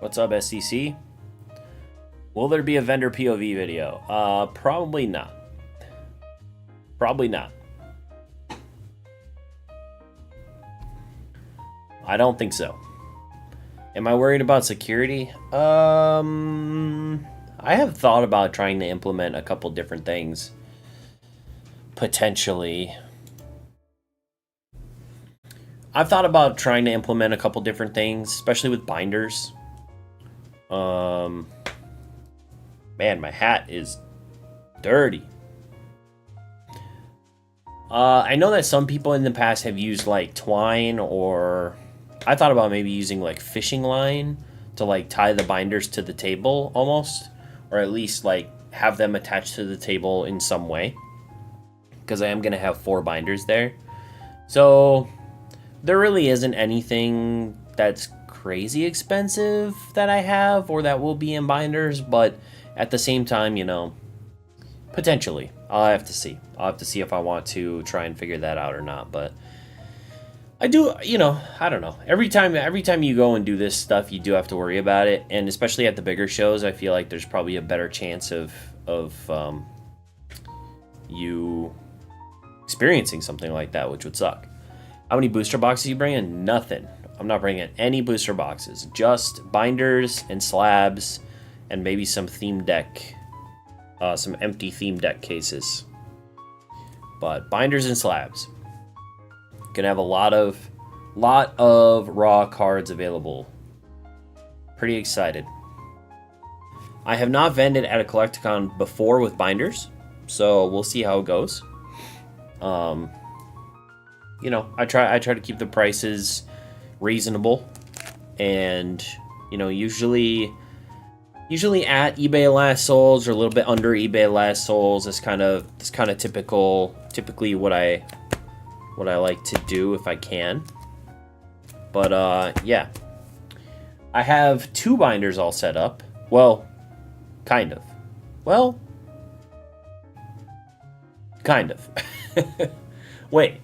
What's up, SCC? Will there be a vendor POV video? Probably not. Probably not. I don't think so. Am I worried about security? I have thought about trying to implement a couple different things. Potentially. I've thought about trying to implement a couple different things, especially with binders. Man, my hat is dirty. I know that some people in the past have used like twine, or I thought about maybe using like fishing line to like tie the binders to the table almost, or at least like have them attached to the table in some way, because I am going to have 4 binders there. So there really isn't anything that's crazy expensive that I have or that will be in binders, but at the same time, you know, potentially. I'll have to see. I'll have to see if I want to try and figure that out or not, but I do, you know, I don't know. Every time you go and do this stuff, you do have to worry about it, and especially at the bigger shows, I feel like there's probably a better chance of you experiencing something like that, which would suck. How many booster boxes you bring in? Nothing. I'm not bringing any booster boxes. Just binders and slabs and maybe some theme deck, some empty theme deck cases. But binders and slabs. Gonna have a lot of raw cards available. Pretty excited. I have not vended at a Collecticon before with binders, so we'll see how it goes. You know, I try to keep the prices reasonable, and you know, usually at eBay last solds or a little bit under eBay last solds is kind of typically what I like to do if I can. But yeah, I have 2 binders all set up. Well, kind of. Well, kind of. Wait,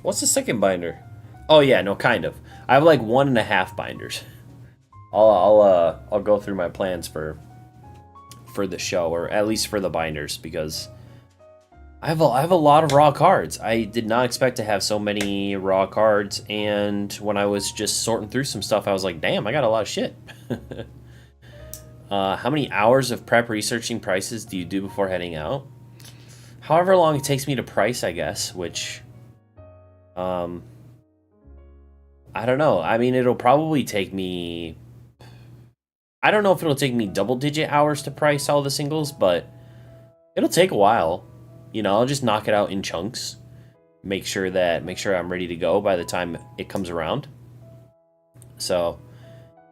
what's the second binder? Oh yeah, no, kind of. I have like 1.5 binders. I'll go through my plans for the show, or at least for the binders, because I have a lot of raw cards. I did not expect to have so many raw cards, and when I was just sorting through some stuff, I was like, damn, I got a lot of shit. How many hours of prep researching prices do you do before heading out? However long it takes me to price, I guess, which I don't know. I mean, it'll probably take me, I don't know if it'll take me double-digit hours to price all the singles, but it'll take a while. You know, I'll just knock it out in chunks. Make sure I'm ready to go by the time it comes around. So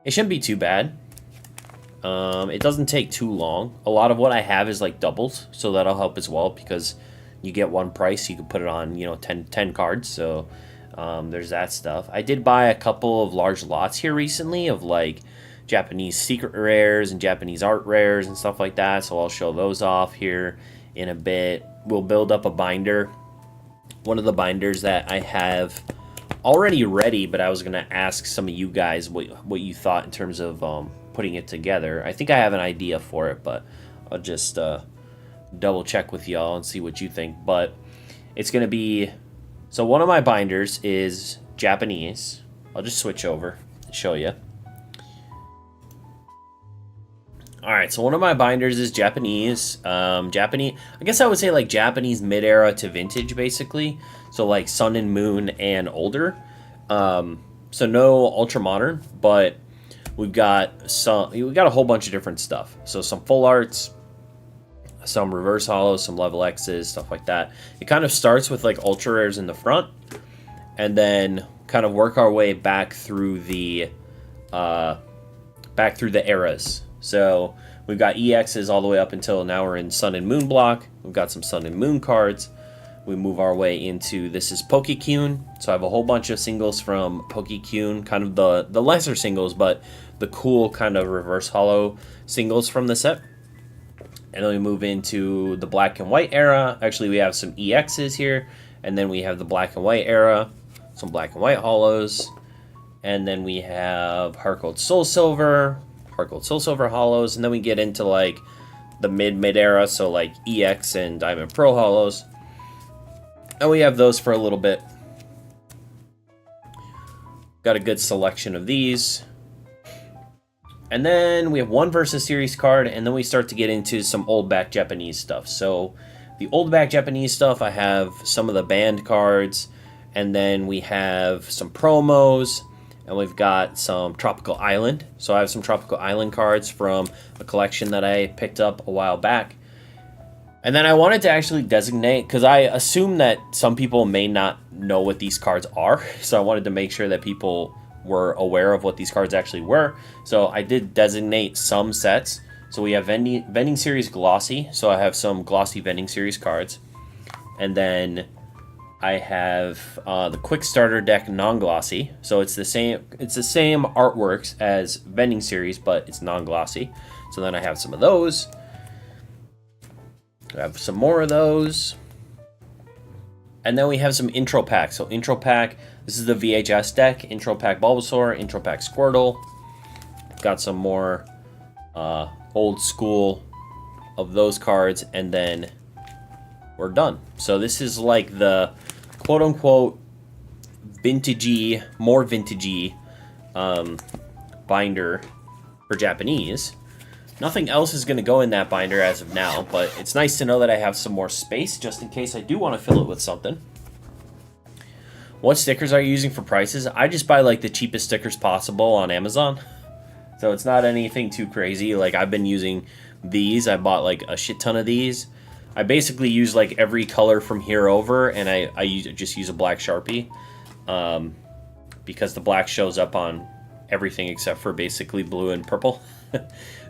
it shouldn't be too bad. It doesn't take too long. A lot of what I have is like doubles, so that'll help as well, because you get one price, you can put it on, you know, 10 cards. So there's that stuff. I did buy a couple of large lots here recently of like Japanese secret rares and Japanese art rares and stuff like that, so I'll show those off here in a bit. We'll build up a binder. One of the binders that I have already ready, but I was gonna ask some of you guys what you thought in terms of putting it together. I think I have an idea for it, but I'll just double check with y'all and see what you think. But it's gonna be, so one of my binders is Japanese. I'll just switch over and show you. Alright, so one of my binders is Japanese. I guess I would say like Japanese mid-era to vintage, basically. So like Sun and Moon and older. So no ultra modern, but we've got a whole bunch of different stuff. So some full arts, some reverse hollows, some level X's, stuff like that. It kind of starts with like ultra rares in the front, and then kind of work our way back through the eras. So we've got EXs all the way up until now we're in Sun and Moon block. We've got some Sun and Moon cards. We move our way into, this is Pokekyun. So I have a whole bunch of singles from Pokekyun, kind of the lesser singles, but the cool kind of reverse hollow singles from the set. And then we move into the black and white era. Actually, we have some EXs here. And then we have the black and white era, some black and white hollows. And then we have Heart Gold Soul Silver Hollows, and then we get into like the mid era, so like EX and Diamond Pro Hollows. And we have those for a little bit. Got a good selection of these. And then we have one versus series card, and then we start to get into some old back Japanese stuff. So the old back Japanese stuff, I have some of the banned cards, and then we have some promos, and we've got some Tropical Island. So I have some Tropical Island cards from a collection that I picked up a while back. And then I wanted to actually designate, because I assume that some people may not know what these cards are, so I wanted to make sure that people were aware of what these cards actually were. So I did designate some sets. So we have Vending Series Glossy. So I have some Glossy Vending Series cards. And then I have the Quick Starter Deck Non-Glossy. So it's the same artworks as Vending Series, but it's non-glossy. So then I have some of those. I have some more of those. And then we have some intro packs. So intro pack, this is the VHS deck. Intro pack Bulbasaur, intro pack Squirtle. Got some more old school of those cards, and then we're done. So this is like the quote unquote vintagey, more vintagey binder for Japanese. Nothing else is going to go in that binder as of now, but it's nice to know that I have some more space just in case I do want to fill it with something. What stickers are you using for prices? I just buy like the cheapest stickers possible on Amazon. So it's not anything too crazy. Like I've been using these. I bought like a shit ton of these. I basically use like every color from here over, and I just use a black Sharpie because the black shows up on everything except for basically blue and purple.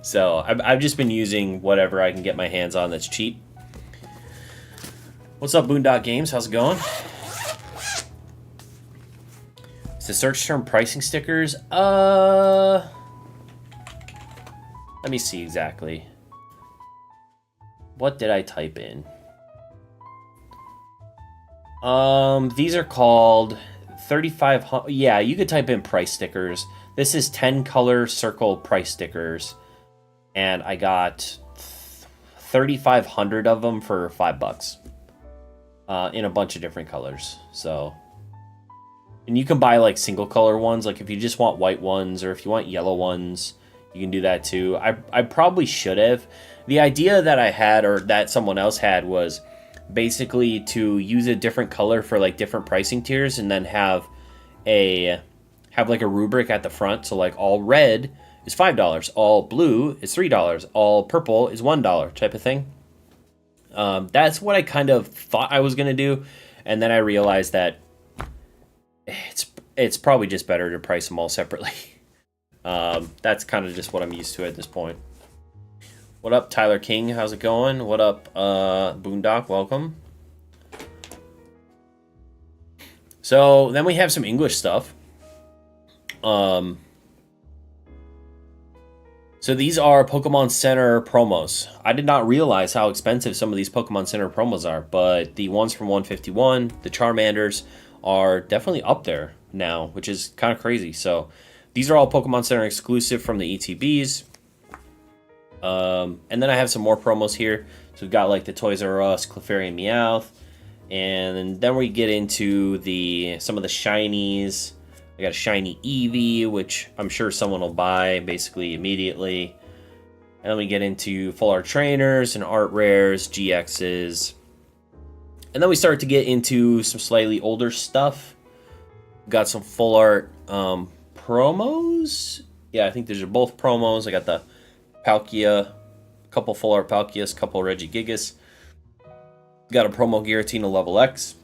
So I've just been using whatever I can get my hands on that's cheap. What's up, Boondock Games? How's it going? Is the search term pricing stickers? Let me see exactly. What did I type in? These are called 3,500. Yeah, you could type in price stickers. This is 10 color circle price stickers. And I got 3,500 of them for $5 in a bunch of different colors. So, and you can buy like single color ones. Like if you just want white ones or if you want yellow ones, you can do that too. I probably should have. The idea that I had, or that someone else had, was basically to use a different color for like different pricing tiers, and then have like a rubric at the front. So like all red is $5, all blue is $3, all purple is $1 type of thing. That's what I kind of thought I was going to do. And then I realized that it's probably just better to price them all separately. That's kind of just what I'm used to at this point. What up, Tyler King? How's it going? What up, Boondock? Welcome. So then we have some English stuff. So these are Pokemon Center promos. I did not realize how expensive some of these Pokemon Center promos are, but the ones from 151, the Charmanders, are definitely up there now, which is kind of crazy. So these are all Pokemon Center exclusive from the ETBs. And then I have some more promos here. So we've got like the Toys R Us, Clefairy, Meowth. And then we get into some of the shinies. I got a shiny Eevee, which I'm sure someone will buy basically immediately. And then we get into full art trainers and art rares, GXs. And then we start to get into some slightly older stuff. Got some full art promos. Yeah, I think these are both promos. I got the Palkia, a couple full art Palkias, a couple Regigigas. Got a promo Giratina level X.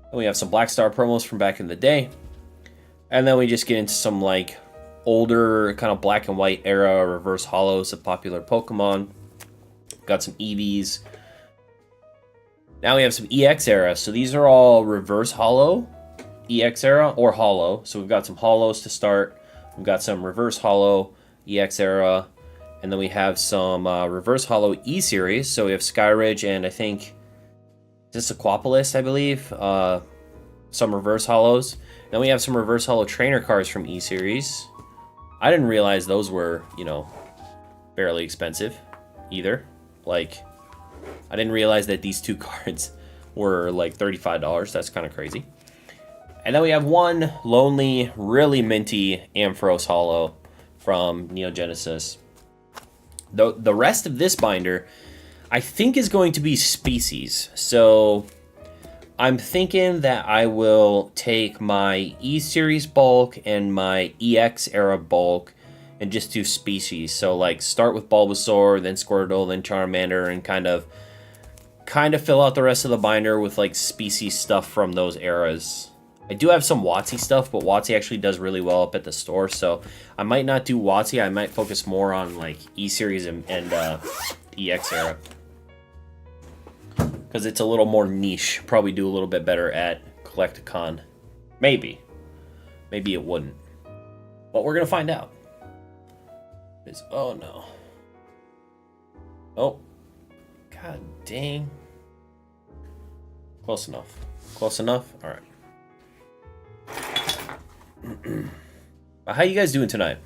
And we have some Black Star promos from back in the day. And then we just get into some like older kind of black and white era reverse hollows of popular Pokemon. Got some Eevees. Now we have some EX era. So these are all reverse hollow, EX era, or hollow. So we've got some hollows to start. We've got some reverse hollow, EX era. And then we have some reverse hollow E series. So we have Skyridge and I think, is this Aquapolis, I believe? some reverse hollows. Then we have some reverse hollow trainer cards from E Series. I didn't realize those were, you know, fairly expensive either. Like, I didn't realize that these 2 cards were like $35. That's kind of crazy. And then we have one lonely, really minty Ampharos hollow from Neo Genesis. The rest of this binder, I think, is going to be species. So I'm thinking that I will take my E Series bulk and my EX era bulk and just do species. So like start with Bulbasaur, then Squirtle, then Charmander, and kind of fill out the rest of the binder with like species stuff from those eras. I do have some WotC stuff, but WotC actually does really well up at the store, so I might not do WotC. I might focus more on like E Series and EX era, because it's a little more niche. Probably do a little bit better at Collecticon. Maybe it wouldn't, but we're gonna find out. Oh no! Oh, god dang! Close enough. Close enough. All right. How you guys doing tonight?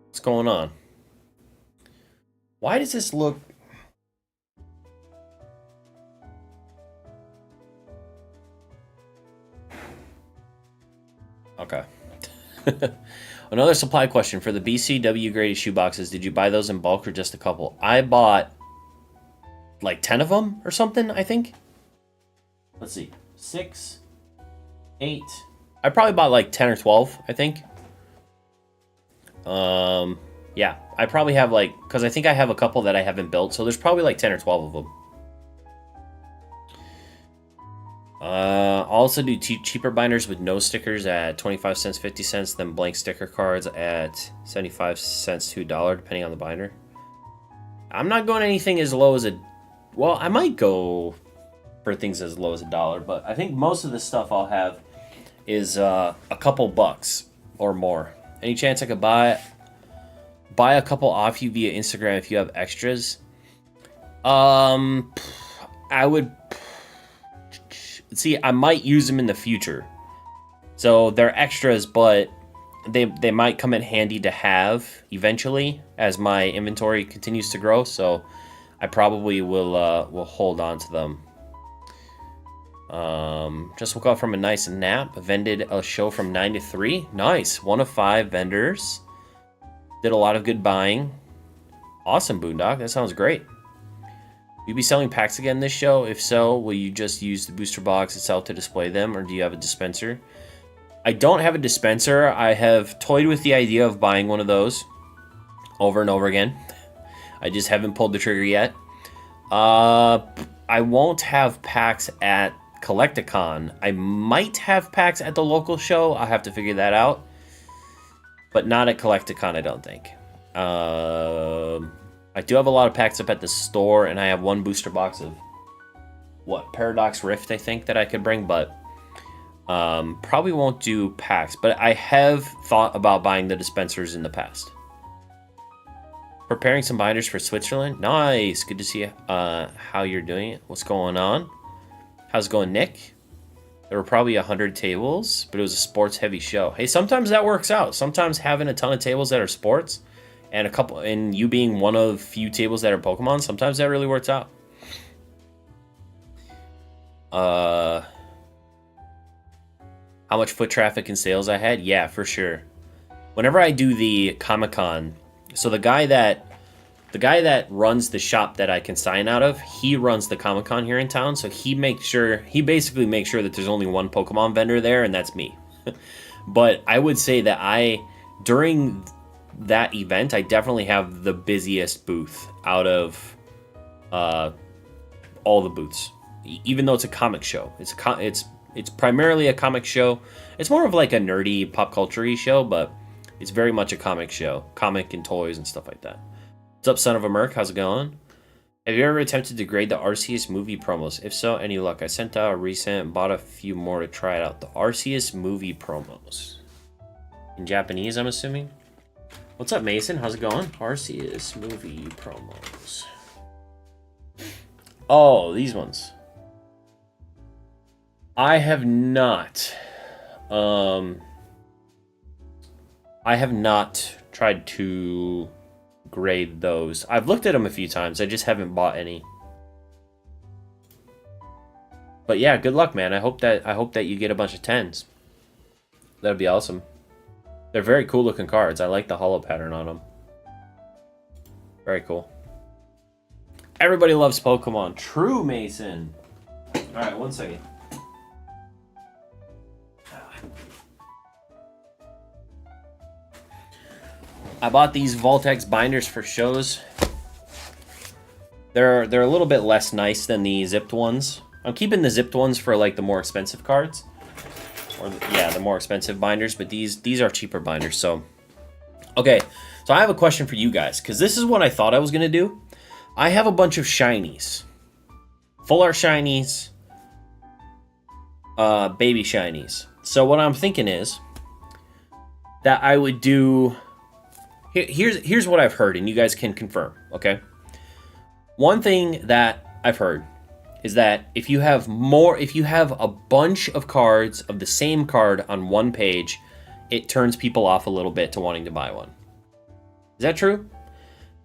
What's going on? Why does this look... Okay. Another supply question. For the BCW graded shoe boxes, did you buy those in bulk or just a couple? I bought like 10 of them or something, I think. Let's see. 6, 8. I probably bought like 10 or 12, I think. Yeah, I probably have like, because I think I have a couple that I haven't built, so there's probably like 10 or 12 of them. Also do cheaper binders with no stickers at 25 cents, 50 cents, then blank sticker cards at 75 cents to $1, depending on the binder. I'm not going anything as low as a... Well, I might go for things as low as $1, but I think most of the stuff I'll have is a couple bucks or more. Any chance I could buy a couple off you via Instagram if you have extras? I would... See, I might use them in the future. So they're extras, but they might come in handy to have eventually as my inventory continues to grow. So I probably will hold on to them. Just woke up from a nice nap. Vended a show from 9 to 3. Nice. 1 of 5 vendors. Did a lot of good buying. Awesome, Boondock. That sounds great. Will you be selling packs again this show? If so, will you just use the booster box itself to display them, or do you have a dispenser? I don't have a dispenser. I have toyed with the idea of buying one of those over and over again. I just haven't pulled the trigger yet. I won't have packs at Collecticon. I might have packs at the local show. I'll have to figure that out. But not at Collecticon, I don't think. I do have a lot of packs up at the store, and I have one booster box of, Paradox Rift, I think, that I could bring, but probably won't do packs. But I have thought about buying the dispensers in the past. Preparing some binders for Switzerland. Nice. Good to see how you're doing it. What's going on? How's it going, Nick? There were probably 100 tables, but it was a sports-heavy show. Hey, sometimes that works out. Sometimes having a ton of tables that are sports and you being one of few tables that are Pokemon, sometimes that really works out. How much foot traffic and sales I had? Yeah, for sure. Whenever I do the Comic-Con, so the guy that runs the shop that I can sign out of, he runs the Comic-Con here in town, so he basically makes sure that there's only one Pokemon vendor there, and that's me. But I would say that during that event, I definitely have the busiest booth out of all the booths. Even though it's a comic show, it's primarily a comic show. It's more of like a nerdy pop culture-y show, but it's very much a comic show, comic and toys and stuff like that. What's up, son of a merc? How's it going? Have you ever attempted to grade the Arceus movie promos? If so, any luck? I sent out a recent and bought a few more to try it out. The Arceus movie promos in Japanese, I'm assuming. What's up, Mason? How's it going? Arceus movie promos. Oh, these ones. I have not. I have not tried to grade those. I've looked at them a few times. I just haven't bought any. But yeah, good luck, man. I hope that you get a bunch of 10s. That'd be awesome. They're very cool looking cards. I like the hollow pattern on them. Very cool. Everybody loves Pokemon. True, Mason. All right, 1 second. I bought these Voltex binders for shows. They're a little bit less nice than the zipped ones. I'm keeping the zipped ones for like the more expensive cards. Or yeah, the more expensive binders, but these are cheaper binders. So okay, so I have a question for you guys, because this is what I thought I was gonna do. I have a bunch of shinies. Full art shinies. Baby shinies. So what I'm thinking is that I would do... Here's what I've heard, and you guys can confirm, okay? One thing that I've heard is that if you have a bunch of cards of the same card on one page, it turns people off a little bit to wanting to buy one. Is that true?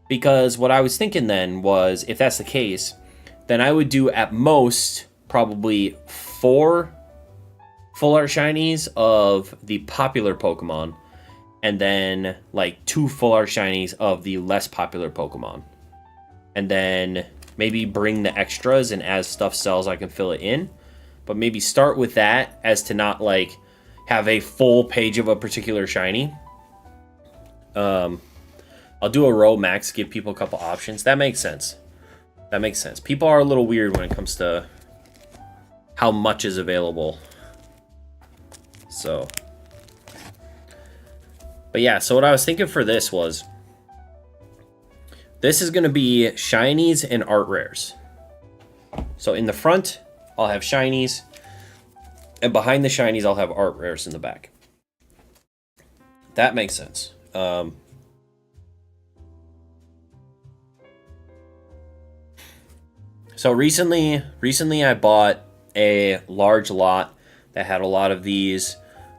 Because what I was thinking then was, if that's the case, then I would do at most probably 4 full art shinies of the popular Pokemon, and then like 2 full art shinies of the less popular Pokemon. And then maybe bring the extras, and as stuff sells, I can fill it in. But maybe start with that, as to not like have a full page of a particular shiny. I'll do a row max, give people a couple options. That makes sense. That makes sense. People are a little weird when it comes to how much is available. So... But yeah, so what I was thinking for this was, this is going to be shinies and art rares. So in the front, I'll have shinies, and behind the shinies, I'll have art rares in the back. That makes sense. So recently I bought a large lot that had a lot of these.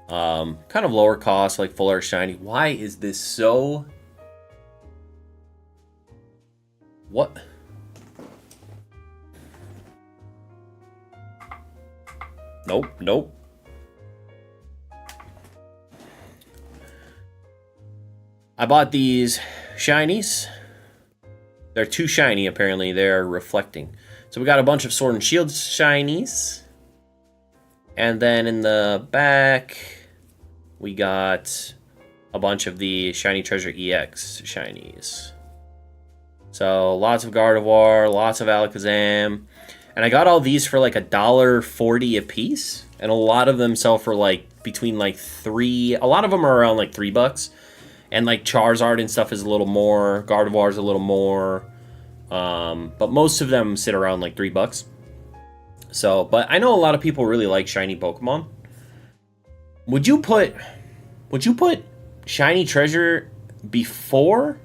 Kind of lower cost, like full art shiny. Why is this so... What? Nope. I bought these shinies. They're too shiny, apparently. They're reflecting. So we got a bunch of Sword and Shield shinies. And then in the back, we got a bunch of the Shiny Treasure EX shinies. So lots of Gardevoir, lots of Alakazam. And I got all these for like $1.40 a piece. And a lot of them sell for like between like $3... A lot of them are around like $3. And like Charizard and stuff is a little more. Gardevoir's a little more. But most of them sit around like $3. So, but I know a lot of people really like shiny Pokemon. Would you put Shiny Treasure before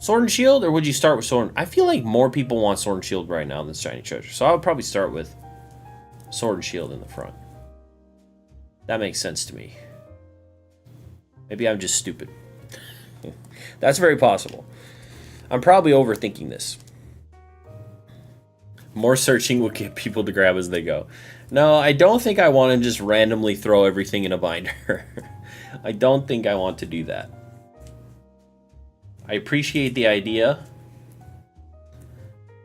Sword and Shield, or would you start with Sword? I feel like more people want Sword and Shield right now than Shiny Treasure, so I would probably start with Sword and Shield in the front. That makes sense to me. Maybe I'm just stupid. That's very possible. I'm probably overthinking this. More searching will get people to grab as they go. No, I don't think I want to just randomly throw everything in a binder. I don't think I want to do that. I appreciate the idea,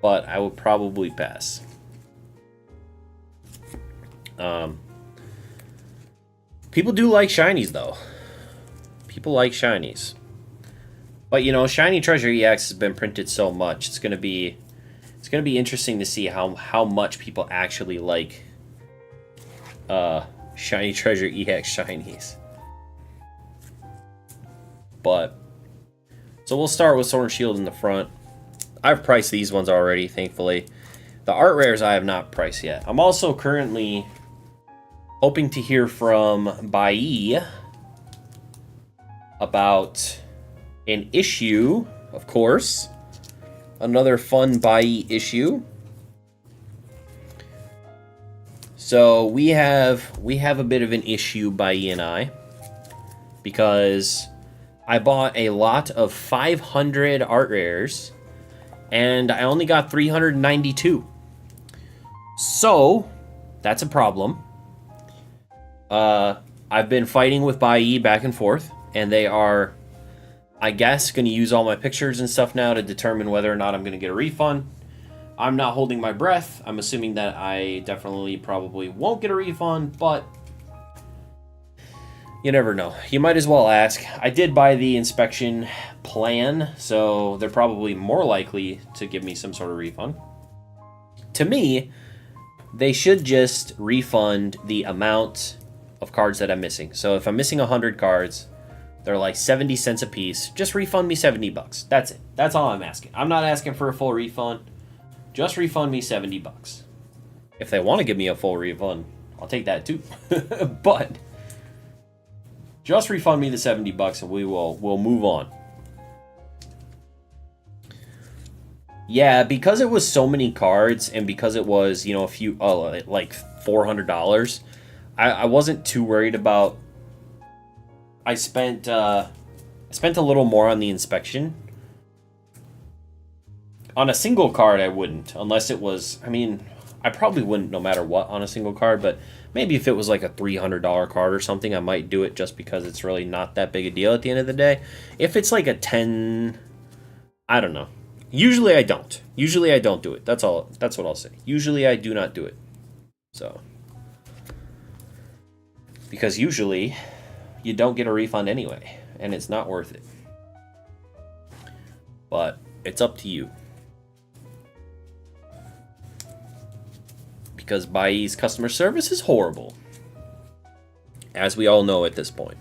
but I will probably pass. People do like shinies, though. People like shinies. But, you know, Shiny Treasure EX has been printed so much. It's going to be interesting to see how much people actually like Shiny Treasure EX shinies. But so we'll start with Sword and Shield in the front. I've priced these ones already, thankfully. The art rares I have not priced yet. I'm also currently hoping to hear from Bai about an issue, of course. Another fun Bai issue. So we have a bit of an issue by E and I, because I bought a lot of 500 art rares and I only got 392. So that's a problem. I've been fighting with BuyE back and forth, and they are, I guess, going to use all my pictures and stuff now to determine whether or not I'm going to get a refund. I'm not holding my breath. I'm assuming that I definitely probably won't get a refund, but you never know. You might as well ask. I did buy the inspection plan, so they're probably more likely to give me some sort of refund. To me, they should just refund the amount of cards that I'm missing. So if I'm missing 100 cards, they're like 70 cents a piece. Just refund me $70. That's it. That's all I'm asking. I'm not asking for a full refund. Just refund me $70. If they want to give me a full refund, I'll take that too. But just refund me the $70 and we'll move on. Yeah, because it was so many cards and because it was, you know, a few like $400, I wasn't too worried about. I spent a little more on the inspection. On a single card, I wouldn't, unless it was, I mean, I probably wouldn't no matter what on a single card, but maybe if it was like a $300 card or something, I might do it just because it's really not that big a deal at the end of the day. If it's like a 10, I don't know. Usually I don't. Usually I don't do it. That's all. That's what I'll say. Usually I do not do it. So, because usually you don't get a refund anyway, and it's not worth it. But it's up to you. Because BuyE's customer service is horrible, as we all know at this point.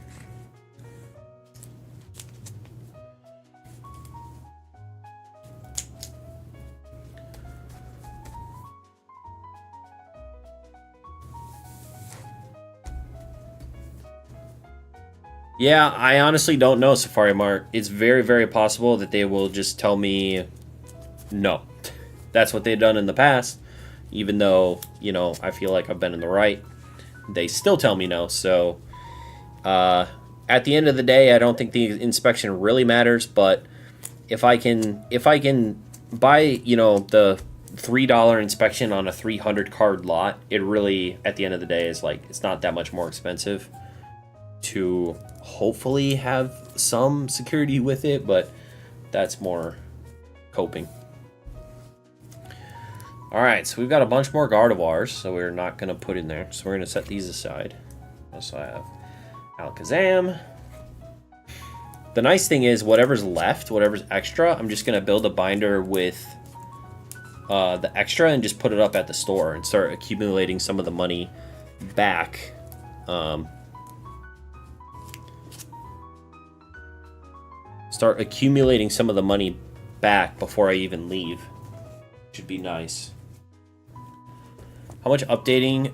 Yeah, I honestly don't know, Safari Mart. It's very, very possible that they will just tell me no. That's what they've done in the past. Even though, you know, I feel like I've been in the right, they still tell me no. So, at the end of the day, I don't think the inspection really matters. But if I can buy, you know, the $3 inspection on a 300 card lot, it really, at the end of the day, is like, it's not that much more expensive to hopefully have some security with it, but that's more coping. Alright, so we've got a bunch more Gardevoirs, so we're not going to put in there. So we're going to set these aside. Also, I have Alakazam. The nice thing is, whatever's left, whatever's extra, I'm just going to build a binder with the extra and just put it up at the store and start accumulating some of the money back. Start accumulating some of the money back before I even leave. Should be nice. How much updating?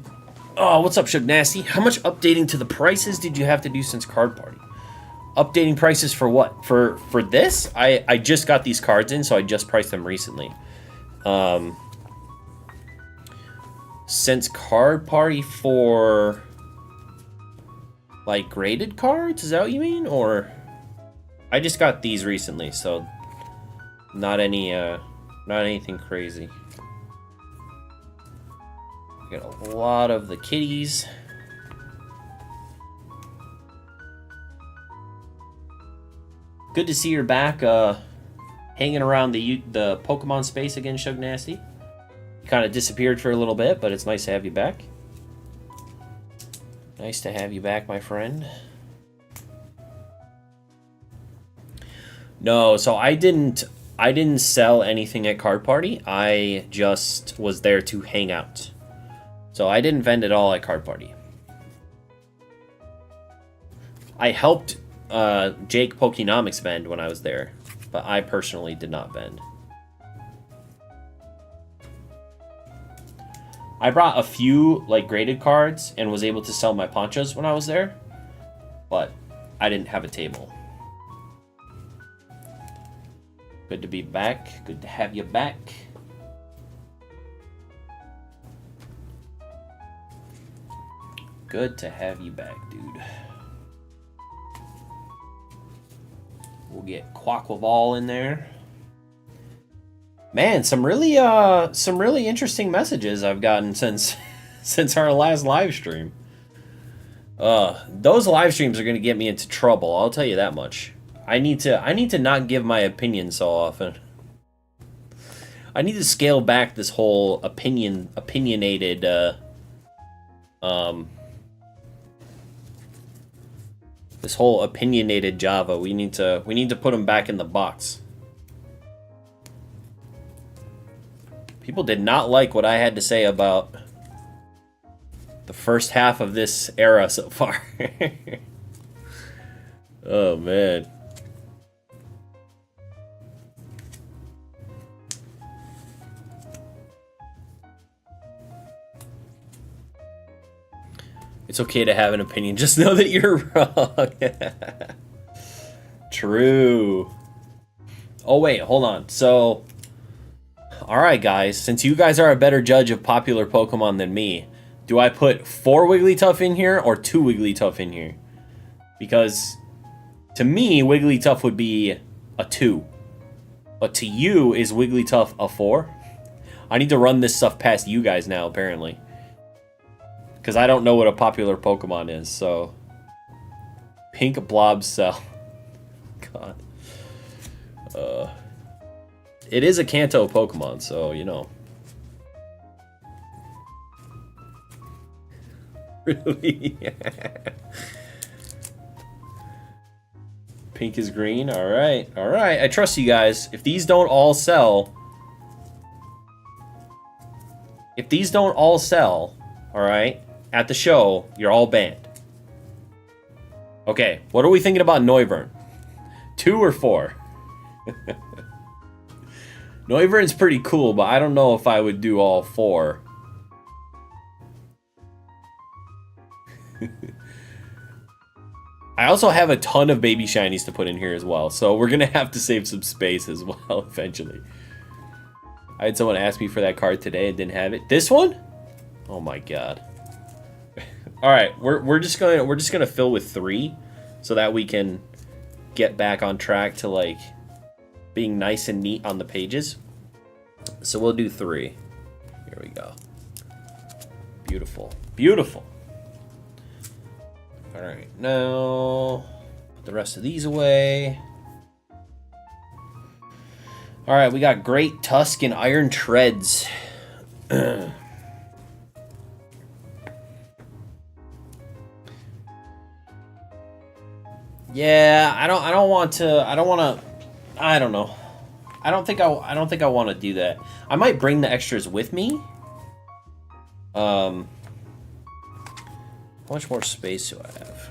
Oh, what's up, Shug Nasty? How much updating to the prices did you have to do since Card Party? Updating prices for what? For this? I just got these cards in, so I just priced them recently. Since Card Party for like graded cards? Is that what you mean? Or I just got these recently, so not anything crazy. Got a lot of the kitties. Good to see you're back, hanging around the Pokemon space again, Shug Nasty. You kind of disappeared for a little bit, but it's nice to have you back. Nice to have you back, my friend. No, so I didn't sell anything at Card Party. I just was there to hang out. So I didn't vend at all at Card Party. I helped Jake Pokenomics vend when I was there, but I personally did not vend. I brought a few like graded cards and was able to sell my ponchos when I was there, but I didn't have a table. Good to be back. Good to have you back. Good to have you back, dude. We'll get Quackleval in there. Man, some really interesting messages I've gotten since our last live stream. Those live streams are gonna get me into trouble. I'll tell you that much. I need to not give my opinion so often. I need to scale back this whole opinionated this whole opinionated Java. We need to put them back in the box. People did not like what I had to say about the first half of this era so far. Oh man. It's okay to have an opinion. Just know that you're wrong. True. Oh, wait. Hold on. So, alright, guys. Since you guys are a better judge of popular Pokemon than me, do I put 4 Wigglytuff in here or 2 Wigglytuff in here? Because, to me, Wigglytuff would be a 2. But to you, is Wigglytuff a 4? I need to run this stuff past you guys now, apparently. Because I don't know what a popular Pokemon is, so... Pink Blob Cell. God. It is a Kanto Pokemon, so, you know. Really? Pink is green? Alright. Alright, I trust you guys. If these don't all sell... If these don't all sell, alright, at the show, you're all banned. Okay, what are we thinking about Noivern? 2 or 4? Noivern's pretty cool, but I don't know if I would do all 4. I also have a ton of baby shinies to put in here as well, so we're gonna have to save some space as well eventually. I had someone ask me for that card today and didn't have it. This one? Oh my god. All right, we're just gonna fill with 3, so that we can get back on track to like being nice and neat on the pages. So we'll do 3. Here we go. Beautiful, beautiful. All right, now put the rest of these away. All right, we got Great Tusk and Iron Treads. Yeah, I don't know. I don't think I want to do that. I might bring the extras with me. How much more space do I have?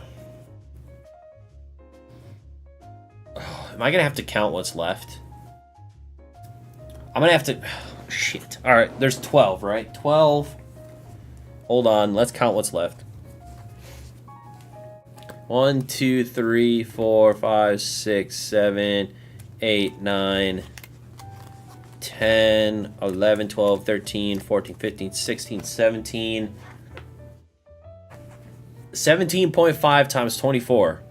Oh, am I gonna have to count what's left? I'm gonna have to. Oh, shit. All right, there's 12, right? 12. Hold on. Let's count what's left. 1, 2, 3, 4, 5, 6, 7, 8, 9, 10, 11, 12, 13, 14, 15, 16, 17. 17.5 times 24.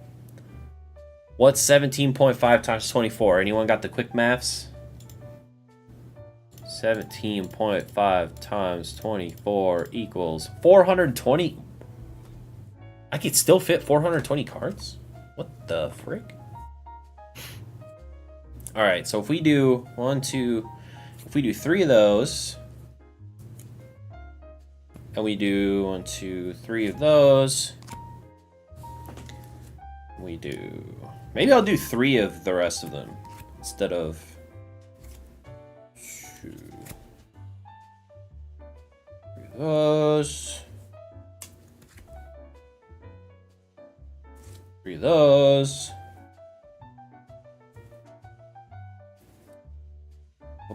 What's 17.5 times 24? Anyone got the quick maths? 17.5 times 24 equals 420. I could still fit 420 cards? What the frick? Alright, so if we do 3 of those, and we do 1, 2, 3 of those, we do... Maybe I'll do 3 of the rest of them, instead of... 2. 3 of those... 3 of those.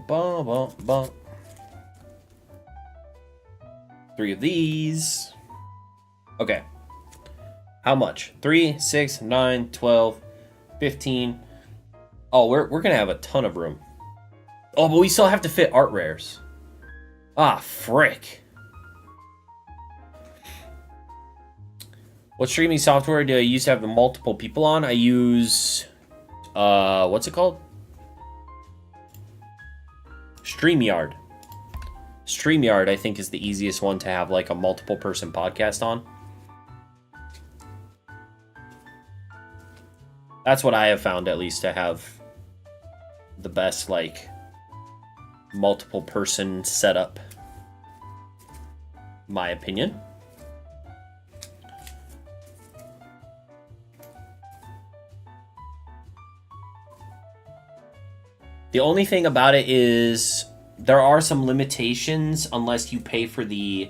Bum, bum, bum. 3 of these. Okay. How much? 3, 6, 9, 12, 15. Oh, we're gonna have a ton of room. Oh, but we still have to fit art rares. Ah, frick. What streaming software do I use to have multiple people on? I use, what's it called? StreamYard. StreamYard, I think, is the easiest one to have like a multiple person podcast on. That's what I have found, at least, to have the best like multiple person setup, my opinion. The only thing about it is there are some limitations unless you pay for the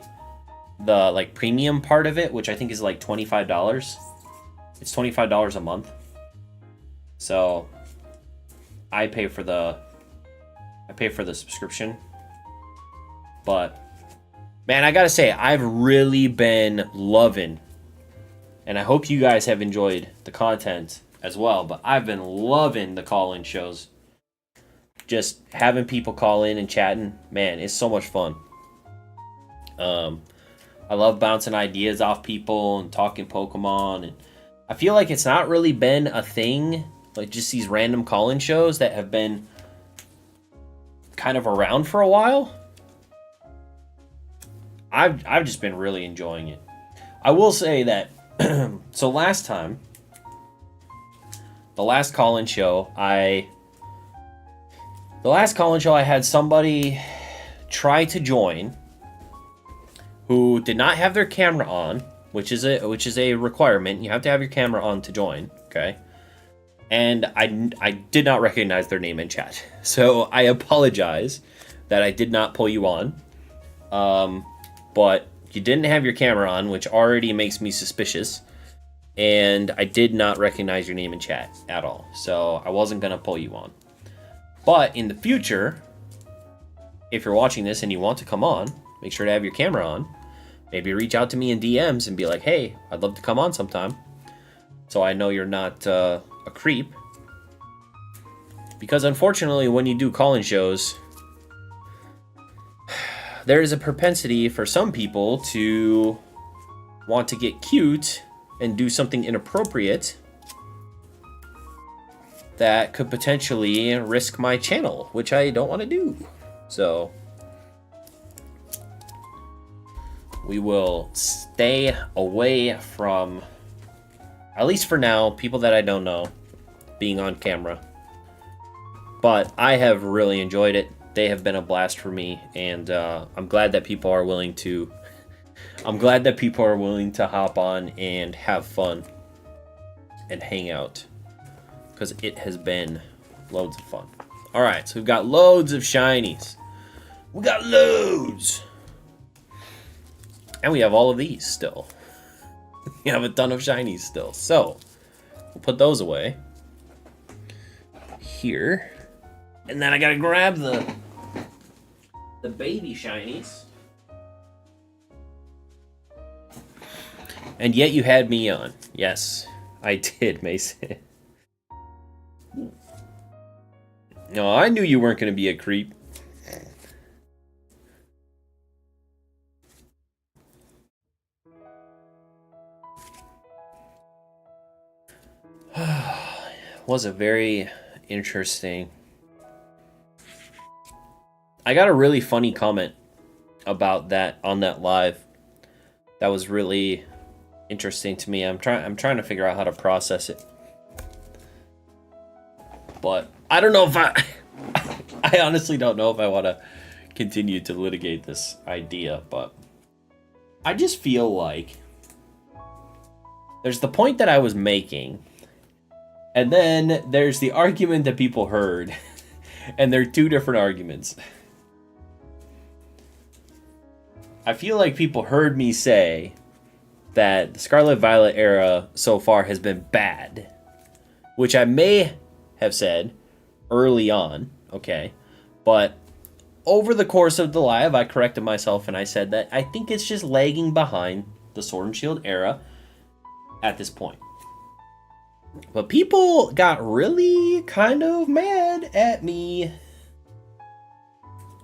like premium part of it, which I think is like $25. It's $25 a month. So I pay for the subscription. But man, I gotta say, I've really been loving, and I hope you guys have enjoyed the content as well, but I've been loving the call-in shows. Just having people call in and chatting, man, it's so much fun. I love bouncing ideas off people and talking Pokemon, and I feel like it's not really been a thing, like just these random call-in shows that have been kind of around for a while. I've just been really enjoying it. I will say that so the last call-in show I had somebody try to join who did not have their camera on, which is a requirement. You have to have your camera on to join, okay? And I did not recognize their name in chat. So I apologize that I did not pull you on. But you didn't have your camera on, which already makes me suspicious. And I did not recognize your name in chat at all. So I wasn't going to pull you on. But in the future, if you're watching this and you want to come on, make sure to have your camera on. Maybe reach out to me in DMs and be like, hey, I'd love to come on sometime. So I know you're not a creep. Because unfortunately, when you do call-in shows, there is a propensity for some people to want to get cute and do something inappropriate that could potentially risk my channel, which I don't want to do. So we will stay away from, at least for now, people that I don't know being on camera. But I have really enjoyed it. They have been a blast for me, and I'm glad that people are willing to hop on and have fun and hang out, because it has been loads of fun. All right, so we've got loads of shinies. We got loads. And we have all of these still. We have a ton of shinies still. So we'll put those away here. And then I gotta grab the baby shinies. And yet you had me on. Yes, I did, Mason. No, I knew you weren't going to be a creep. Was a very interesting. I got a really funny comment about that on that live. That was really interesting to me. I'm trying to figure out how to process it. But I don't know if I honestly don't know if I want to continue to litigate this idea, but I just feel like there's the point that I was making, and then there's the argument that people heard, and they're two different arguments. I feel like people heard me say that the Scarlet Violet era so far has been bad, which I may have said early on, okay? But over the course of the live, I corrected myself and I said that I think it's just lagging behind the Sword and Shield era at this point. But people got really kind of mad at me.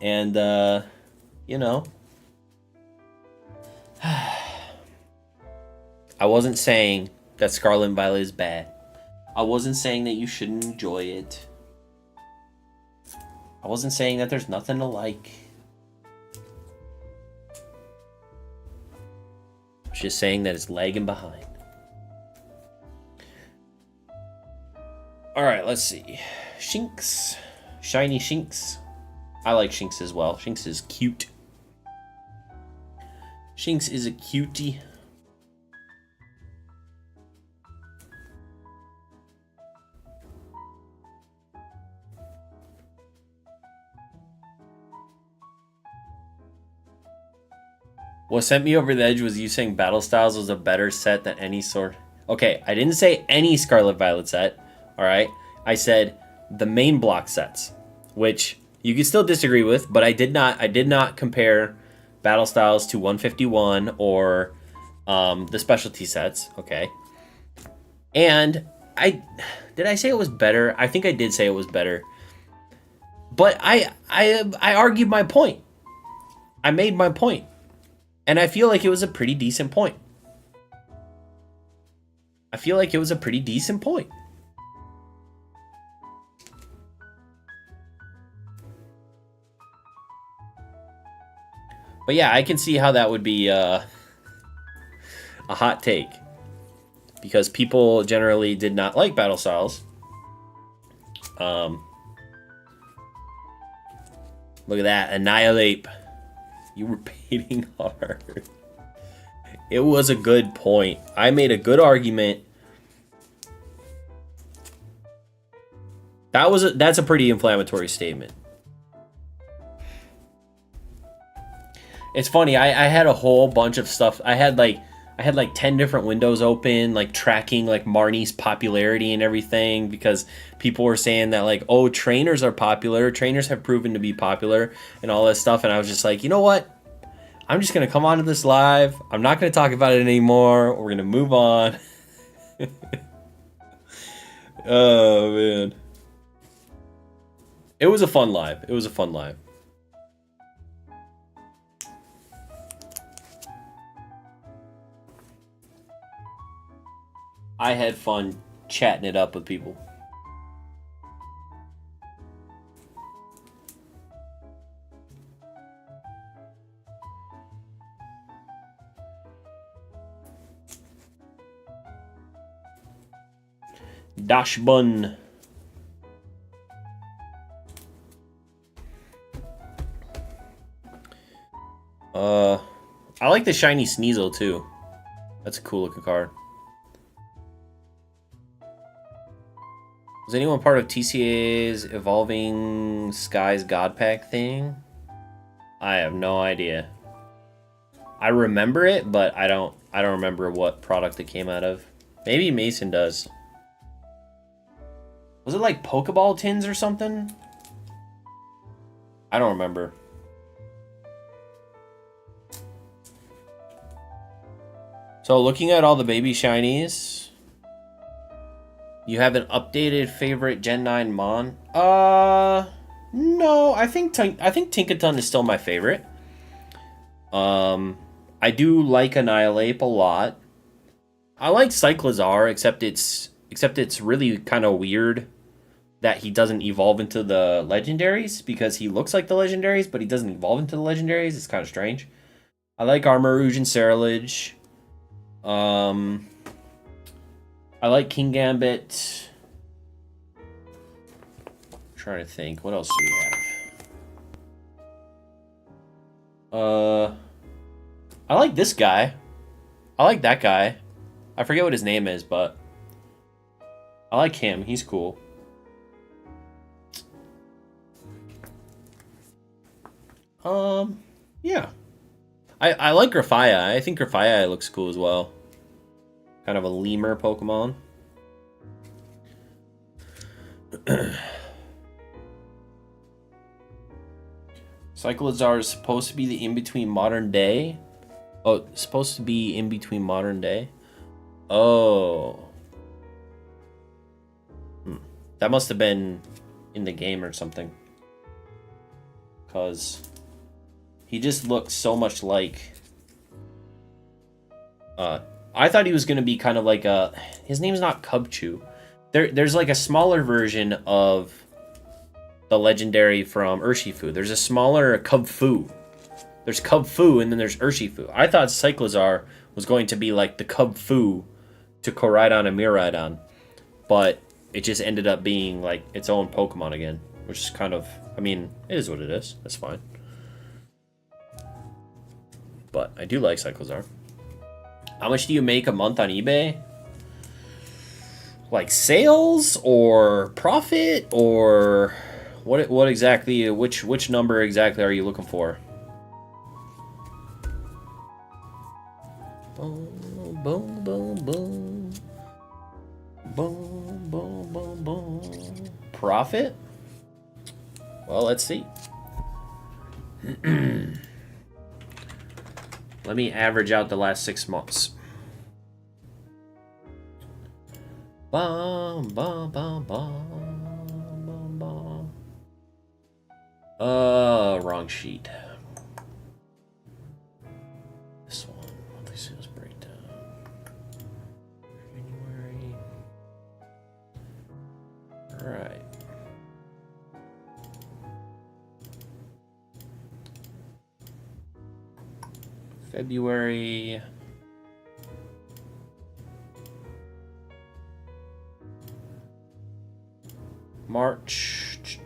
And, you know, I wasn't saying that Scarlet and Violet is bad. I wasn't saying that you shouldn't enjoy it. I wasn't saying that there's nothing to like. I was just saying that it's lagging behind. Alright, let's see. Shinx. Shiny Shinx. I like Shinx as well. Shinx is cute. Shinx is a cutie. What sent me over the edge was you saying Battle Styles was a better set than any sort. Okay, I didn't say any Scarlet Violet set. Alright? I said the main block sets, which you can still disagree with, but I did not compare Battle Styles to 151 or the specialty sets, okay? And did I say it was better? I think I did say it was better. But I argued my point. I made my point. And I feel like it was a pretty decent point. But yeah, I can see how that would be a hot take. Because people generally did not like Battle Styles. Look at that, Annihilate. You were baiting hard. It was a good point. I made a good argument. That's a pretty inflammatory statement. It's funny, I had a whole bunch of stuff. I had like 10 different windows open, like tracking like Marnie's popularity and everything, because people were saying that like, oh, trainers are popular. Trainers have proven to be popular and all this stuff. And I was just like, you know what? I'm just going to come onto this live. I'm not going to talk about it anymore. We're going to move on. Oh, man. It was a fun live. I had fun chatting it up with people. Dash bun. I like the shiny Sneasel too. That's a cool looking card. Was anyone part of TCA's Evolving Skies God Pack thing? I have no idea. I remember it, but I don't remember what product it came out of. Maybe Mason does. Was it like Pokeball tins or something? I don't remember. So looking at all the baby shinies, you have an updated favorite Gen 9 Mon? No, I think Tinkaton is still my favorite. I do like Annihilate a lot. I like Cyclizar, except it's really kind of weird that he doesn't evolve into the legendaries, because he looks like the legendaries, but he doesn't evolve into the legendaries. It's kind of strange. I like Armarouge and Ceruledge. I like King Gambit. I'm trying to think. What else do we have? I like this guy. I like that guy. I forget what his name is, but I like him. He's cool. Yeah. I like Grafaya. I think Grafaya looks cool as well. Kind of a lemur Pokemon. Cyclizar is supposed to be the in-between modern day. Oh, it's supposed to be in between modern day. Oh. That must have been in the game or something. Because he just looks so much like I thought he was going to be kind of like a... His name's not Cubchoo. There's like a smaller version of the legendary from Urshifu. There's a smaller Cubfu. There's Cubfu and then there's Urshifu. I thought Cyclizar was going to be like the Cubfu to Koraidon and Miraidon. But it just ended up being like its own Pokemon again. Which is kind of... I mean, it is what it is. That's fine. But I do like Cyclizar. How much do you make a month on eBay? Like sales or profit or what exactly? Which number exactly are you looking for? Boom, boom, boom, boom, boom, boom, boom, boom. Profit? Well, let's see. Let me average out the last 6 months. Bum, bum, bum, bum, bum, bum. Wrong sheet. This one, monthly sales breakdown. January. All right. February. March.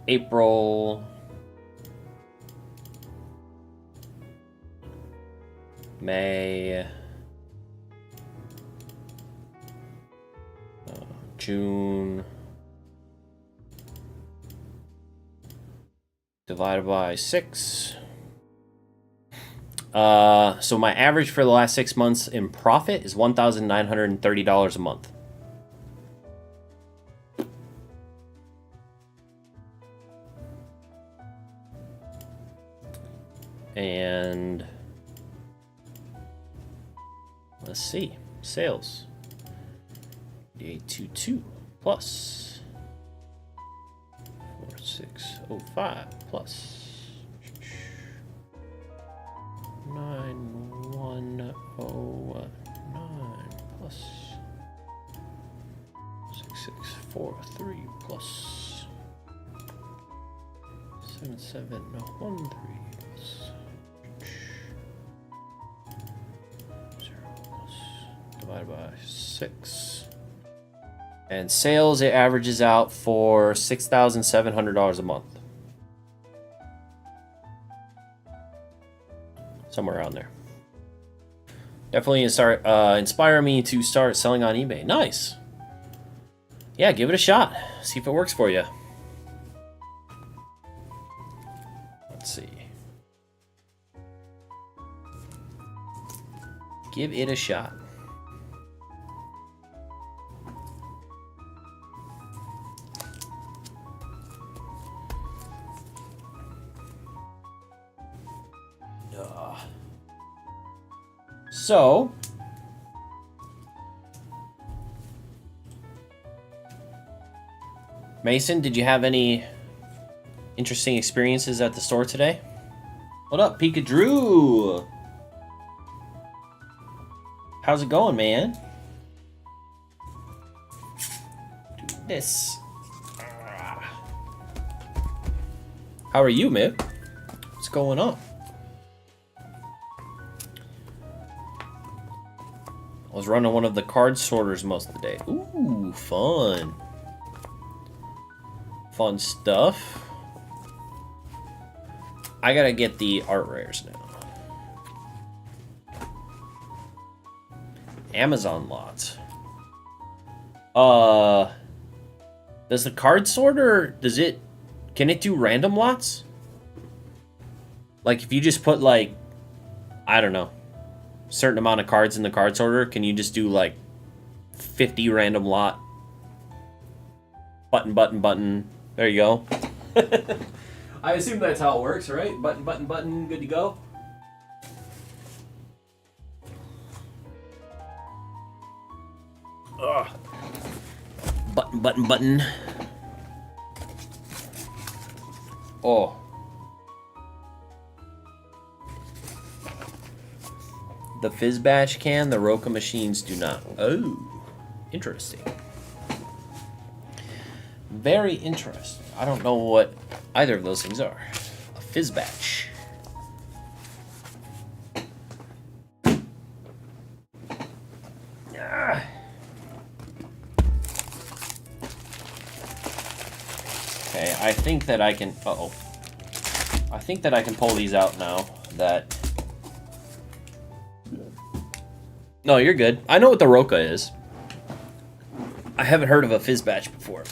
April. May. June. Divided by 6. So my average for the last 6 months in profit is $1,930 a month. And let's see, sales. 822 plus 4605 plus 9109 plus 6643 plus 7713 plus 0 plus divided by 6. And sales, it averages out for $6,700 a month. Somewhere around there. Definitely inspire me to start selling on eBay. Nice. Yeah, give it a shot. See if it works for you. Let's see. Give it a shot. So, Mason, did you have any interesting experiences at the store today? What up, Pikachu? How's it going, man? Do this. How are you, man? What's going on? I was running one of the card sorters most of the day. Ooh, fun. Fun stuff. I gotta get the art rares now. Amazon lots. Does the card sorter, can it do random lots? Like if you just put like, I don't know, certain amount of cards in the card sorter, can you just do like 50 random lot? Button, button, button. There you go. I assume that's how it works, right? Button, button, button, good to go. Ugh. Button, button, button. Oh. The Fizzbatch can, the Roka machines do not. Oh, interesting. Very interesting. I don't know what either of those things are. A Fizzbatch. Okay, I think that I can... Uh-oh. I think that I can pull these out now. That... No, you're good. I know what the Roka is. I haven't heard of a Fizzbatch before.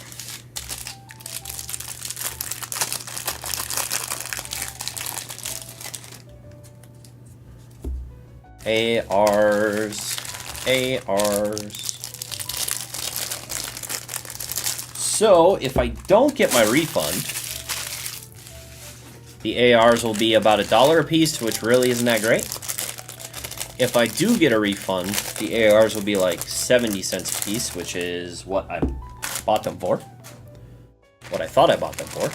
ARs. So, if I don't get my refund, the ARs will be about $1 a piece, which really isn't that great. If I do get a refund, the ARs will be like 70 cents a piece, which is what I bought them for. What I thought I bought them for.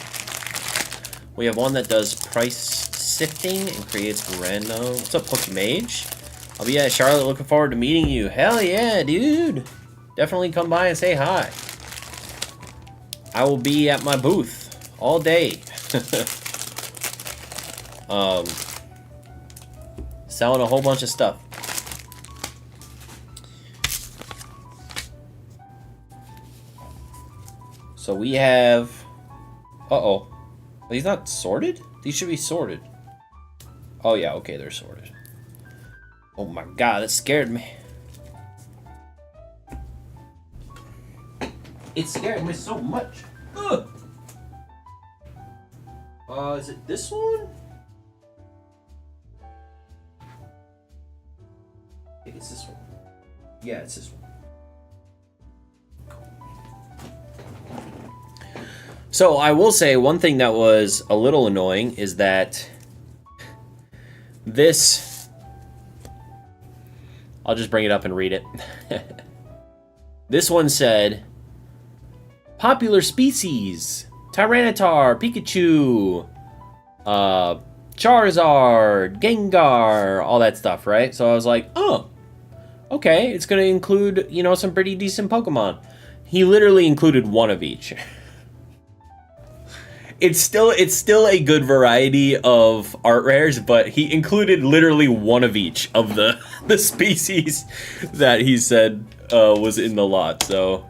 We have one that does price sifting and creates random... What's up, Pokemage? I'll be at Charlotte, looking forward to meeting you. Hell yeah, dude. Definitely come by and say hi. I will be at my booth all day. Selling a whole bunch of stuff. So we have... Uh-oh. Are these not sorted? These should be sorted. Oh yeah, okay, they're sorted. Oh my god, that scared me. It scared me so much. Ugh. Is it this one? I think it's this one. Yeah, it's this one. So I will say one thing that was a little annoying is that this... I'll just bring it up and read it. This one said, popular species, Tyranitar, Pikachu, Charizard, Gengar, all that stuff, right? So I was like, oh, okay, it's going to include, you know, some pretty decent Pokemon. He literally included one of each. It's still a good variety of art rares, but he included literally one of each of the species that he said was in the lot. So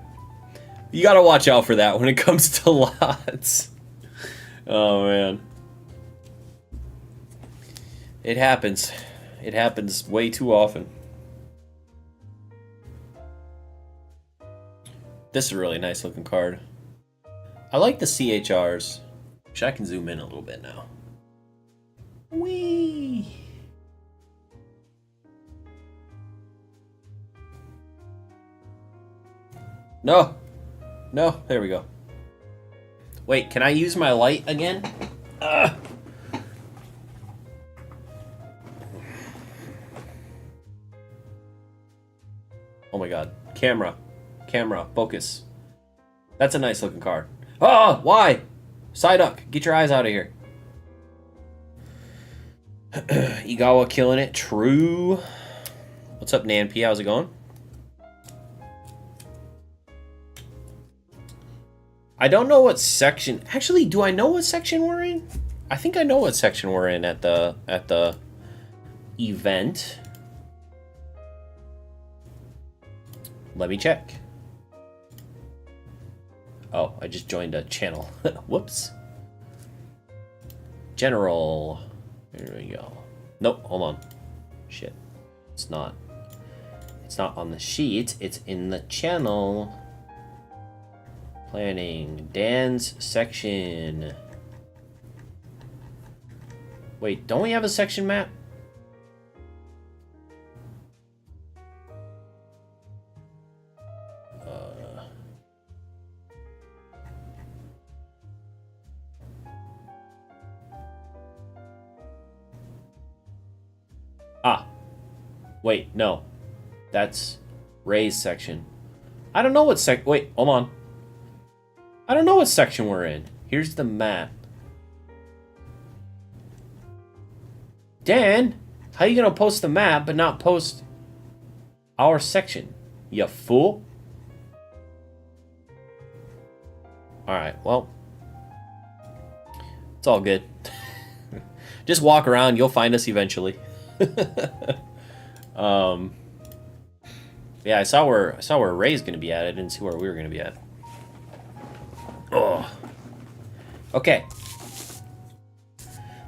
you gotta watch out for that when it comes to lots. Oh man, it happens. It happens way too often. This is a really nice looking card. I like the CHRs. Which I can zoom in a little bit now. Whee! No! No, there we go. Wait, can I use my light again? Ugh. Oh my god. Camera. Camera. Focus. That's a nice looking card. Oh, why? Psyduck, get your eyes out of here. Igawa killing it. True. What's up, Nanp? How's it going? I don't know what section... Actually, do I know what section we're in? I think I know what section we're in at the event. Let me check. Oh, I just joined a channel. Whoops. General. There we go. Nope, hold on. Shit. It's not. It's not on the sheet. It's in the channel. Planning. Dan's section. Wait, don't we have a section map? Wait, no. That's Ray's section. I don't know what wait, hold on. I don't know what section we're in. Here's the map. Dan, How you gonna post the map but not post our section? You fool. Alright, well. It's all good. Just walk around, you'll find us eventually. Yeah, I saw where Ray's gonna be at. I didn't see where we were gonna be at. Oh. Okay.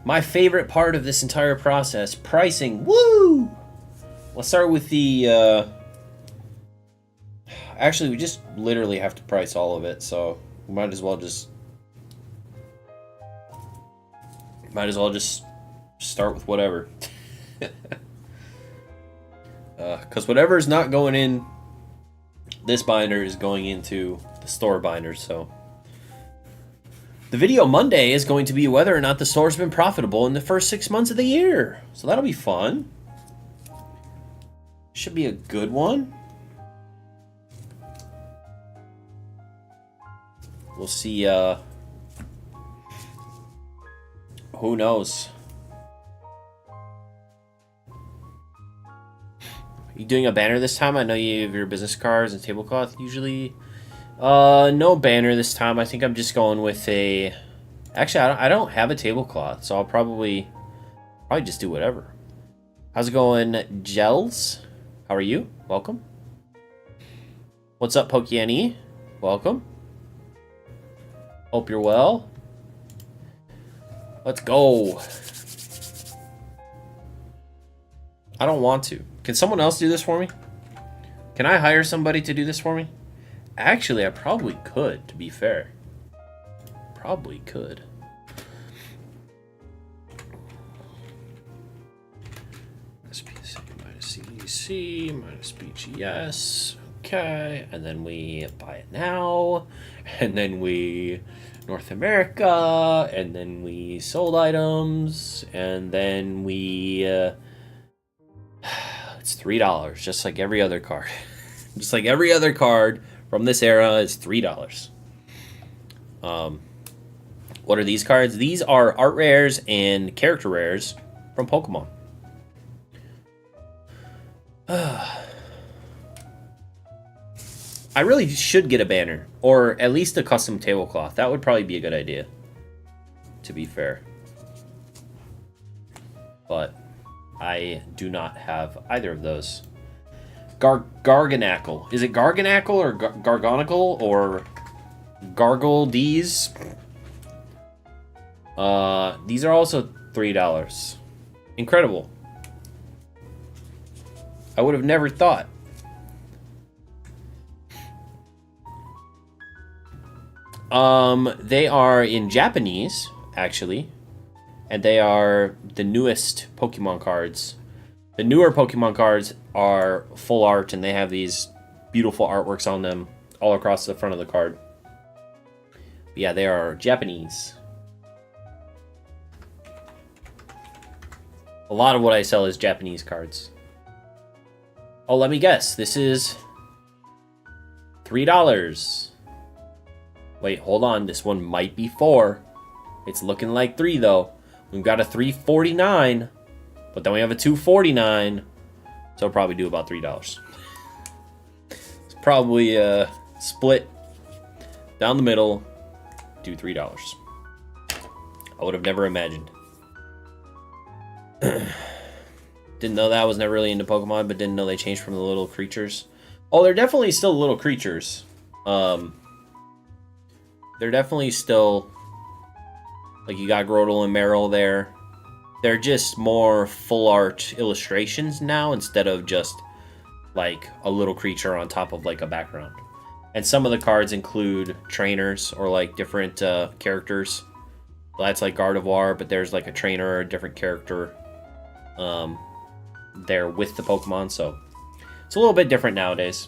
My favorite part of this entire process, pricing. Woo! Let's start with the actually, we just literally have to price all of it, so we might as well just start with whatever. Because whatever is not going in this binder is going into the store binder, so. The video Monday is going to be whether or not the store's been profitable in the first 6 months of the year. So that'll be fun. Should be a good one. We'll see, who knows? You doing a banner this time? I know you have your business cards and tablecloth usually. No banner this time. I think I'm just going with a... Actually, I don't have a tablecloth, so I'll probably just do whatever. How's it going, Gels? How are you? Welcome. What's up, Pokiani? Welcome. Hope you're well. Let's go. I don't want to. Can someone else do this for me? Can I hire somebody to do this for me? Actually, I probably could, to be fair. Probably could. SPC minus CDC minus BGS. Okay. And then we buy it now. And then we North America. And then we sold items. And then we... it's $3, just like every other card. Just like every other card from this era is $3. What are these cards? These are art rares and character rares from Pokemon. I really should get a banner, or at least a custom tablecloth. That would probably be a good idea, to be fair. But I do not have either of those. Garganackle. Is it Garganackle or Gargonicle or Gargle D's? These are also $3. Incredible. I would have never thought. They are in Japanese, actually. And they are the newest Pokemon cards. The newer Pokemon cards are full art, and they have these beautiful artworks on them all across the front of the card. But yeah, they are Japanese. A lot of what I sell is Japanese cards. Oh, let me guess. This is $3. Wait, hold on. This one might be $4. It's looking like $3, though. We've got a $3.49, but then we have a $2.49, so it'll probably do about $3. It's probably split down the middle, do $3. I would have never imagined. Didn't know that. I was never really into Pokemon, but didn't know they changed from the little creatures. Oh, they're definitely still little creatures. They're definitely still... Like, you got Grotle and Meryl there. They're just more full art illustrations now instead of just, like, a little creature on top of, like, a background. And some of the cards include trainers or, like, different characters. That's, like, Gardevoir, but there's, like, a trainer or a different character there with the Pokemon, so it's a little bit different nowadays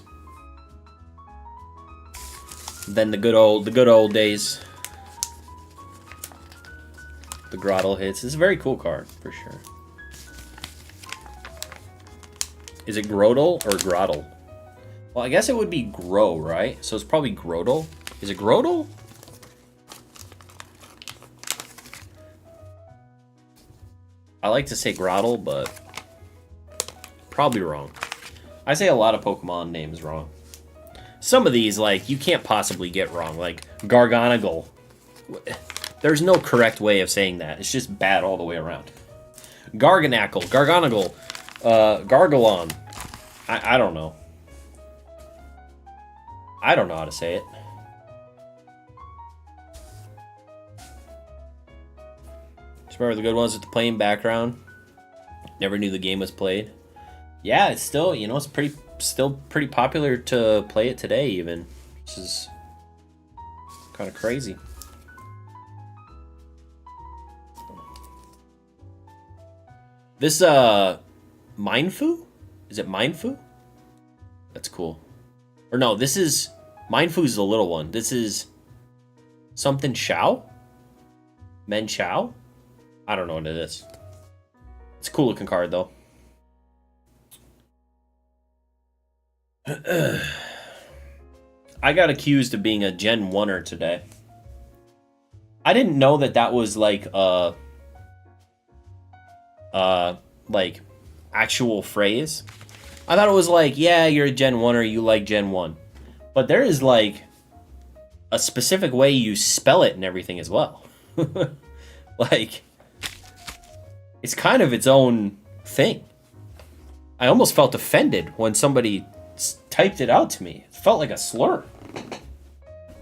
than the good old days. The Grotle hits. It's a very cool card, for sure. Is it Grotle or Grotle? Well, I guess it would be Grow, right? So it's probably Grotle. Is it Grotle? I like to say Grotle, but Probably wrong. I say a lot of Pokemon names wrong. Some of these, like, you can't possibly get wrong. Like, Garganagal. There's no correct way of saying that. It's just bad all the way around. Garganacle, Garganagal, Gargalon. I don't know. I don't know how to say it. Just remember the good ones with the plain background. Never knew the game was played. Yeah, it's still, you know, it's still pretty popular to play it today even. Which is kind of crazy. This, Mindfu? Is it Mindfu? That's cool. Or no, this is... Mindfu's the little one. This is... Something Xiao? Men Xiao? I don't know what it is. It's a cool looking card, though. I got accused of being a Gen 1er today. I didn't know that that was like like actual phrase. I thought it was like, yeah, you're a Gen 1er, you like Gen 1. But there is like a specific way you spell it and everything as well. Like, it's kind of its own thing. I almost felt offended when somebody typed it out to me. It felt like a slur.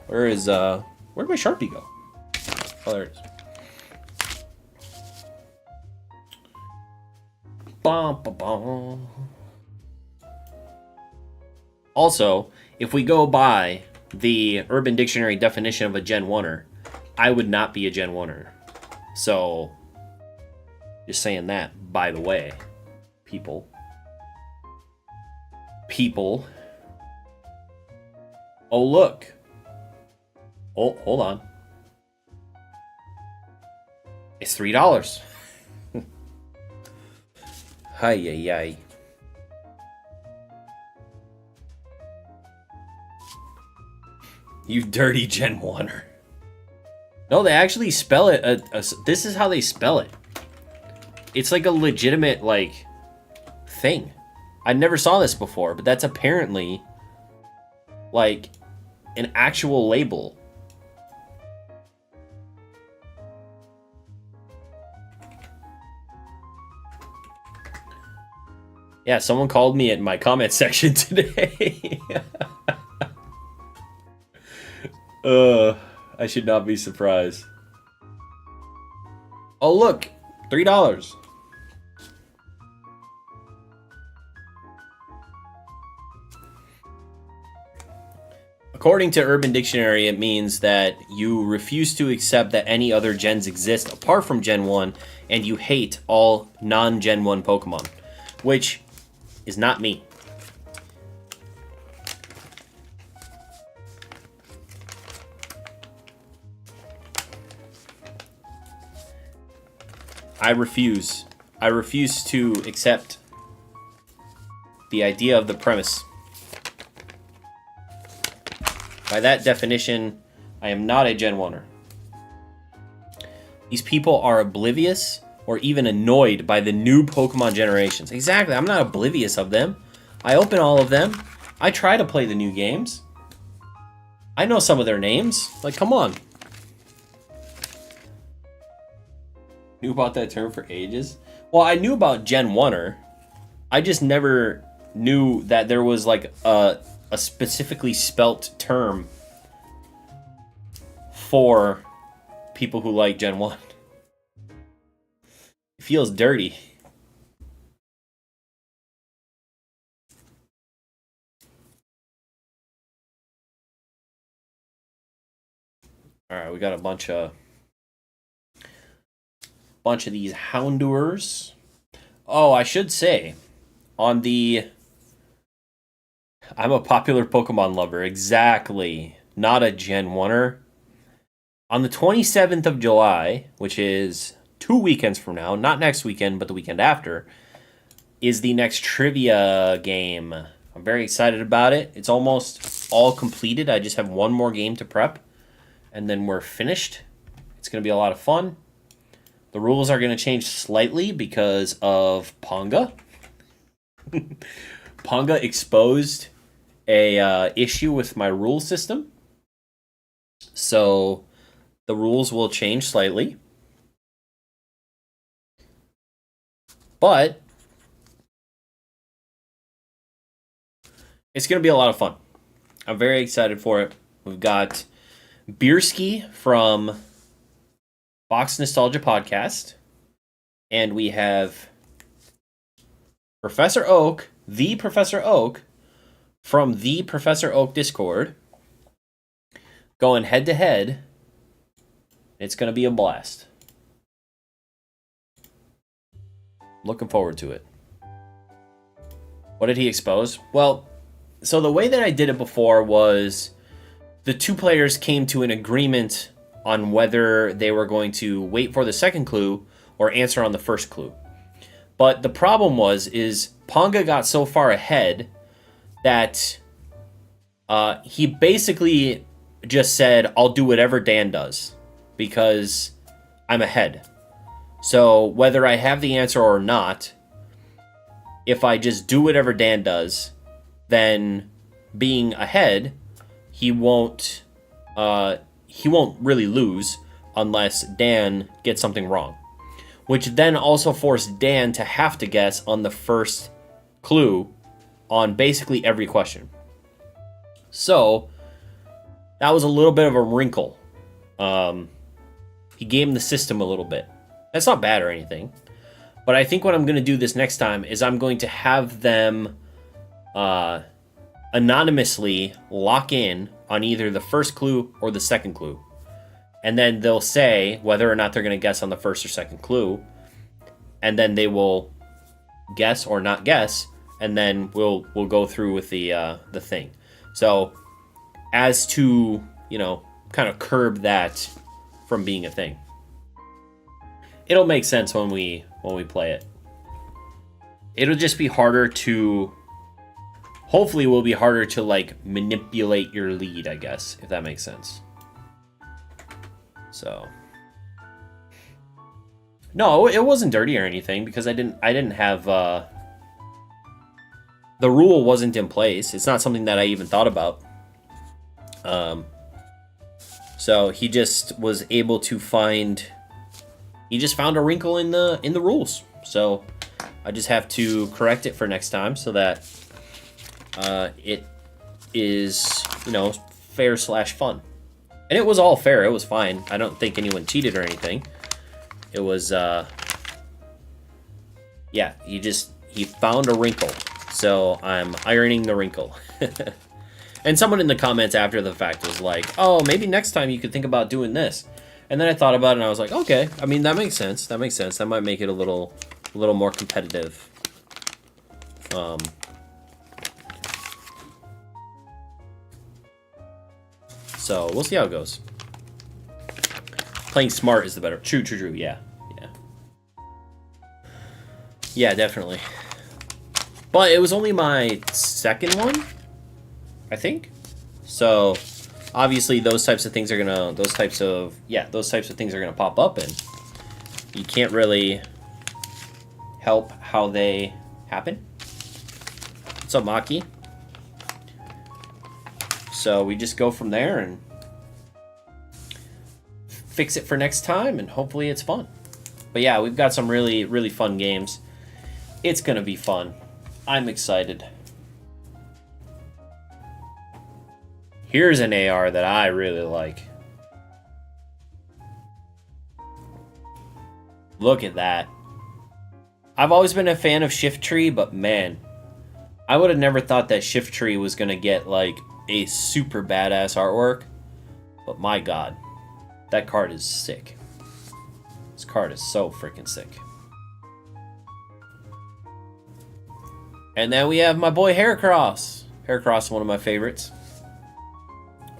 Where'd my Sharpie go? Oh, there it is. Bum, bum, bum. Also, if we go by the Urban Dictionary definition of a Gen 1er, I would not be a Gen 1er. So, just saying that, by the way, people. Oh, look. Oh, hold on. It's $3. Hi. You dirty Gen 1er. No, they actually spell it. This is how they spell it. It's like a legitimate, like, thing. I never saw this before, but that's apparently, like, an actual label. Yeah, someone called me in my comment section today. I should not be surprised. Oh, look, $3. According to Urban Dictionary, it means that you refuse to accept that any other gens exist apart from Gen 1, and you hate all non-Gen 1 Pokemon, which is not me. I refuse to accept the idea of the premise. By that definition, I am not a Gen 1er. These people are oblivious or even annoyed by the new Pokemon generations. Exactly, I'm not oblivious of them. I open all of them. I try to play the new games. I know some of their names. Like, come on. Knew about that term for ages? Well, I knew about Gen 1er. I just never knew that there was like a specifically spelt term for people who like Gen 1. It feels dirty. Alright, we got a bunch of these Houndours. Oh, I should say, on the... I'm a popular Pokemon lover, exactly. Not a Gen 1er. On the 27th of July, which is 2 weekends from now, not next weekend, but the weekend after, is the next trivia game. I'm very excited about it. It's almost all completed. I just have one more game to prep, and then we're finished. It's going to be a lot of fun. The rules are going to change slightly because of Ponga. Ponga exposed a issue with my rule system. So the rules will change slightly. But it's going to be a lot of fun. I'm very excited for it. We've got Bierski from Box Nostalgia Podcast. And we have Professor Oak, the Professor Oak, from the Professor Oak Discord, going head to head. It's going to be a blast. Looking forward to it. What did he expose? Well, so the way that I did it before was the two players came to an agreement on whether they were going to wait for the second clue or answer on the first clue. But the problem is Ponga got so far ahead that he basically just said, I'll do whatever Dan does because I'm ahead. So whether I have the answer or not, if I just do whatever Dan does, then being ahead, he won't really lose unless Dan gets something wrong. Which then also forced Dan to have to guess on the first clue on basically every question. So that was a little bit of a wrinkle. He gamed the system a little bit. That's not bad or anything. But I think what I'm going to do this next time is I'm going to have them anonymously lock in on either the first clue or the second clue. And then they'll say whether or not they're going to guess on the first or second clue. And then they will guess or not guess. And then we'll go through with the thing. So as to, kind of curb that from being a thing. It'll make sense when we play it. It'll just be harder to... Hopefully it will be harder to, manipulate your lead, I guess, if that makes sense. So, no, it wasn't dirty or anything because I didn't have the rule wasn't in place. It's not something that I even thought about. So he just was able to found a wrinkle in the rules. So I just have to correct it for next time so that it is fair/fun. And it was all fair. It was fine. I don't think anyone cheated or anything. It was, he found a wrinkle. So I'm ironing the wrinkle. And someone in the comments after the fact was like, oh, maybe next time you could think about doing this. And then I thought about it and I was like, okay. I mean, that makes sense. That might make it a little more competitive. So we'll see how it goes. Playing smart is the better. True. Yeah. Yeah, definitely. But it was only my second one, I think. So obviously those types of things are gonna pop up, and you can't really help how they happen. What's up, Maki? So we just go from there and fix it for next time, and hopefully it's fun. But yeah, we've got some really, really fun games. It's going to be fun. I'm excited. Here's an AR that I really like. Look at that. I've always been a fan of Shift Tree, but man, I would have never thought that Shift Tree was going to get a super badass artwork, but my god, that card is sick. This card is so freaking sick. And then we have my boy Heracross. Heracross is one of my favorites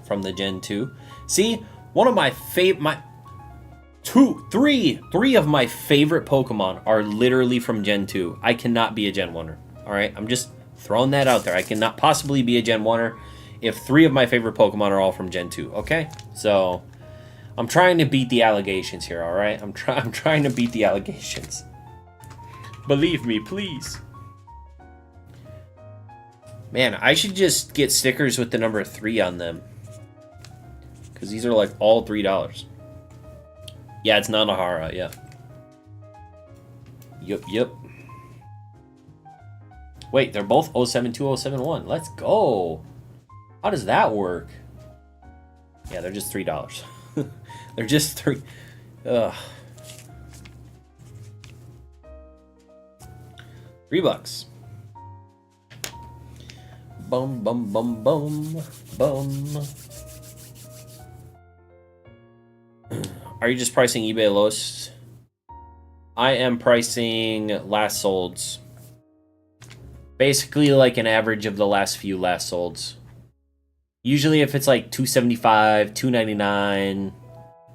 from the Gen 2. See, one of my three of my favorite Pokemon are literally from Gen 2. I cannot be a Gen 1er. Alright, I'm just throwing that out there. I cannot possibly be a Gen 1er if 3 of my favorite Pokemon are all from Gen 2, okay? So, I'm trying to beat the allegations here, alright? I'm trying to beat the allegations. Believe me, please. Man, I should just get stickers with the number 3 on them. Because these are like all $3. Yeah, it's Nanahara, yeah. Yup. Wait, they're both 072071. Let's go. How does that work? Yeah, they're just $3. They're just 3. Ugh. $3. Bum. Are you just pricing eBay lowest? I am pricing last solds. Basically like an average of the last few last solds. Usually if it's like $275, $299,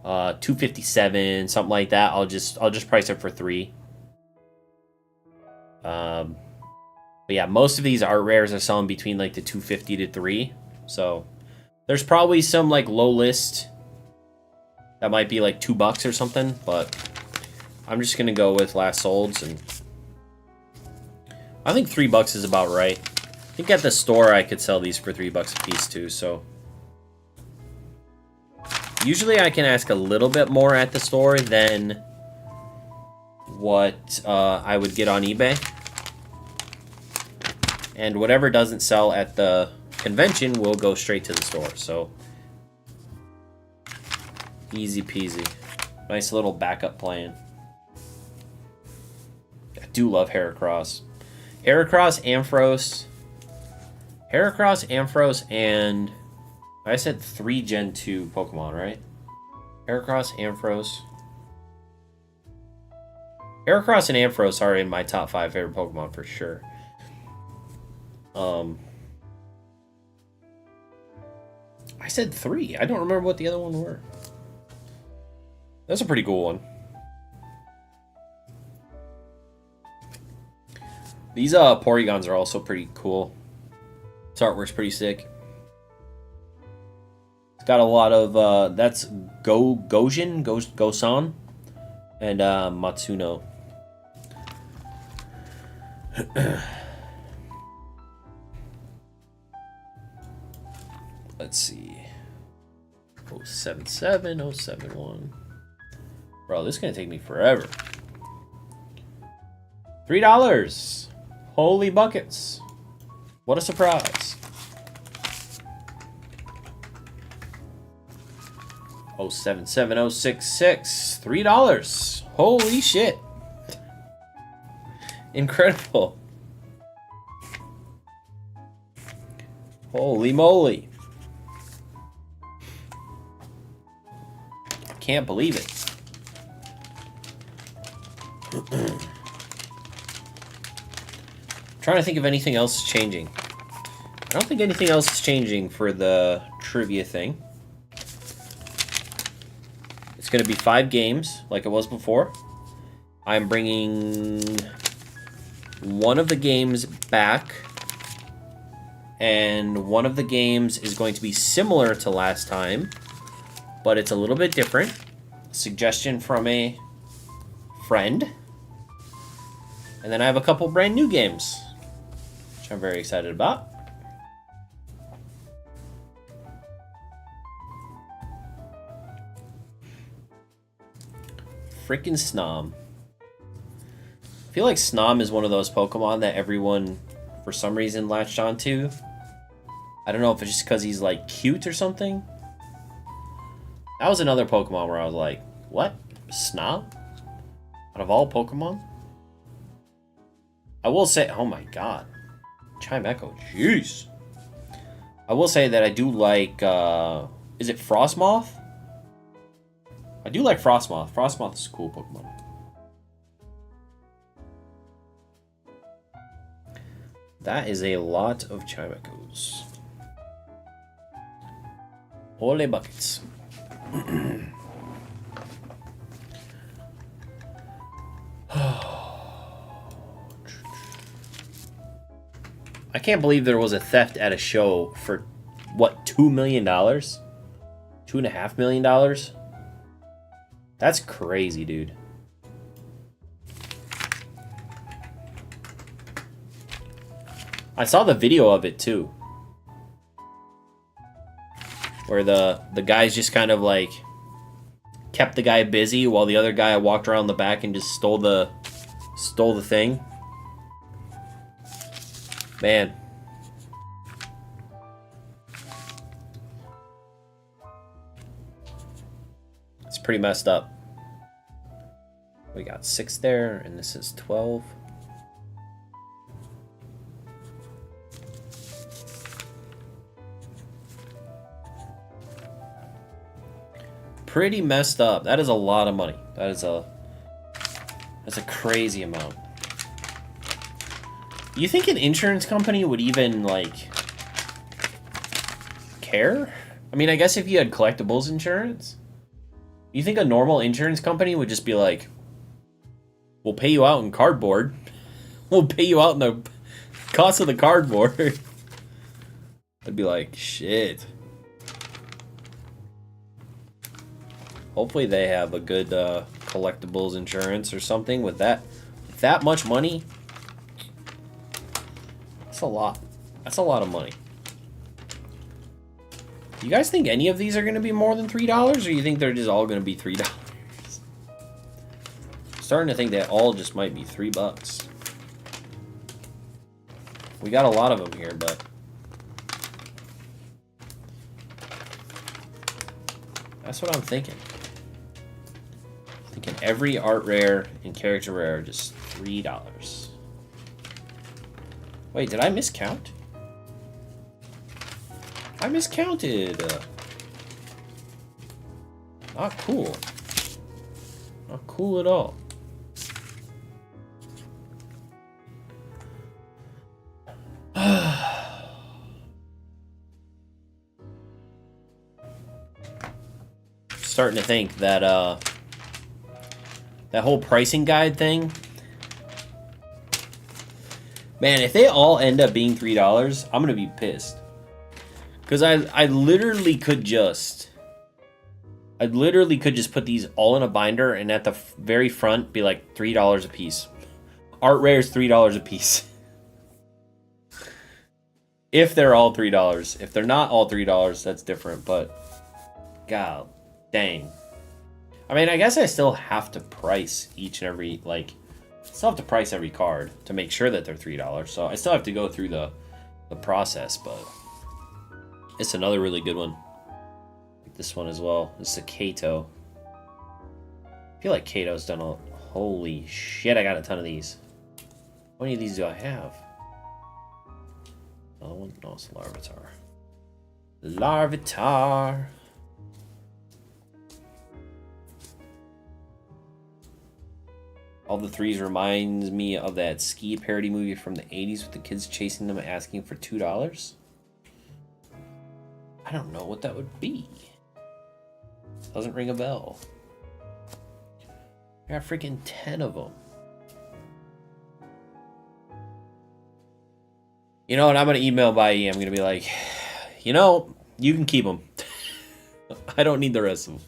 $257, something like that, I'll just price it for $3. But yeah, most of these art rares are selling between like the $250 to $3. So there's probably some like low list that might be like $2 or something, but I'm just gonna go with last solds, and I think $3 is about right. I think at the store I could sell these for $3 a piece too, so usually I can ask a little bit more at the store than what I would get on eBay. And whatever doesn't sell at the convention will go straight to the store, so easy peasy. Nice little backup plan. I do love Heracross. Heracross, Ampharos, and I said 3 Gen 2 Pokemon, right? Heracross, Ampharos. Heracross and Ampharos are in my top 5 favorite Pokemon for sure. I said 3. I don't remember what the other one were. That's a pretty cool one. These Porygons are also pretty cool. This artwork's pretty sick. It's got a lot of that's Gosan, and Matsuno. Let's see. 077, 071. Bro, this is gonna take me forever. $3. Holy buckets. What a surprise. 077, 066. $3. Holy shit. Incredible. Holy moly. Can't believe it. Trying to think of anything else changing. I don't think anything else is changing for the trivia thing. It's going to be 5 games like it was before. I'm bringing one of the games back, and one of the games is going to be similar to last time, but it's a little bit different. Suggestion from a friend. And then I have a couple brand new games, which I'm very excited about. Frickin' Snom. I feel like Snom is one of those Pokemon that everyone, for some reason, latched onto. I don't know if it's just because he's, like, cute or something. That was another Pokemon where I was like, what? Snom? Out of all Pokemon? I will say, oh my god. Chime Echo, jeez. I will say that I do like, is it Frostmoth? I do like Frostmoth. Frostmoth is a cool Pokemon. That is a lot of Chime Echoes. Ole buckets. I can't believe there was a theft at a show for, what, $2 million? $2.5 million? That's crazy, dude. I saw the video of it too, where the guys just kind of like kept the guy busy while the other guy walked around the back and just stole the thing. Man. It's pretty messed up. We got 6 there, and this is 12. Pretty messed up. That is a lot of money. That's a crazy amount. You think an insurance company would even, like, care? I mean, I guess if you had collectibles insurance, you think a normal insurance company would just be like, we'll pay you out in cardboard. We'll pay you out in the cost of the cardboard. I'd be like, shit. Hopefully they have a good collectibles insurance or something with that much money. That's a lot. That's a lot of money. Do you guys think any of these are going to be more than $3, or you think they're just all going to be $3? Starting to think they all just might be $3. We got a lot of them here, but that's what I'm thinking. Thinking every art rare and character rare just $3. Wait, did I miscount? I miscounted. Not cool. Not cool at all. Starting to think that that whole pricing guide thing, man, if they all end up being $3, I'm gonna be pissed. Because I literally could just put these all in a binder and at the very front be like $3 a piece. Art rares $3 a piece. If they're all $3. If they're not all $3, that's different, but god dang. I mean, I guess I still have to price each and every, like, still have to price every card to make sure that they're $3. So I still have to go through the process, but it's another really good one. This one as well. This is a Kato. I feel like Kato's done a... Holy shit, I got a ton of these. How many of these do I have? Another one? No, it's Larvitar. Larvitar. All the threes reminds me of that ski parody movie from the 80s with the kids chasing them asking for $2. I don't know what that would be. Doesn't ring a bell. I got freaking 10 of them. You know what? I'm going to email by E. I'm going to be like, you know, you can keep them. I don't need the rest of them.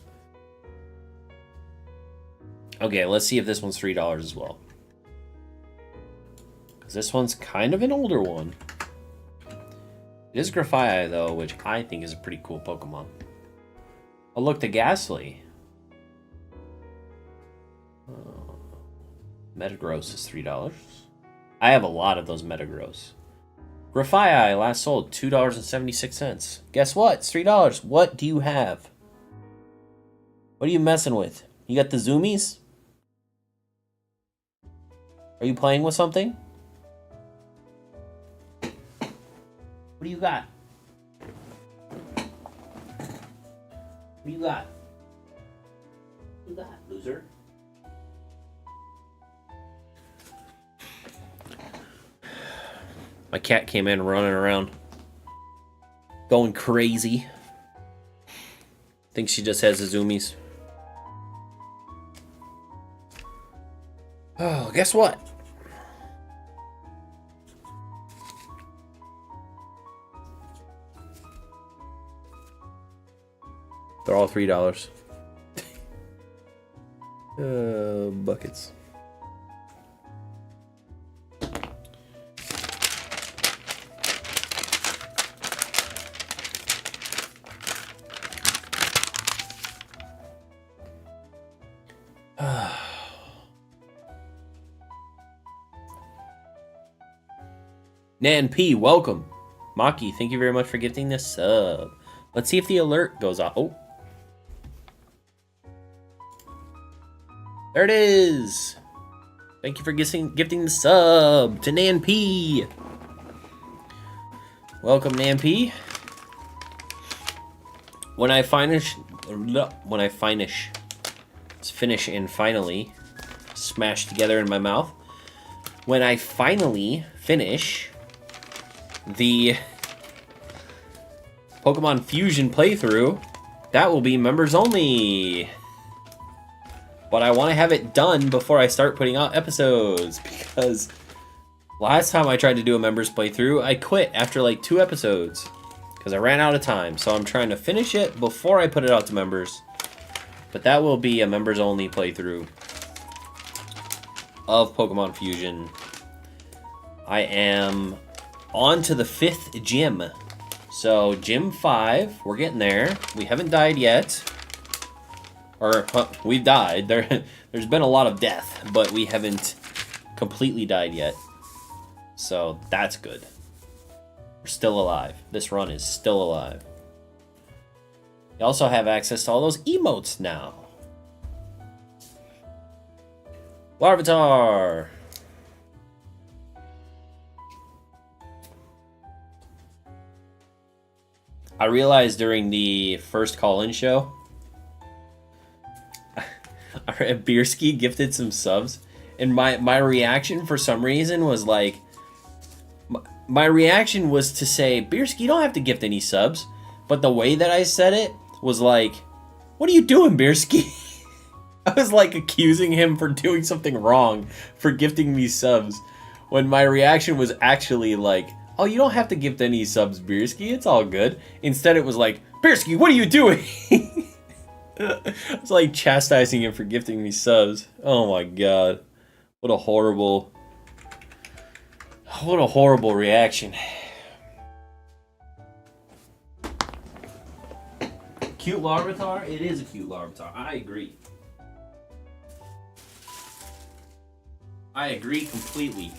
Okay, let's see if this one's $3 as well. Because this one's kind of an older one. It is Grafaiai, though, which I think is a pretty cool Pokemon. Oh, look, the Ghastly. Metagross is $3. I have a lot of those Metagross. Grafaiai last sold $2.76. Guess what? It's $3. What do you have? What are you messing with? You got the Zoomies? Are you playing with something? What do you got? What do you got? What do you got, loser? My cat came in running around, going crazy. Thinks she just has the Zoomies. Oh, guess what? They're all $3. Buckets. Nan P, welcome. Maki, thank you very much for gifting this sub. Let's see if the alert goes off. Oh. There it is. Thank you for gifting the sub to Nan P. Welcome, Nan P. When I finish, let's finish and finally smash together in my mouth. When I finally finish the Pokemon Fusion playthrough, that will be members only. But I want to have it done before I start putting out episodes, because last time I tried to do a members playthrough, I quit after like 2 episodes because I ran out of time. So I'm trying to finish it before I put it out to members. But that will be a members only playthrough of Pokemon Fusion. I am on to the 5th gym. So gym 5, we're getting there. We haven't died yet. Or, we've died. There's been a lot of death, but we haven't completely died yet. So that's good. We're still alive. This run is still alive. You also have access to all those emotes now. Larvitar! I realized during the first call-in show, Beerski gifted some subs, and my reaction for some reason was like, my reaction was to say, Beerski, you don't have to gift any subs, but the way that I said it was like, what are you doing, Beerski? I was like accusing him for doing something wrong for gifting me subs, when my reaction was actually like, oh, you don't have to gift any subs, Beerski, it's all good. Instead it was like, Beerski, what are you doing? I was like chastising him for gifting me subs. Oh my god. What a horrible reaction. Cute Larvitar? It is a cute Larvitar. I agree. I agree completely.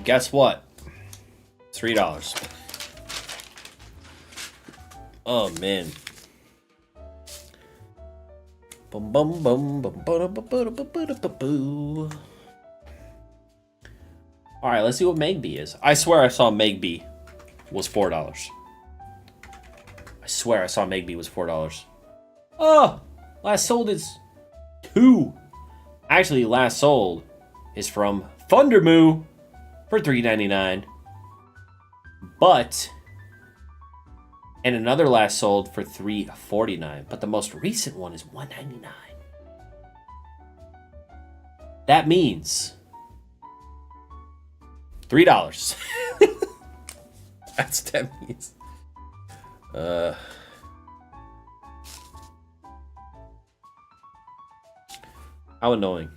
Guess what? $3. Oh man. Bum bum bum bum ba ba ba ba ba ba boo. All right, let's see what Megby is. I swear I saw Megby was $4. I swear I saw Megby was $4. Oh, last sold is 2. Actually, last sold is from Thundermoo for $3.99. But, and another last sold for $3.49. But the most recent one is $1.99. That means $3. That's that means. How annoying.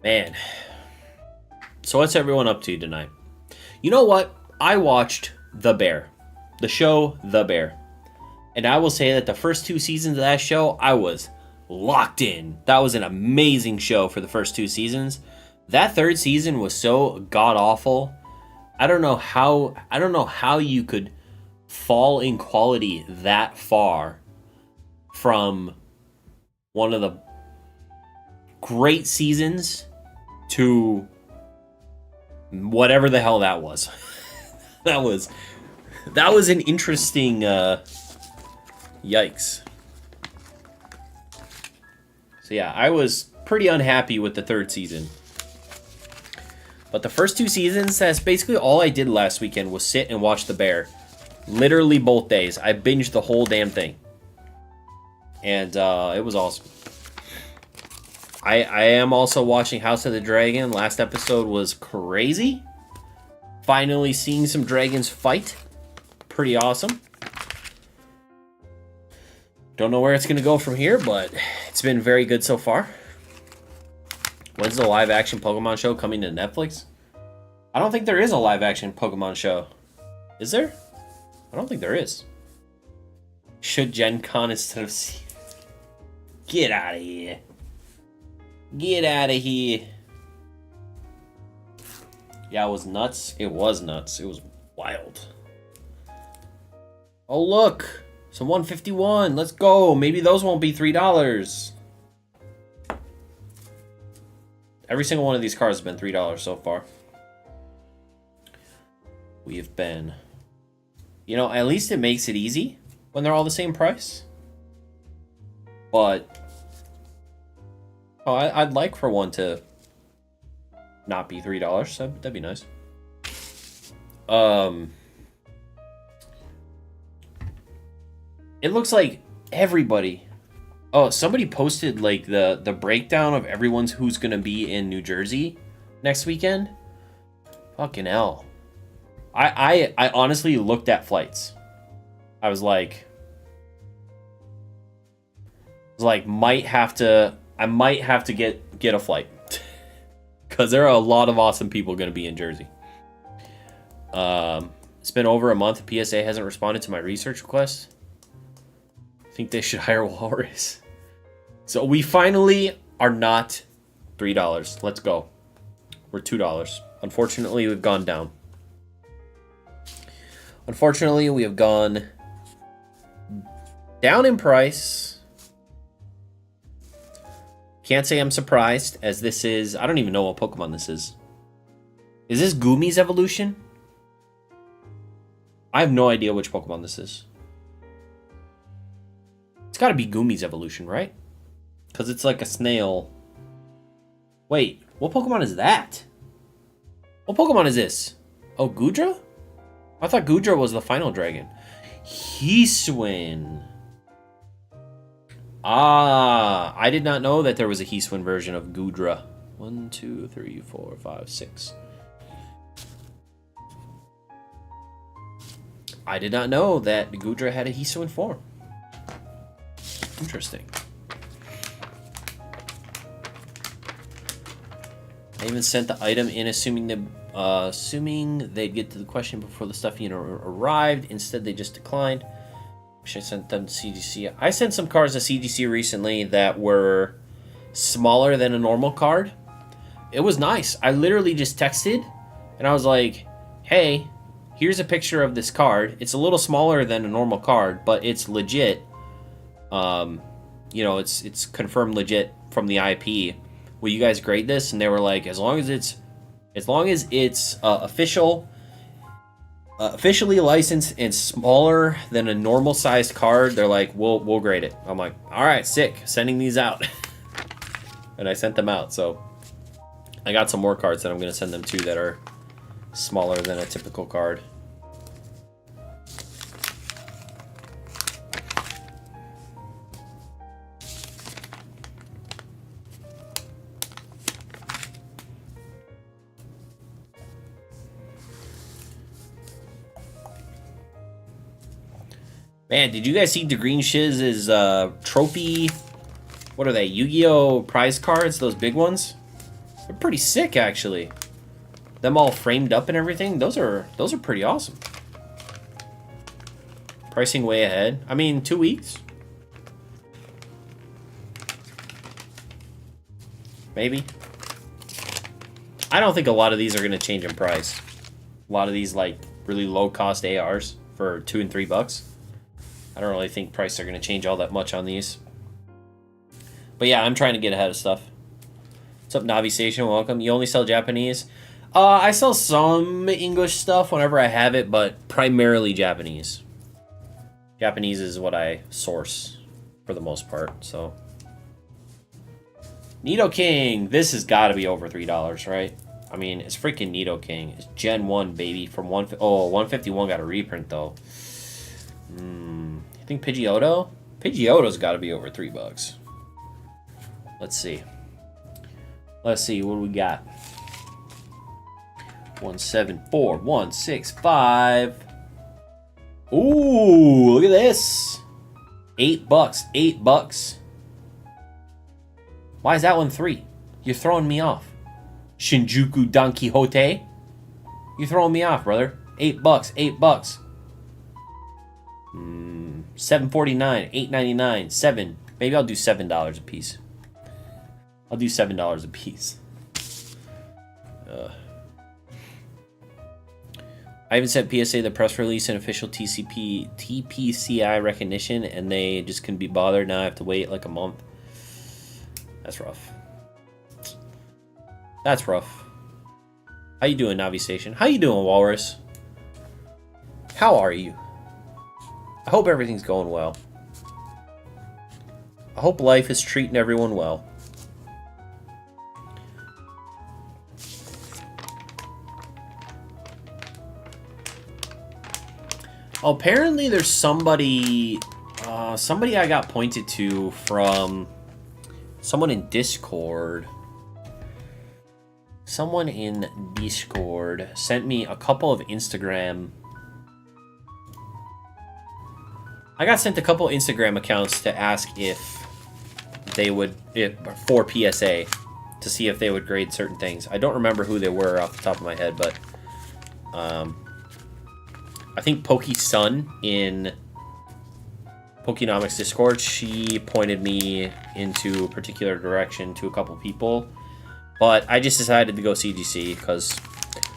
Man. So what's everyone up to tonight? You know what? I watched The Bear. The show The Bear. And I will say that the first 2 seasons of that show, I was locked in. That was an amazing show for the first 2 seasons. That 3rd season was so god-awful. I don't know how you could fall in quality that far from one of the great seasons to whatever the hell that was. that was an interesting yikes. So yeah, I was pretty unhappy with the 3rd season. But the first 2 seasons, that's basically all I did last weekend was sit and watch The Bear. Literally both days. I binged the whole damn thing. And it was awesome. I am also watching House of the Dragon. Last episode was crazy. Finally seeing some dragons fight. Pretty awesome. Don't know where it's going to go from here, but it's been very good so far. When's the live-action Pokemon show coming to Netflix? I don't think there is a live action Pokemon show. Is there? I don't think there is. Should Gen Con instead of... Get out of here. Get out of here. Yeah, it was nuts. It was nuts. It was wild. Oh, look. Some 151. Let's go. Maybe those won't be $3. Every single one of these cars has been $3 so far. We have been... You know, at least it makes it easy when they're all the same price. But... Oh, I'd like for one to not be $3. That'd be nice. It looks like everybody... Oh, somebody posted like the breakdown of everyone's who's gonna be in New Jersey next weekend. Fucking hell. I honestly looked at flights. I was like, I might have to get a flight. Cause there are a lot of awesome people gonna be in Jersey. It's been over a month. PSA hasn't responded to my research request. I think they should hire Walrus. So we finally are not $3. Let's go. We're $2. Unfortunately, we've gone down. Unfortunately, we have gone down in price. Can't say I'm surprised, as this is... I don't even know what Pokemon this is. Is this Gumi's evolution? I have no idea which Pokemon this is. It's gotta be Gumi's evolution, right? Because it's like a snail. Wait, what Pokemon is that? What Pokemon is this? Oh, Goodra? I thought Goodra was the final dragon. Heeswin. Ah, I did not know that there was a Heeswin version of Goodra. 1, 2, 3, 4, 5, 6. I did not know that Goodra had a Heeswin form. Interesting. I even sent the item in assuming they'd get to the question before the stuff arrived. Instead, they just declined. Wish I sent them to CGC. I sent some cards to CGC recently that were smaller than a normal card. It was nice. I literally just texted, and I was like, hey, here's a picture of this card. It's a little smaller than a normal card, but it's legit. You know, it's confirmed legit from the IP. Will you guys grade this? And they were like, as long as it's officially licensed and smaller than a normal sized card, they're like, we'll grade it. I'm like, all right, sick. Sending these out. And I sent them out. So I got some more cards that I'm going to send them to that are smaller than a typical card. Man, did you guys see the Green Shiz's trophy? What are they? Yu-Gi-Oh! Prize cards? Those big ones? They're pretty sick, actually. Them all framed up and everything. Those are pretty awesome. Pricing way ahead. I mean, 2 weeks. Maybe. I don't think a lot of these are going to change in price. A lot of these, like, really low-cost ARs for $2 and $3. I don't really think prices are going to change all that much on these. But yeah, I'm trying to get ahead of stuff. What's up, Navi Station? Welcome. You only sell Japanese? I sell some English stuff whenever I have it, but primarily Japanese. Japanese is what I source for the most part, so. Nidoking! This has got to be over $3, right? I mean, it's freaking Nidoking. It's Gen 1, baby. From 151 got a reprint, though. I think Pidgeotto? Pidgeotto's got to be over $3. Let's see. Let's see, what do we got? 174, 165. Ooh, look at this. $8, $8. Why is that one $3? You're throwing me off. Shinjuku Don Quixote? You throwing me off, brother. $8, $8. $7.49, $8.99, $7. Maybe I'll do $7 a piece. I'll do $7 a piece. I even sent PSA the press release and official TPCI recognition, and they just couldn't be bothered. Now I have to wait like a month. That's rough. That's rough. How you doing, Navi Station? How you doing, Walrus? How are you? I hope everything's going well. I hope life is treating everyone well. Oh, apparently there's somebody I got pointed to from someone in Discord. Someone in Discord sent me a couple of Instagram. I got sent a couple Instagram accounts to ask if they would, for PSA, to see if they would grade certain things. I don't remember who they were off the top of my head, but I think Pokey Sun in Pokenomics Discord, she pointed me into a particular direction to a couple people, but I just decided to go CGC because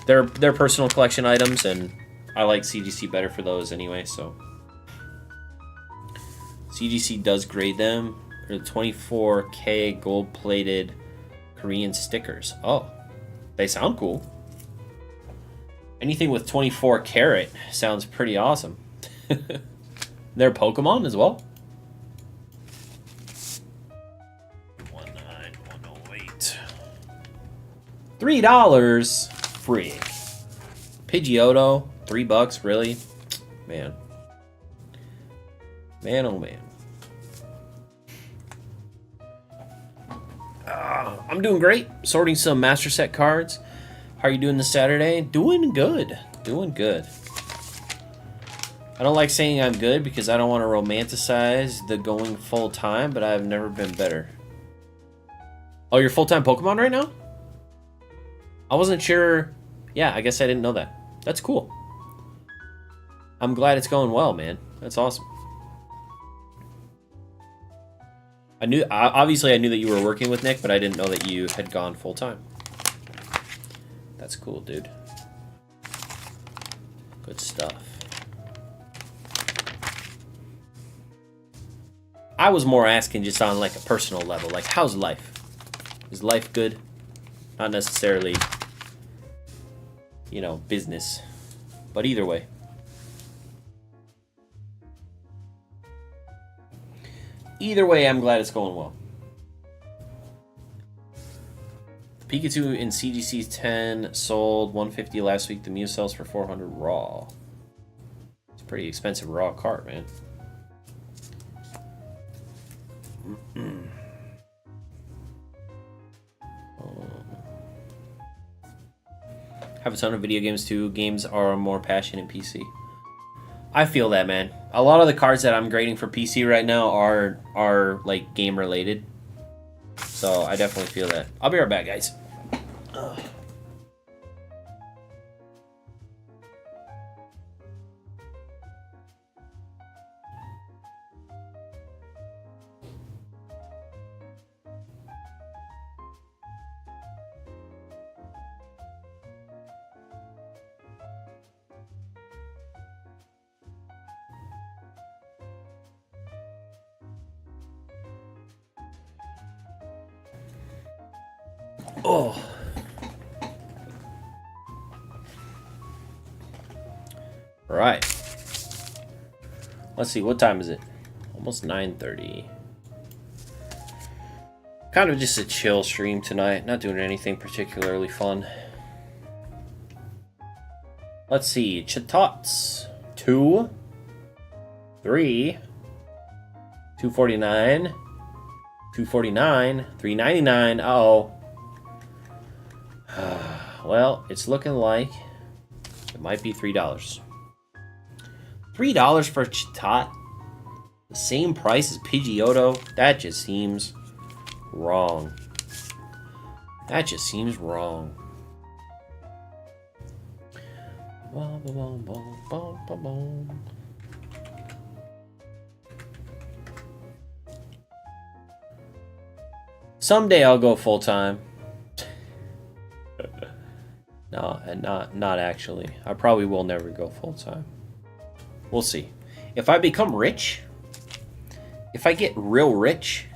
they're personal collection items, and I like CGC better for those anyway. So CGC does grade them. They're 24K gold-plated Korean stickers. Oh, they sound cool. Anything with 24 karat sounds pretty awesome. They're Pokemon as well. 19108. $3 free. Pidgeotto, $3, really? Man. Man, oh man. I'm doing great. Sorting some Master Set cards. How are you doing this Saturday? Doing good. Doing good. I don't like saying I'm good because I don't want to romanticize the going full-time, but I've never been better. Oh, you're full-time Pokemon right now? I wasn't sure. Yeah, I guess I didn't know that. That's cool. I'm glad it's going well, man. That's awesome. Obviously I knew that you were working with Nick, but I didn't know that you had gone full-time. That's cool, dude. Good stuff. I was more asking just on like a personal level, like how's life? Is life good? Not necessarily, you know, business, but either way. Either way, I'm glad it's going well. Pikachu in CGC's 10 sold 150 last week. The Mew sells for 400 raw. It's a pretty expensive raw cart, man. Have a ton of video games too. Games are more passion in PC. I feel that, man. A lot of the cards that I'm grading for PC right now are like game related. So I definitely feel that. I'll be right back, guys. Oh. All right. Let's see, what time is it? Almost 9:30. Kind of just a chill stream tonight. Not doing anything particularly fun. Let's see. Chatots. 2. 3. 249. 249. 399. Uh-oh. Well, it's looking like it might be $3. $3 for a Chatot? The same price as Pidgeotto? That just seems wrong. That just seems wrong. Someday I'll go full time. No, and not actually. I probably will never go full time. We'll see. If I become rich, if I get real rich,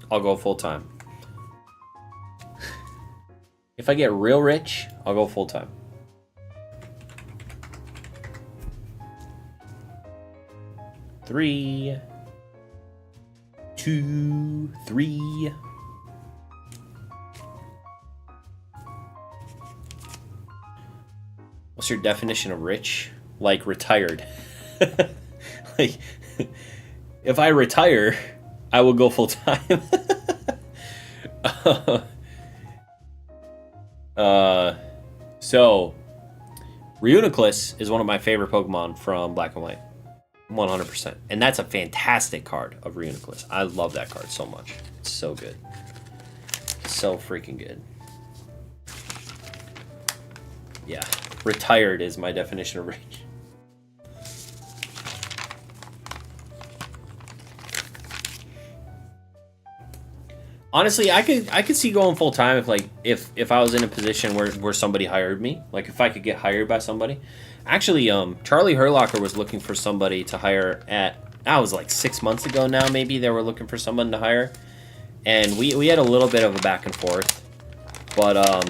I'll go full time. If I get real rich, I'll go full time. Three, 2, 3. What's your definition of rich? Like retired. Like, if I retire, I will go full time. So, Reuniclus is one of my favorite Pokemon from Black and White. 100%. And that's a fantastic card of Reuniclus. I love that card so much. It's so good. So freaking good. Yeah. Retired is my definition of rich. Honestly, I could see going full time if I was in a position where somebody hired me, like if I could get hired by somebody. Actually, Charlie Herlocker was looking for somebody to hire that was like 6 months ago now. Maybe they were looking for someone to hire, and we had a little bit of a back and forth, but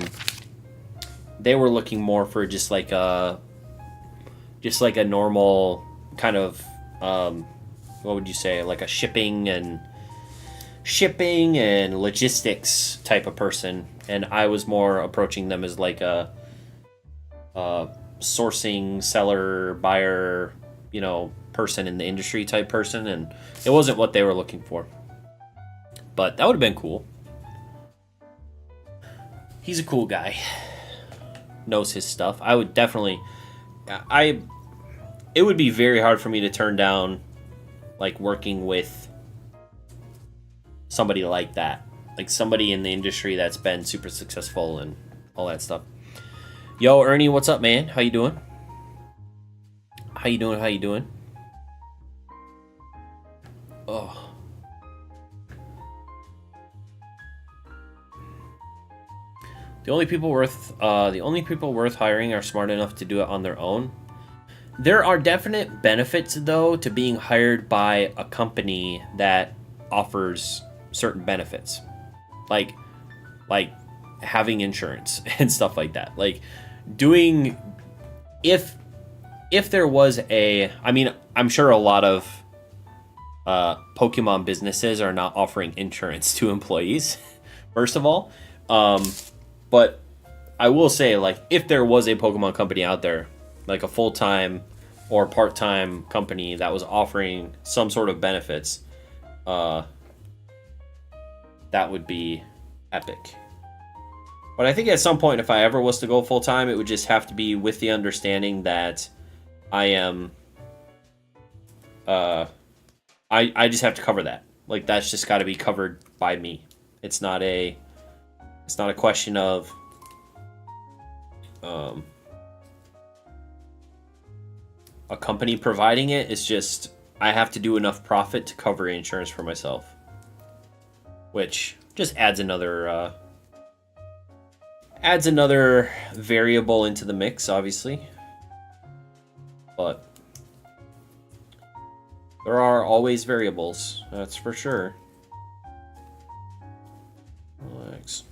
they were looking more for just like a normal kind of what would you say, like a shipping and logistics type of person, and I was more approaching them as like a sourcing, seller, buyer, person in the industry type person, and it wasn't what they were looking for. But that would have been cool. He's a cool guy. Knows his stuff. I would definitely it would be very hard for me to turn down like working with somebody like that, like somebody in the industry that's been super successful and all that stuff. Yo, Ernie, what's up, man? How you doing? How you doing? Oh. The only people worth hiring are smart enough to do it on their own. There are definite benefits, though, to being hired by a company that offers certain benefits, like having insurance and stuff like that. Like doing, if there was I'm sure a lot of Pokemon businesses are not offering insurance to employees, first of all. But I will say, like, if there was a Pokemon company out there, like a full-time or part-time company that was offering some sort of benefits, that would be epic. But I think at some point, if I ever was to go full-time, it would just have to be with the understanding that I am... I just have to cover that. Like, that's just got to be covered by me. It's not a question of... a company providing it. It's just I have to do enough profit to cover insurance for myself, which just adds another variable into the mix, obviously. But there are always variables, that's for sure. Relax.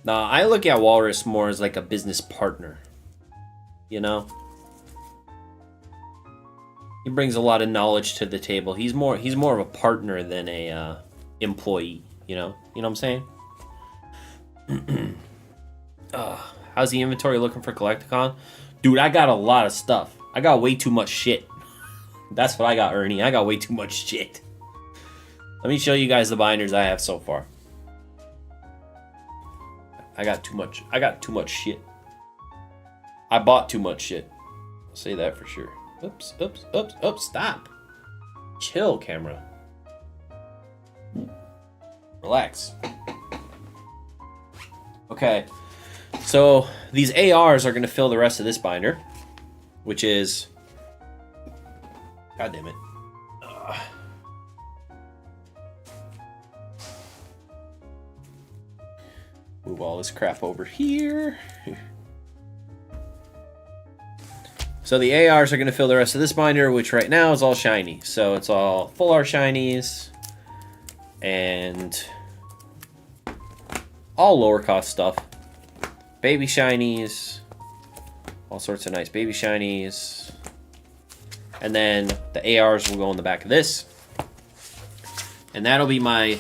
Nah, I look at Walrus more as like a business partner. You know? He brings a lot of knowledge to the table. He's more of a partner than a employee, you know? You know what I'm saying? How's the inventory looking for Collecticon? Dude, I got a lot of stuff. I got way too much shit. That's what I got, Ernie. I got way too much shit. Let me show you guys the binders I have so far. I got too much. I got too much shit. I bought too much shit. I'll say that for sure. Oops, oops, oops, oops, stop. Chill, camera. Relax. Okay. So these ARs are going to fill the rest of this binder, which is... God damn it. Move all this crap over here. So the ARs are going to fill the rest of this binder, which right now is all shiny. So it's all full art shinies and all lower cost stuff. Baby shinies, all sorts of nice baby shinies. And then the ARs will go in the back of this. And that'll be my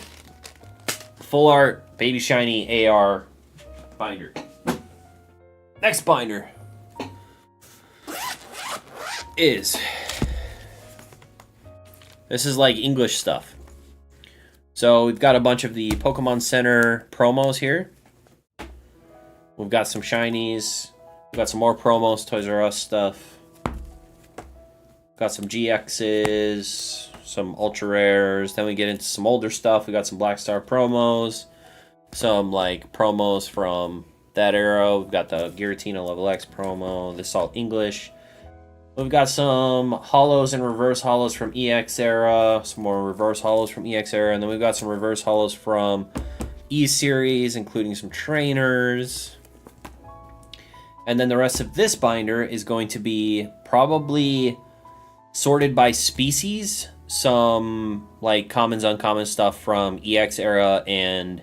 full art baby shiny AR binder. Next binder is, this is like English stuff. So we've got a bunch of the Pokemon Center promos here. We've got some shinies. We've got some more promos, Toys R Us stuff. Got some GXs, some ultra rares. Then we get into some older stuff. We got some Black Star promos, some like promos from that era. We've got the Giratina Level X promo. This is all English. We've got some holos and reverse holos from EX era, some more reverse holos from EX era, and then we've got some reverse holos from E series, including some trainers. And then the rest of this binder is going to be probably sorted by species, some like commons, uncommon stuff from EX era and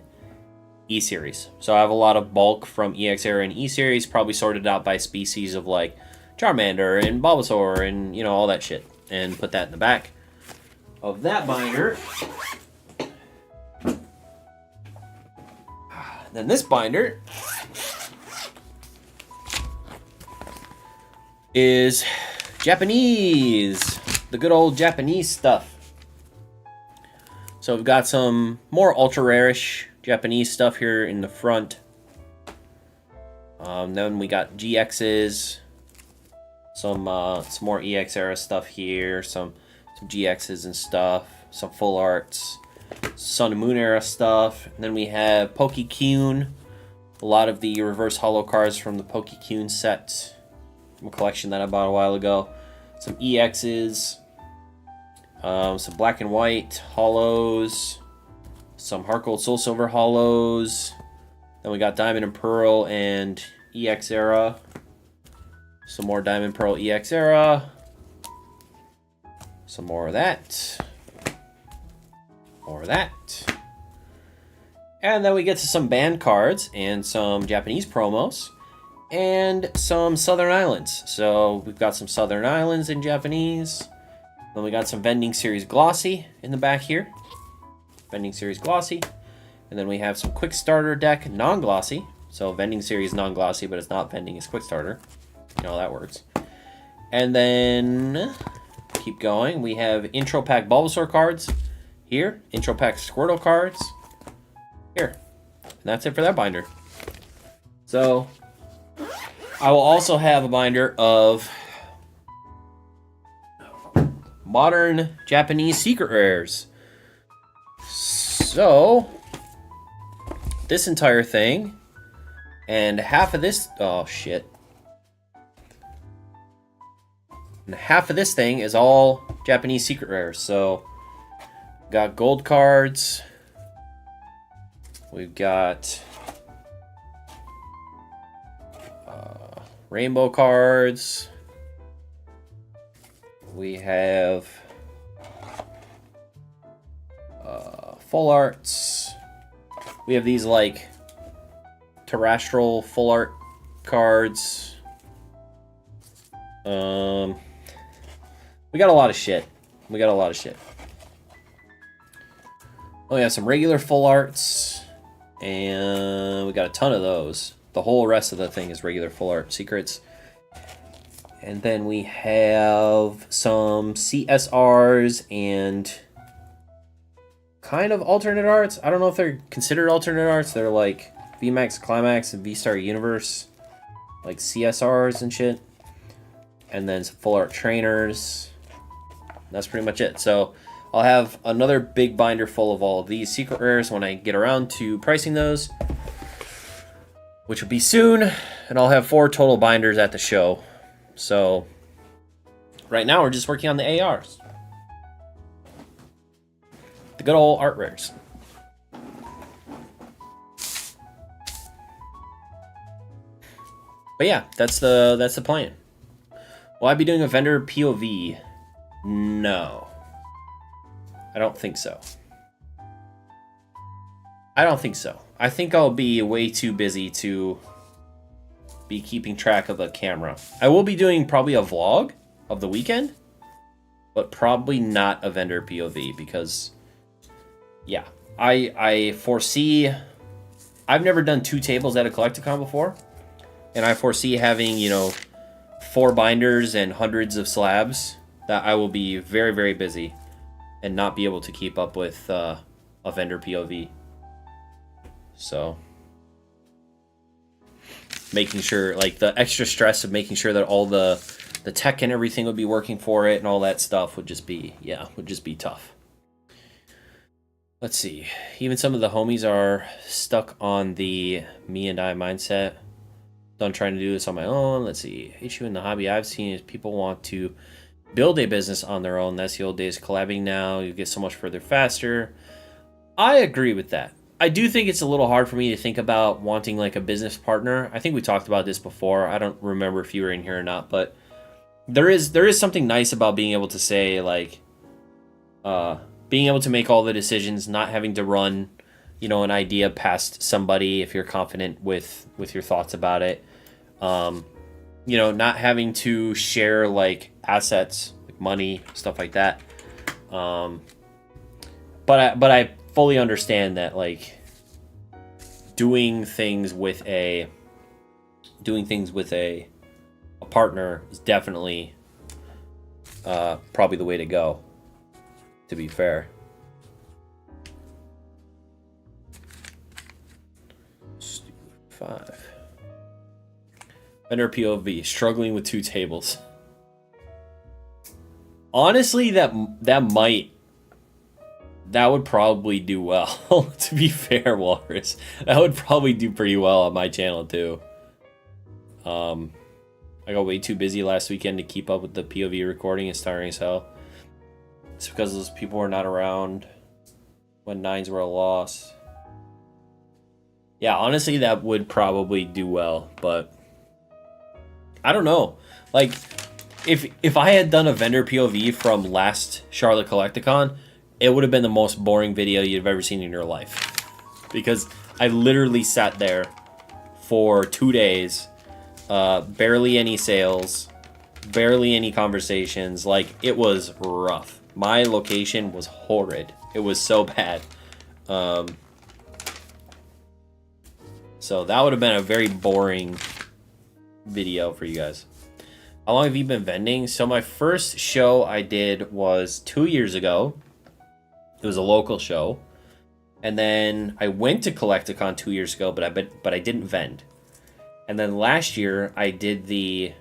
E series. So I have a lot of bulk from EX era and E series, probably sorted out by species of like Charmander and Bulbasaur and, you know, all that shit. And put that in the back of that binder. Then this binder is Japanese. The good old Japanese stuff. So we've got some more ultra rarish Japanese stuff here in the front. Then we got GXs. Some more EX era stuff here, some GXs and stuff, some full arts, Sun and Moon era stuff. And then we have Pokekyun, a lot of the reverse holo cards from the Pokekyun set, from a collection that I bought a while ago. Some EXs, some black and white holos, some Heart Gold Soul Silver holos. Then we got Diamond and Pearl and EX era. Some more Diamond Pearl EX era. Some more of that. More of that. And then we get to some band cards and some Japanese promos and some Southern Islands. So we've got some Southern Islands in Japanese. Then we got some Vending Series Glossy in the back here. Vending Series Glossy. And then we have some Quick Starter Deck non-glossy. So Vending Series non-glossy, but it's not Vending, it's Quick Starter. You know how that works. And then, keep going. We have Intro Pack Bulbasaur cards here. Intro Pack Squirtle cards here. And that's it for that binder. So, I will also have a binder of modern Japanese secret rares. So, this entire thing, and half of this, oh shit. And half of this thing is all Japanese secret rares. So, got gold cards. We've got rainbow cards. We have full arts. We have these like terrestrial full art cards. We got a lot of shit. We got a lot of shit. Oh, we have some regular full arts, and we got a ton of those. The whole rest of the thing is regular full art secrets. And then we have some CSRs and kind of alternate arts. I don't know if they're considered alternate arts. They're like VMAX Climax and V-Star Universe, like CSRs and shit. And then some full art trainers. That's pretty much it. So I'll have another big binder full of all of these secret rares when I get around to pricing those, which will be soon. And I'll have 4 total binders at the show. So right now we're just working on the ARs. The good old art rares. But yeah, that's the plan. Will I be doing a vendor POV? No. I don't think so. I think I'll be way too busy to be keeping track of a camera. I will be doing probably a vlog of the weekend, but probably not a vendor POV because, yeah, I foresee... I've never done 2 tables at a Collecticon before, and I foresee having, 4 binders and hundreds of slabs that I will be very, very busy and not be able to keep up with a vendor POV. So making sure, like, the extra stress of making sure that all the tech and everything would be working for it and all that stuff would just be tough. Let's see. Even some of the homies are stuck on the me and I mindset. Done trying to do this on my own. Let's see. Issue in the hobby I've seen is people want to build a business on their own. That's the old days collabing now. You get so much further faster. I agree with that. I do think it's a little hard for me to think about wanting like a business partner. I think we talked about this before. I don't remember if you were in here or not, but there is something nice about being able to say, like, being able to make all the decisions, not having to run, an idea past somebody if you're confident with your thoughts about it. Not having to share like assets, like money, stuff like that. But I fully understand that, like, doing things with a partner is definitely probably the way to go, to be fair. Stupid 5. Vendor POV, struggling with 2 tables. Honestly, that would probably do well. To be fair, Walrus, that would probably do pretty well on my channel too. I got way too busy last weekend to keep up with the POV recording. It's tiring as hell. It's because those people were not around when 9s were a loss. Yeah, honestly, that would probably do well, but I don't know. Like, if I had done a vendor POV from last Charlotte Collecticon, it would have been the most boring video you've ever seen in your life. Because I literally sat there for 2 days, barely any sales, barely any conversations. Like, it was rough. My location was horrid. It was so bad. So that would have been a very boring video for you guys. How long have you been vending? So my first show I did was 2 years ago. It was a local show. And then I went to Collecticon 2 years ago, but I didn't vend. And then last year I did the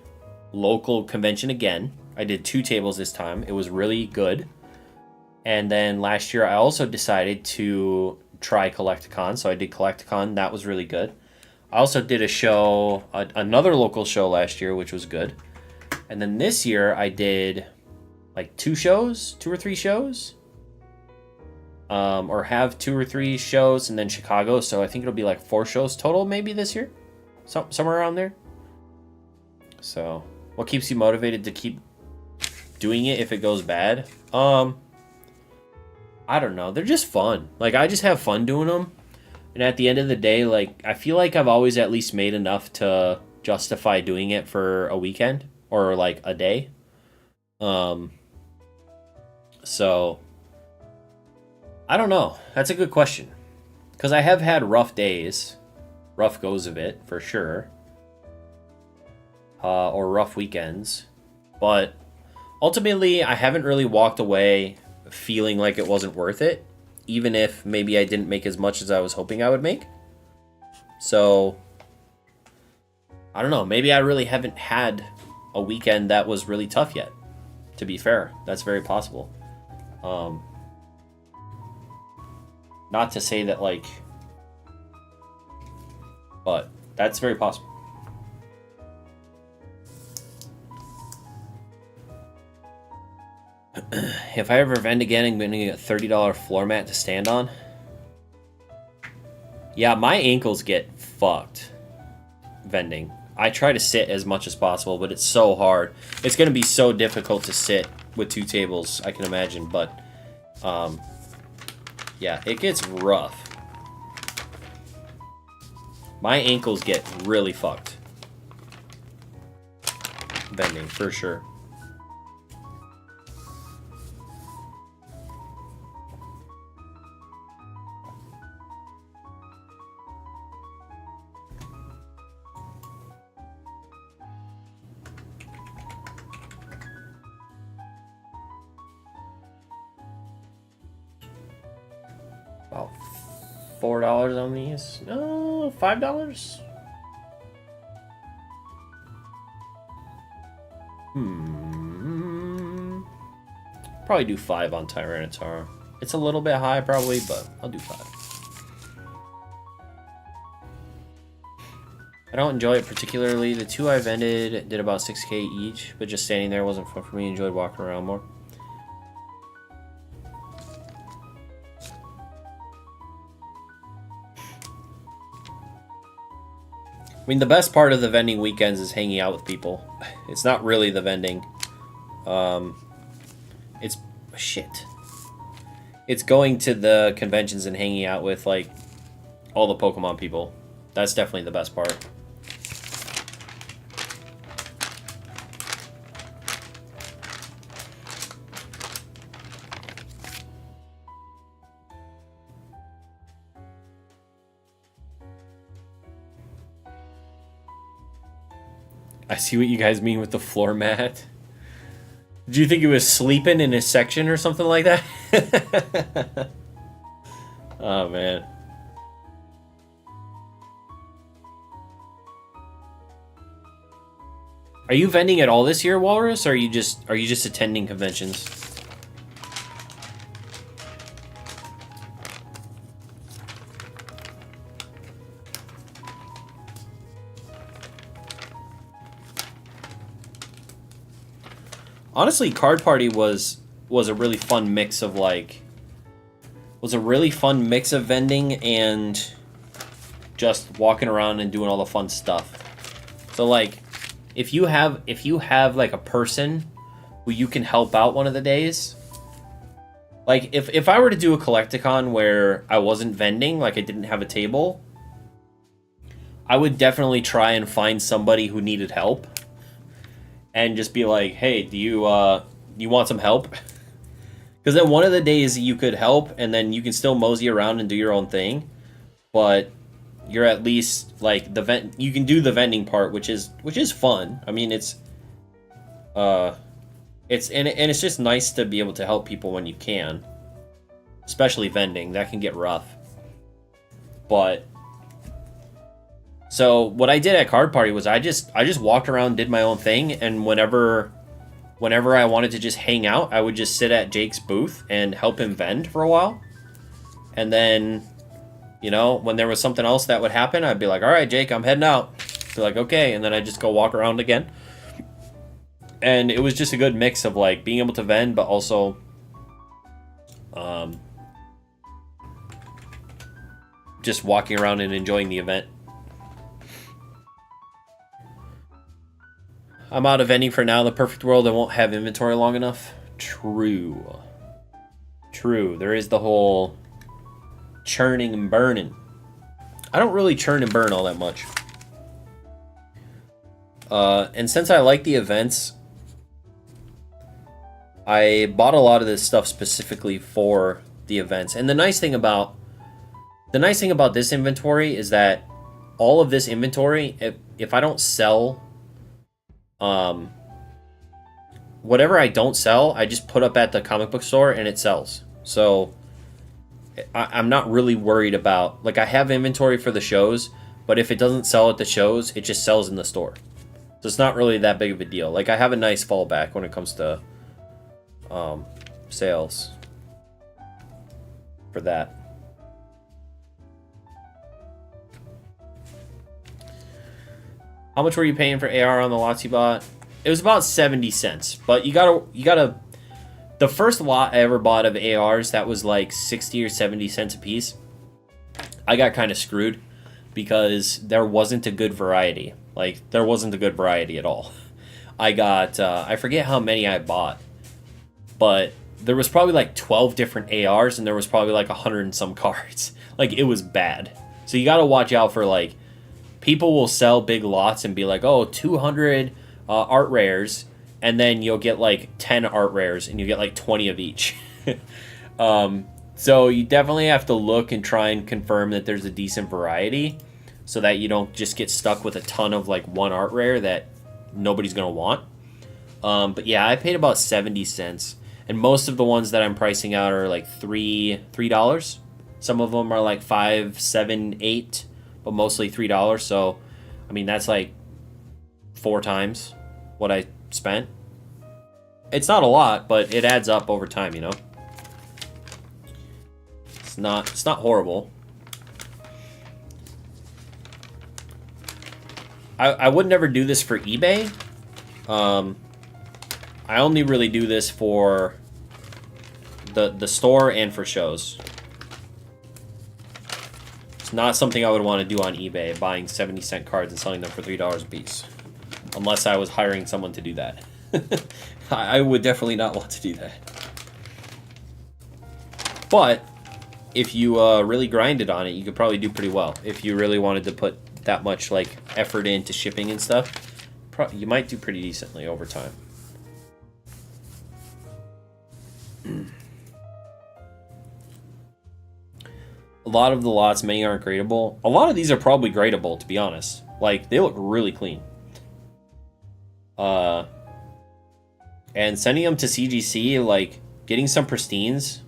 local convention again. I did 2 tables this time. It was really good. And then last year I also decided to try Collecticon. So I did Collecticon. That was really good. I also did a show, another local show last year, which was good. And then this year I did like 2 or 3 shows. Or have 2 or 3 shows, and then Chicago. So I think it'll be like 4 shows total maybe this year. Somewhere around there. So what keeps you motivated to keep doing it if it goes bad? I don't know. They're just fun. Like, I just have fun doing them. And at the end of the day, like, I feel like I've always at least made enough to justify doing it for a weekend or like a day. So I don't know. That's a good question. Because I have had rough days. Rough goes of it, for sure. Or rough weekends. But ultimately, I haven't really walked away feeling like it wasn't worth it. Even if maybe I didn't make as much as I was hoping I would make. So, I don't know. Maybe I really haven't had a weekend that was really tough yet. To be fair, that's very possible. Not to say that, like... But that's very possible. If I ever vend again, I'm going to get a $30 floor mat to stand on. Yeah, my ankles get fucked vending. I try to sit as much as possible, but it's so hard. It's going to be so difficult to sit with 2 tables, I can imagine. But, yeah, it gets rough. My ankles get really fucked vending, for sure. About $4 on these. No, $5. Probably do 5 on Tyranitar. It's a little bit high probably, but I'll do 5. I don't enjoy it particularly. The 2 I vended did about 6k each, but just standing there wasn't fun for me. Enjoyed walking around more. I mean, the best part of the vending weekends is hanging out with people. It's not really the vending. It's... shit. It's going to the conventions and hanging out with, like, all the Pokemon people. That's definitely the best part. I see what you guys mean with the floor mat. Did you think he was sleeping in his section or something like that? Oh, man. Are you vending at all this year, Walrus, or are you just attending conventions? Honestly, Card Party was a really fun mix of vending and just walking around and doing all the fun stuff. So like, if you have like a person who you can help out one of the days, like if I were to do a Collecticon where I wasn't vending, like I didn't have a table, I would definitely try and find somebody who needed help. And just be like, hey, do you want some help? Because then one of the days you could help, and then you can still mosey around and do your own thing, but you're at least like you can do the vending part, which is fun. I mean, it's just nice to be able to help people when you can, especially vending. That can get rough, but. So what I did at Card Party was I just walked around, did my own thing, and whenever I wanted to just hang out, I would just sit at Jake's booth and help him vend for a while. And then, you know, when there was something else that would happen, I'd be like, all right, Jake, I'm heading out. Be like, okay, and then I'd just go walk around again. And it was just a good mix of like being able to vend, but also just walking around and enjoying the event. I'm out of vending for now. The perfect world, I won't have inventory long enough. True. There is the whole churning and burning. I don't really churn and burn all that much. And since I like the events, I bought a lot of this stuff specifically for the events. And the nice thing about this inventory is that all of this inventory, if I don't sell whatever I don't sell, I just put up at the comic book store and it sells. So I'm not really worried about, like, I have inventory for the shows, But if it doesn't sell at the shows, it just sells in the store. So it's not really that big of a deal. Like, I have a nice fallback when it comes to sales for that. How much were you paying for AR on the lots you bought? It was about 70 cents. But you gotta. The first lot I ever bought of ARs, that was like 60 or 70 cents a piece. I got kind of screwed because there wasn't a good variety. Like, there wasn't a good variety at all. I got, I forget how many I bought, but there was probably like 12 different ARs and there was probably like 100 and some cards. Like, it was bad. So you gotta watch out for, like, people will sell big lots and be like, oh, 200 art rares, and then you'll get like 10 art rares and you get like 20 of each. So you definitely have to look and try and confirm that there's a decent variety so that you don't just get stuck with a ton of like one art rare that nobody's going to want. But yeah, I paid about 70 cents. And most of the ones that I'm pricing out are like $3. Some of them are like $5, $7, $8, but mostly $3. So, I mean, that's like 4 times what I spent. It's not a lot, but it adds up over time, you know? It's not horrible. I would never do this for eBay. I only really do this for the store and for shows. It's not something I would want to do on eBay, buying 70-cent cards and selling them for $3 a piece. Unless I was hiring someone to do that. I would definitely not want to do that. But if you really grinded on it, you could probably do pretty well. If you really wanted to put that much like effort into shipping and stuff, you might do pretty decently over time. A lot of the lots, many aren't gradable. A lot of these are probably gradable, to be honest. Like, they look really clean. And sending them to CGC, like, getting some pristines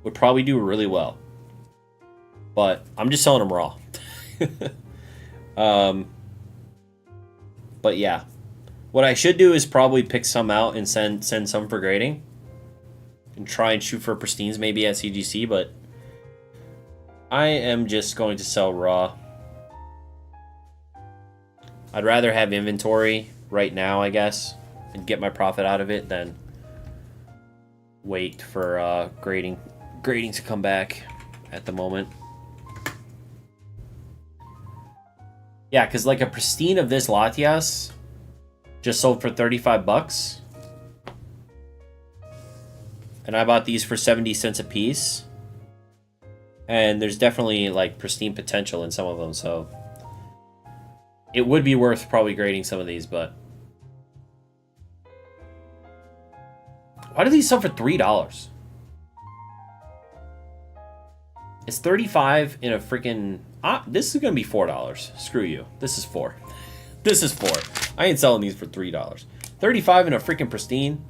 would probably do really well. But I'm just selling them raw. But yeah. What I should do is probably pick some out and send some for grading. And try and shoot for pristines maybe at CGC, but I am just going to sell raw. I'd rather have inventory right now, I guess, and get my profit out of it than wait for grading to come back at the moment. Yeah, because like a pristine of this Latias just sold for 35 bucks. And I bought these for 70 cents a piece. And there's definitely like pristine potential in some of them, so it would be worth probably grading some of these, but why do these sell for $3? It's 35 in a freaking this is gonna be $4. Screw you. This is 4. This is 4. I ain't selling these for $3. 35 in a freaking pristine.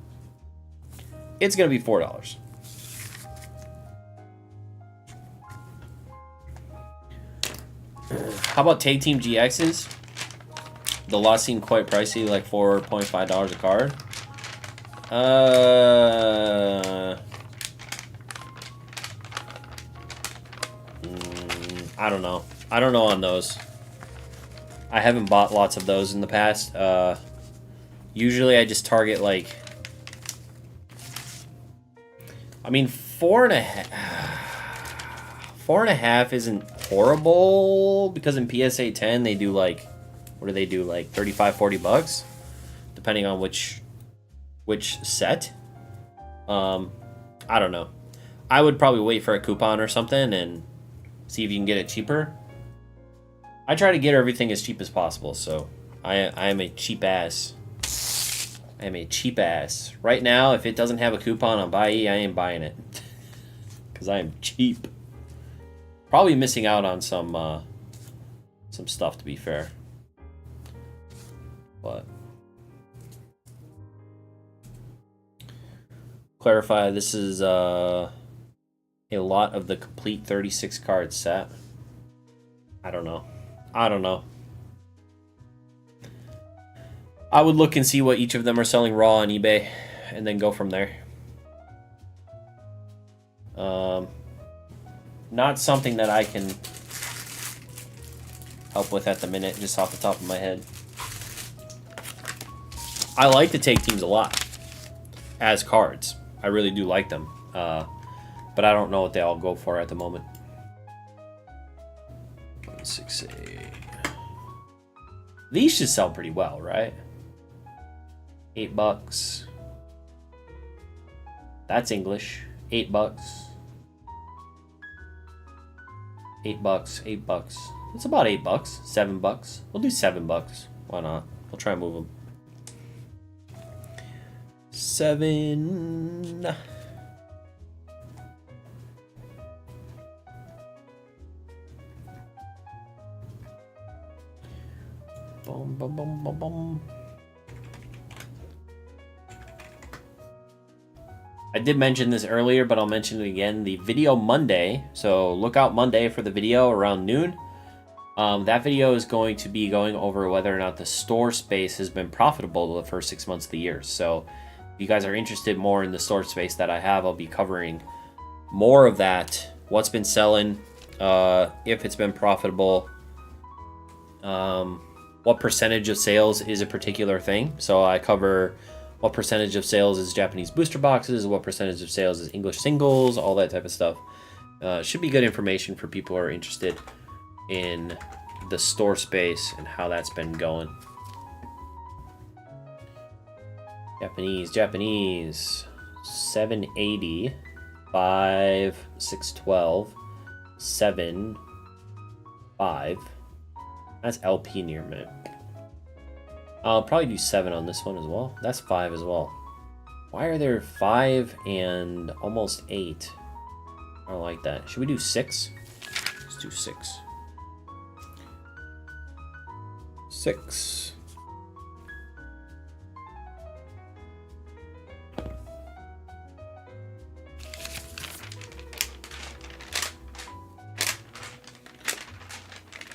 It's gonna be $4. How about Tag Team GXs? The lots seem quite pricey, like $4.5 a card. I don't know. I don't know on those. I haven't bought lots of those in the past. Usually I just target like, I mean, 4.5 isn't horrible, because in PSA 10 they do like, what do they do, like 35-40 bucks depending on which set. I don't know. I would probably wait for a coupon or something and see if you can get it cheaper. I try to get everything as cheap as possible, so I am a cheap ass. I am a cheap ass. Right now, if it doesn't have a coupon on Buy E, I ain't buying it. Because I am cheap. Probably missing out on some stuff, to be fair. But clarify, this is a lot of the complete 36 card set. I don't know. I don't know. I would look and see what each of them are selling raw on eBay, and then go from there. Not something that I can help with at the minute, just off the top of my head. I like the take teams a lot as cards. I really do like them, but I don't know what they all go for at the moment. 6A. These should sell pretty well, right? $8. That's English. $8. $8. $8. It's about $8. $7. We'll do $7. Why not? We'll try and move them. 7. Boom, boom, boom, boom, boom. I did mention this earlier, but I'll mention it again. The video Monday, so look out Monday for the video around noon. That video is going to be going over whether or not the store space has been profitable the first 6 months of the year. So if you guys are interested more in the store space that I have, I'll be covering more of that. What's been selling, if it's been profitable, what percentage of sales is a particular thing. So I cover what percentage of sales is Japanese booster boxes, what percentage of sales is English singles, all that type of stuff. Should be good information for people who are interested in the store space and how that's been going. Japanese. 780, 5, 612, 7, 5. That's LP near mint. I'll probably do 7 on this one as well. That's 5 as well. Why are there 5 and almost 8? I don't like that. Should we do 6? Let's do 6. 6.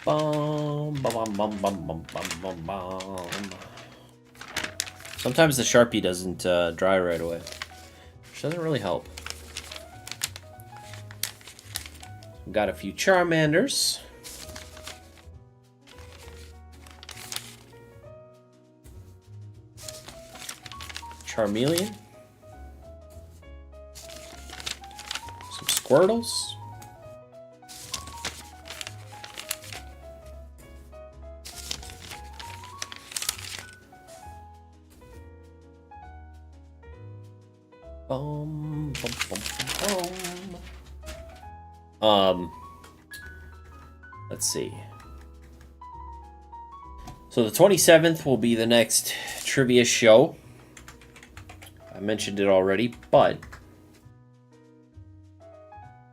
Bum, bum, bum, bum, bum, bum, bum, bum. Sometimes the Sharpie doesn't dry right away, which doesn't really help. We've got a few Charmanders. Charmeleon. Some Squirtles. Bum, bum, bum, bum, bum. Let's see. So the 27th will be the next trivia show. I mentioned it already, but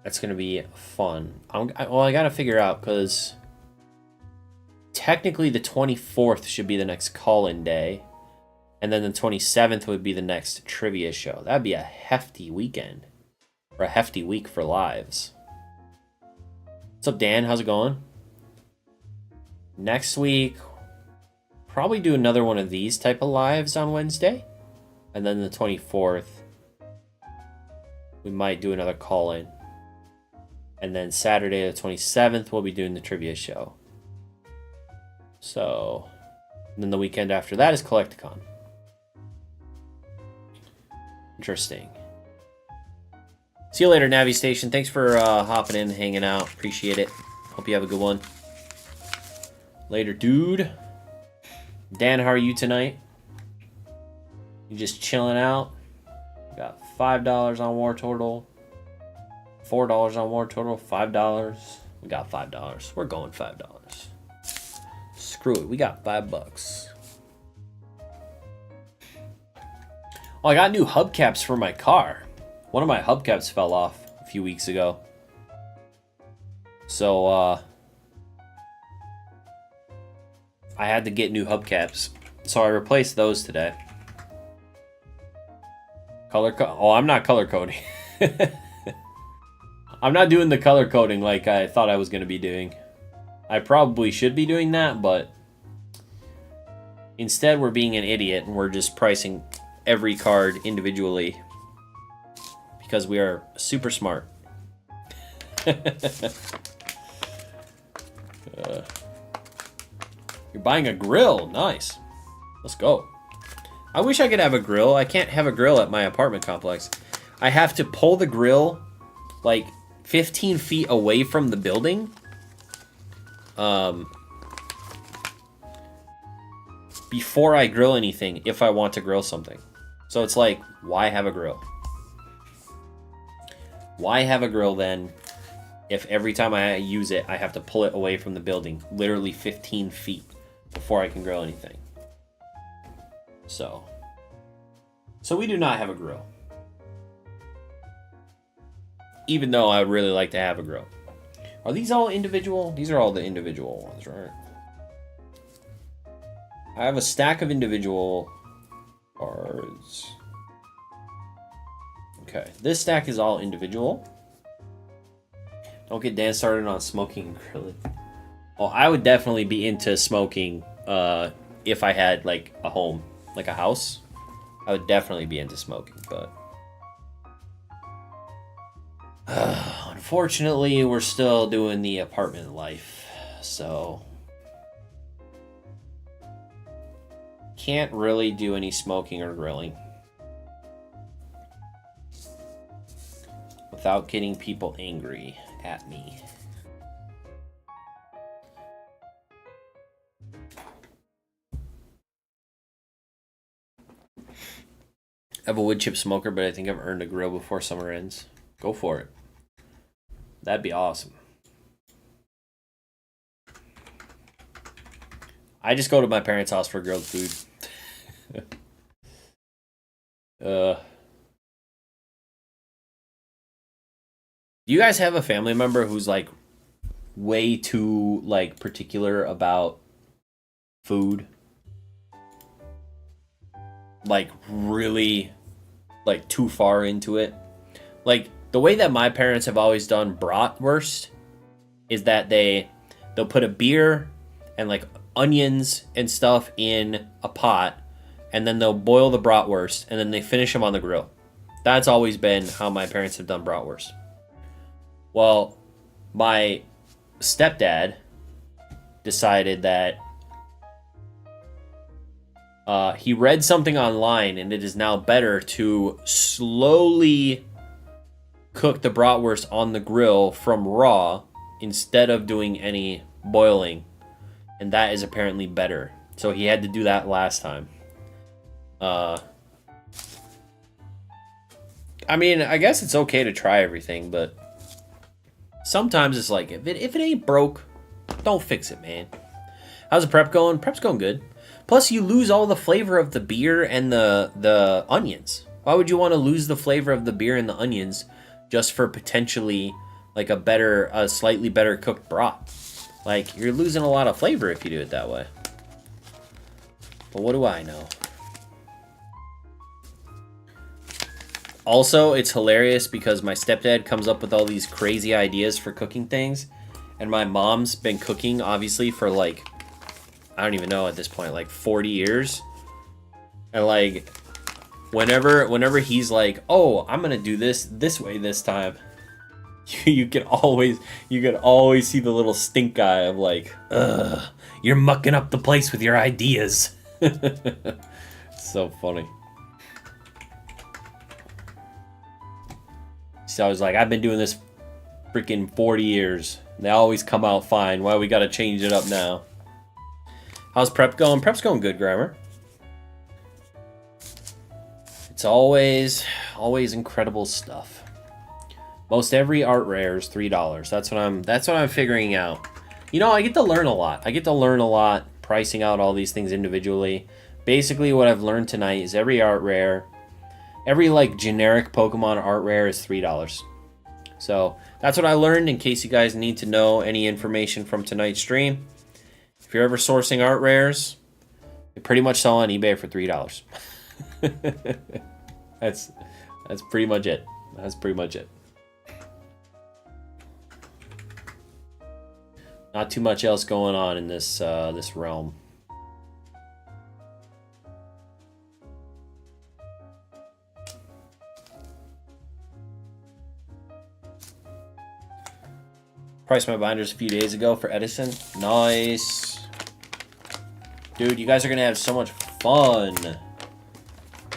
that's going to be fun. I got to figure out, because technically the 24th should be the next call-in day. And then the 27th would be the next trivia show. That'd be a hefty weekend. Or a hefty week for lives. What's up, Dan? How's it going? Next week, probably do another one of these type of lives on Wednesday. And then the 24th, we might do another call-in. And then Saturday the 27th, we'll be doing the trivia show. So, and then the weekend after that is Collecticon. Interesting. See you later, Navi Station. Thanks for hopping in and hanging out. Appreciate it. Hope you have a good one. Later, dude. Dan, how are you tonight? You just chilling out? Got $5 on War Turtle. $4 on War Turtle. $5. We got $5. We're going $5. Screw it. We got $5. Oh, I got new hubcaps for my car. One of my hubcaps fell off a few weeks ago. So, I had to get new hubcaps. So I replaced those today. I'm not color coding. I'm not doing the color coding like I thought I was going to be doing. I probably should be doing that, but instead we're being an idiot and we're just pricing every card individually because we are super smart. You're buying a grill. Nice. Let's go. I wish I could have a grill. I can't have a grill at my apartment complex. I have to pull the grill like 15 feet away from the building. Before I grill anything, if I want to grill something. So it's like, why have a grill? Why have a grill then if every time I use it, I have to pull it away from the building, literally 15 feet before I can grill anything? So we do not have a grill. Even though I would really like to have a grill. Are these all individual? These are all the individual ones, right? I have a stack of individual cards. Okay, this stack is all individual. Don't get Dan started on smoking and grilling. Well, I would definitely be into smoking if I had like a home, like a house. I would definitely be into smoking, but unfortunately, we're still doing the apartment life, so can't really do any smoking or grilling without getting people angry at me. I have a wood chip smoker, but I think I've earned a grill before summer ends. Go for it. That'd be awesome. I just go to my parents' house for grilled food. Do you guys have a family member who's like way too like particular about food? Like really like too far into it? Like the way that my parents have always done bratwurst is that they'll put a beer and like onions and stuff in a pot, and then they'll boil the bratwurst, and then they finish them on the grill. That's always been how my parents have done bratwurst. Well, my stepdad decided that he read something online, and it is now better to slowly cook the bratwurst on the grill from raw instead of doing any boiling, and that is apparently better. So he had to do that last time. I mean, I guess it's okay to try everything, but sometimes it's like, if it ain't broke, don't fix it, man. How's the prep going? Prep's going good. Plus, you lose all the flavor of the beer and the onions. Why would you want to lose the flavor of the beer and the onions just for potentially like a slightly better cooked broth? Like, you're losing a lot of flavor if you do it that way. But what do I know? Also, it's hilarious because my stepdad comes up with all these crazy ideas for cooking things, and my mom's been cooking, obviously, for like, I don't even know at this point, like 40 years. And like, whenever he's like, oh, I'm gonna do this way this time, you can always see the little stink eye of like, ugh, you're mucking up the place with your ideas. So funny. So I was like, I've been doing this freaking 40 years. They always come out fine. Why we gotta change it up now? How's prep going? Prep's going good, Grammar. It's always incredible stuff. Most every art rare is $3. That's what I'm figuring out. You know, I get to learn a lot. Pricing out all these things individually. Basically, what I've learned tonight is every art rare, every like generic Pokemon art rare is $3. So that's what I learned. In case you guys need to know any information from tonight's stream, if you're ever sourcing art rares, they pretty much sell on eBay for $3. That's pretty much it. That's pretty much it. Not too much else going on in this realm. Priced my binders a few days ago for Edison. Nice. Dude, you guys are gonna have so much fun.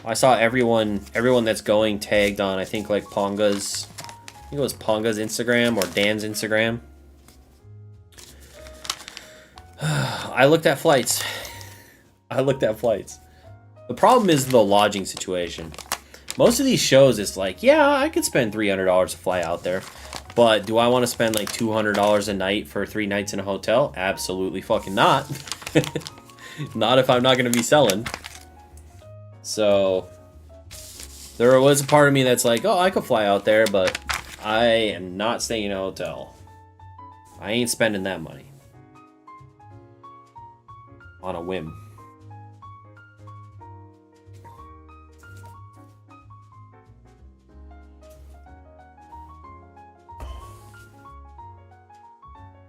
I saw everyone that's going tagged on, I think, like Ponga's, I think it was Ponga's Instagram or Dan's Instagram. I looked at flights. The problem is the lodging situation. Most of these shows, it's like, yeah, I could spend $300 to fly out there. But do I want to spend like $200 a night for 3 nights in a hotel? Absolutely fucking not. Not if I'm not going to be selling. So there was a part of me that's like, oh, I could fly out there, but I am not staying in a hotel. I ain't spending that money on a whim.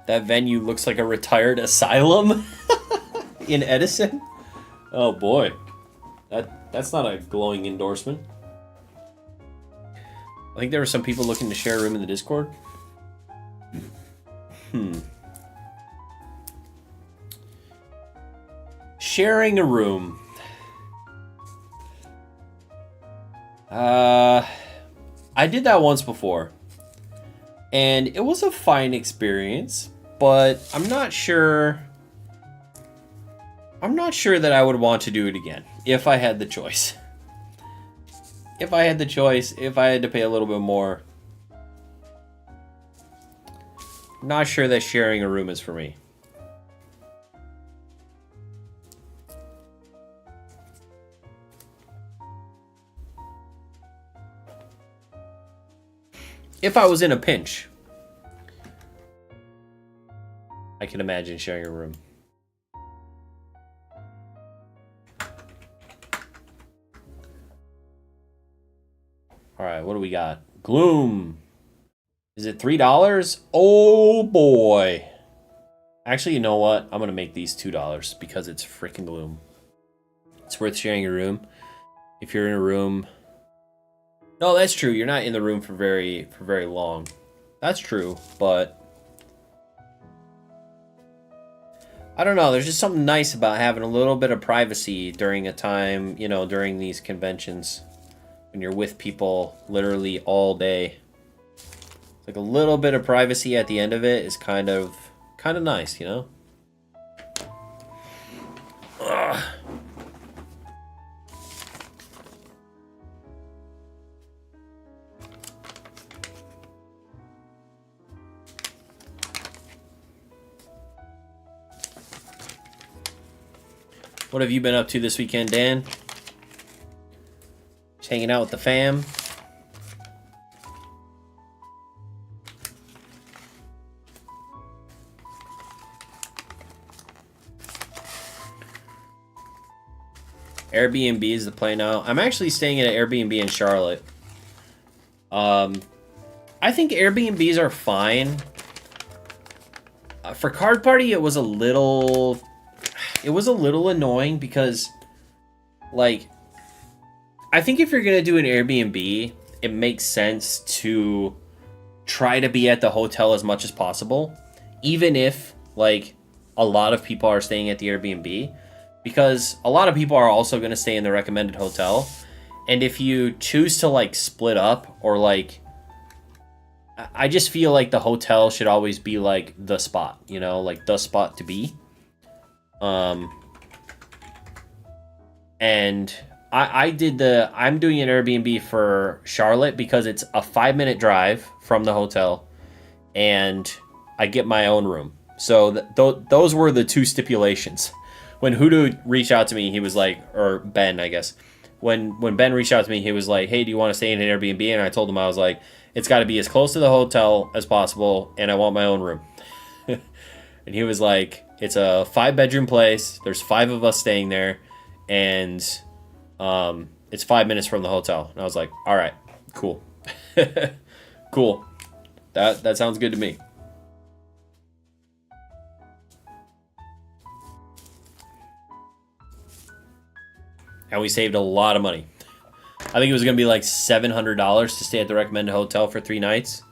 That venue looks like a retired asylum in Edison. Oh boy. That's not a glowing endorsement. I think there were some people looking to share a room in the Discord. Sharing a room. I did that once before. And it was a fine experience, but I'm not sure that I would want to do it again if I had the choice. If I had to pay a little bit more. I'm not sure that sharing a room is for me. If I was in a pinch, I can imagine sharing a room. Alright, what do we got? Gloom. Is it $3? Oh boy. Actually, you know what? I'm going to make these $2 because it's freaking Gloom. It's worth sharing a room. If you're in a room... No, that's true. You're not in the room for very long. That's true, but... I don't know. There's just something nice about having a little bit of privacy during a time, you know, during these conventions. When you're with people literally all day. It's like a little bit of privacy at the end of it is kind of nice, you know? Ugh. What have you been up to this weekend, Dan? Just hanging out with the fam? Airbnb is the play now. I'm actually staying at an Airbnb in Charlotte. I think Airbnbs are fine. For Card Party, it was a little annoying because, like, I think if you're gonna do an Airbnb, it makes sense to try to be at the hotel as much as possible, even if, like, a lot of people are staying at the Airbnb, because a lot of people are also gonna stay in the recommended hotel, and if you choose to, like, split up or, like, I just feel like the hotel should always be, like, the spot, you know, like, the spot to be. And I'm doing an Airbnb for Charlotte because it's a 5-minute drive from the hotel and I get my own room. So those were the two stipulations. When Hoodoo reached out to me, he was like, or Ben, I guess. When Ben reached out to me, he was like, hey, do you want to stay in an Airbnb? And I told him, I was like, it's got to be as close to the hotel as possible and I want my own room. And he was like, it's a 5-bedroom place. There's 5 of us staying there. And it's 5 minutes from the hotel. And I was like, all right, cool. Cool. That sounds good to me. And we saved a lot of money. I think it was going to be like $700 to stay at the recommended hotel for 3 nights.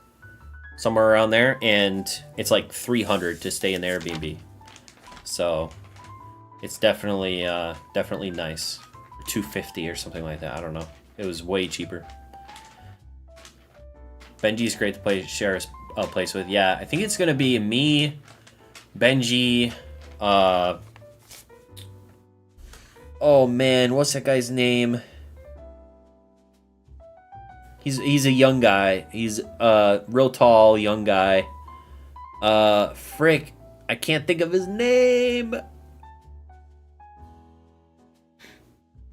Somewhere around there. And it's like $300 to stay in the Airbnb. So it's definitely definitely nice. $250 or something like that. I don't know. It was way cheaper. Benji's great to share a place with. Yeah, I think it's going to be me, Benji, oh man, what's that guy's name? He's a young guy. He's a real tall young guy. Frick, I can't think of his name.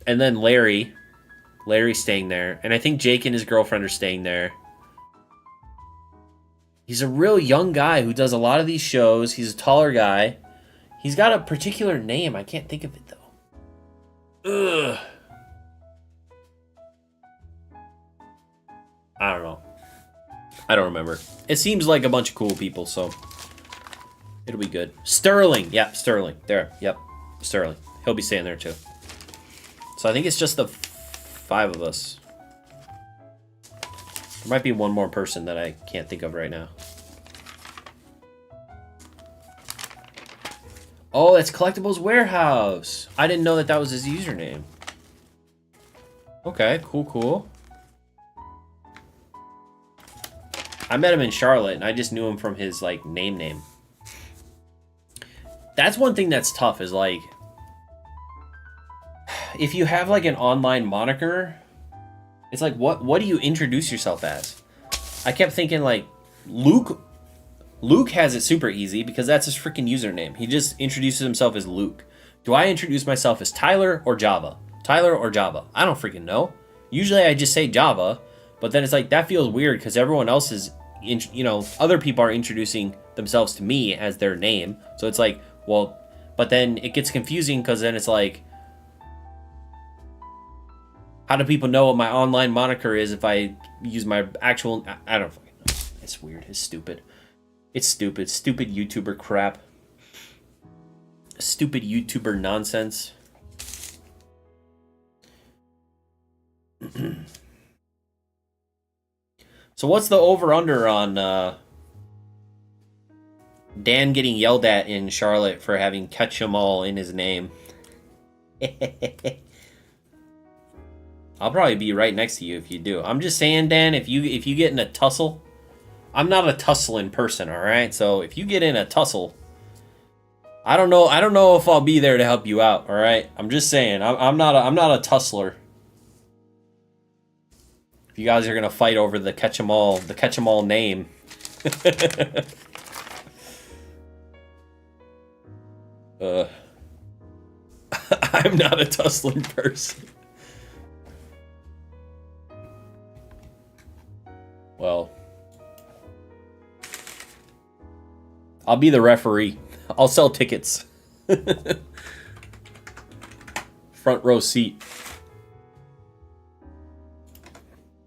And then Larry's staying there, and I think Jake and his girlfriend are staying there. He's a real young guy who does a lot of these shows. He's a taller guy. He's got a particular name. I can't think of it, though. Ugh. I don't know. I don't remember. It seems like a bunch of cool people, so it'll be good. Sterling. Yeah, Sterling. There. Yep. Sterling. He'll be staying there, too. So I think it's just the 5 of us. There might be one more person that I can't think of right now. Oh, it's Collectibles Warehouse. I didn't know that that was his username. Okay, cool. I met him in Charlotte, and I just knew him from his, like, name. That's one thing that's tough, is, like, if you have, like, an online moniker, it's like, what do you introduce yourself as? I kept thinking, like, Luke has it super easy because that's his freaking username. He just introduces himself as Luke. Do I introduce myself as Tyler or Java? Tyler or Java? I don't freaking know. Usually I just say Java, but then it's like, that feels weird because everyone else is, other people are introducing themselves to me as their name. So it's like, well, but then it gets confusing because then it's like, how do people know what my online moniker is if I use my actual... I don't fucking know. It's weird. It's stupid. It's stupid. Stupid YouTuber crap. Stupid YouTuber nonsense. So what's the over-under on Dan getting yelled at in Charlotte for having catch 'em all in his name? I'll probably be right next to you if you do. I'm just saying, Dan, if you get in a tussle, I'm not a tussling person, all right? So if you get in a tussle, I don't know if I'll be there to help you out, all right? I'm just saying, I'm not a tussler. If you guys are gonna fight over the catch 'em all name. I'm not a tussling person. Well, I'll be the referee. I'll sell tickets. Front row seat.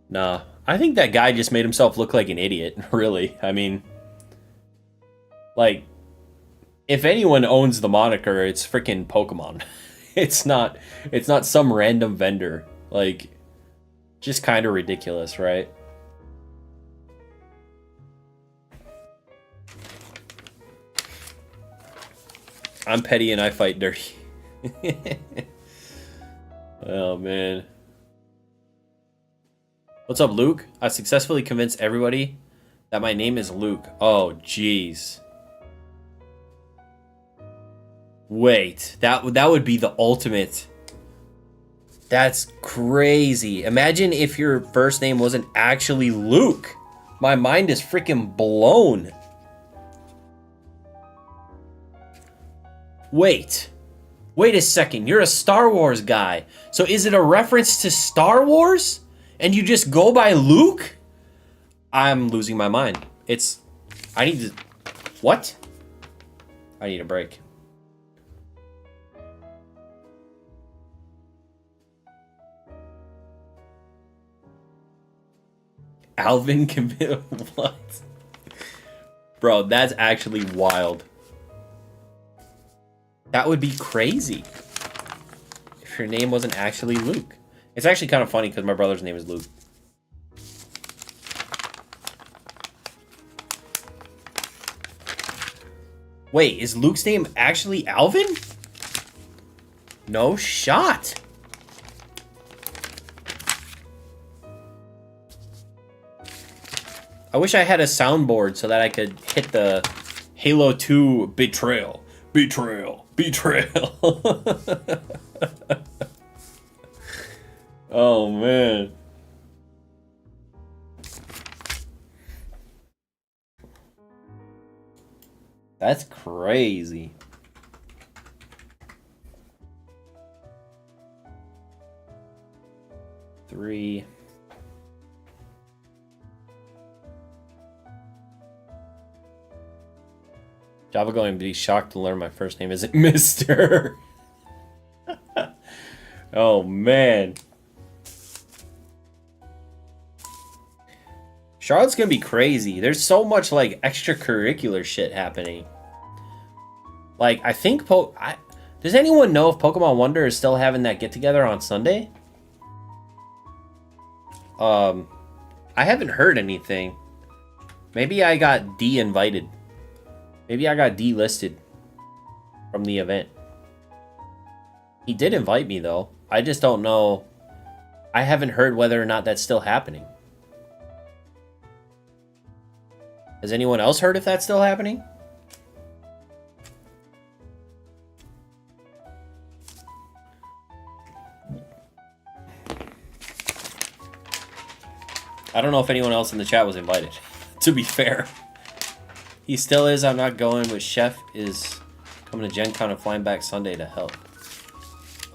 Nah, I think that guy just made himself look like an idiot, really. I mean, like, if anyone owns the moniker, it's freaking Pokemon. It's not some random vendor. Like, just kind of ridiculous, right? I'm petty and I fight dirty. Oh, man. What's up, Luke? I successfully convinced everybody that my name is Luke. Oh, jeez. Wait, that would be the ultimate. That's crazy. Imagine if your first name wasn't actually Luke. My mind is freaking blown. Wait a second. You're a Star Wars guy. So is it a reference to Star Wars? And you just go by Luke? I'm losing my mind. I need to... What? I need a break. Alvin can be... What? Bro, that's actually wild. That would be crazy. If your name wasn't actually Luke. It's actually kind of funny because my brother's name is Luke. Wait, is Luke's name actually Alvin? No shot. I wish I had a soundboard so that I could hit the Halo 2 betrayal. Betrayal. Betrayal. Oh, man. That's crazy. Three. Java going to be shocked to learn my first name isn't Mr. Oh, man. Charlotte's going to be crazy. There's so much, like, extracurricular shit happening. Like, I think... does anyone know if Pokemon Wonder is still having that get-together on Sunday? I haven't heard anything. Maybe I got de-invited. Maybe I got delisted from the event. He did invite me, though. I just don't know. I haven't heard whether or not that's still happening. Has anyone else heard if that's still happening? I don't know if anyone else in the chat was invited, to be fair. He still is. I'm not going, but Chef is coming to Gen Con and flying back Sunday to help.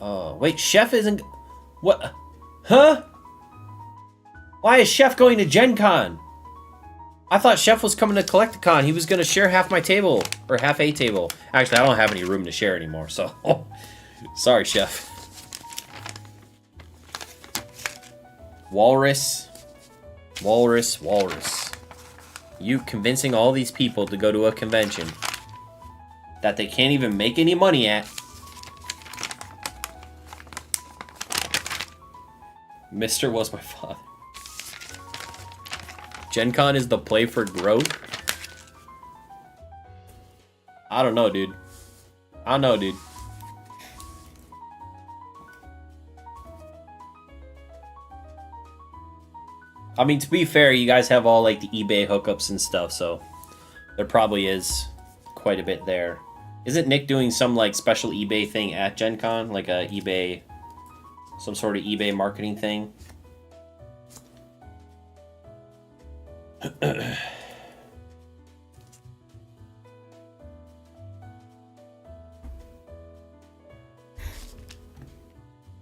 Oh, wait, Chef isn't... What? Huh? Why is Chef going to Gen Con? I thought Chef was coming to Collecticon. He was going to share half my table, or half a table. Actually, I don't have any room to share anymore, so... Sorry, Chef. Walrus. Walrus, walrus. You convincing all these people to go to a convention that they can't even make any money at. Mr. was my father. Gen Con is the play for growth? I don't know, dude. I don't know, dude. I mean, to be fair, you guys have all, like, the eBay hookups and stuff, so there probably is quite a bit there. Isn't Nick doing some, like, special eBay thing at Gen Con? Like a eBay... some sort of eBay marketing thing?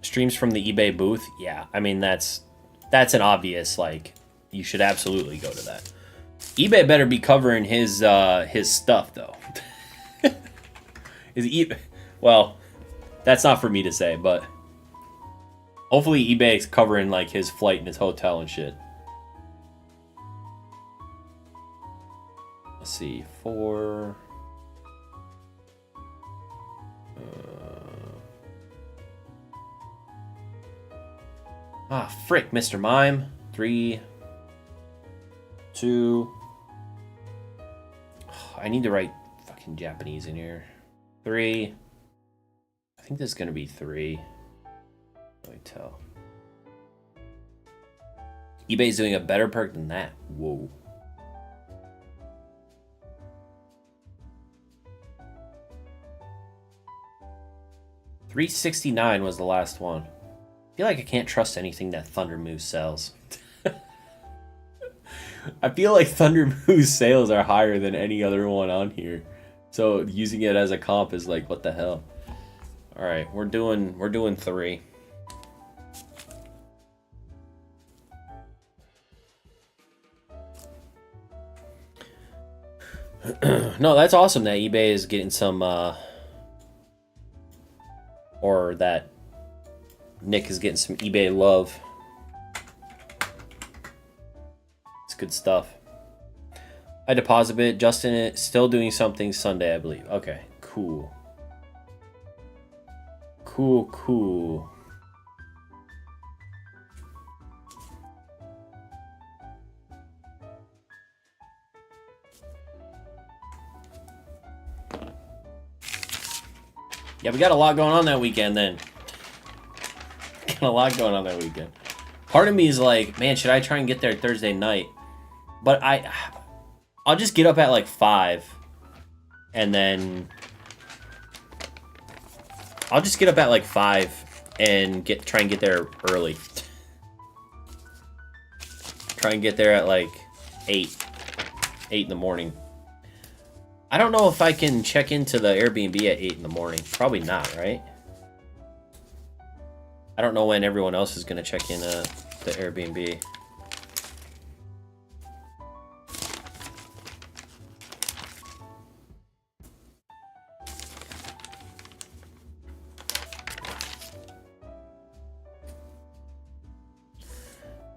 Streams from the eBay booth? Yeah, I mean, that's an obvious, like, you should absolutely go to that. eBay better be covering his stuff, though. Well, that's not for me to say, but hopefully eBay's covering, like, his flight and his hotel and shit. Let's see, 4... frick, Mr. Mime. 3, 2... I need to write fucking Japanese in here. 3... I think this is gonna be 3. Let me tell. eBay's doing a better perk than that. Whoa. $369 was the last one. I feel like I can't trust anything that Thunder Moose sells. I feel like Thunder Moose sales are higher than any other one on here. So using it as a comp is like, what the hell? Alright, we're doing 3. No, that's awesome that eBay is getting some or that Nick is getting some eBay love. It's good stuff. I deposit it. Justin is still doing something Sunday, I believe. Okay, cool. Cool. Yeah, we got a lot going on that weekend then. Got a lot going on that weekend. Part of me is like, man, should I try and get there Thursday night? But I'll just get up at like 5. And then I'll just get up at like 5 and try and get there early. Try and get there at like 8 in the morning. I don't know if I can check into the Airbnb at 8 in the morning. Probably not, right? I don't know when everyone else is going to check in the Airbnb.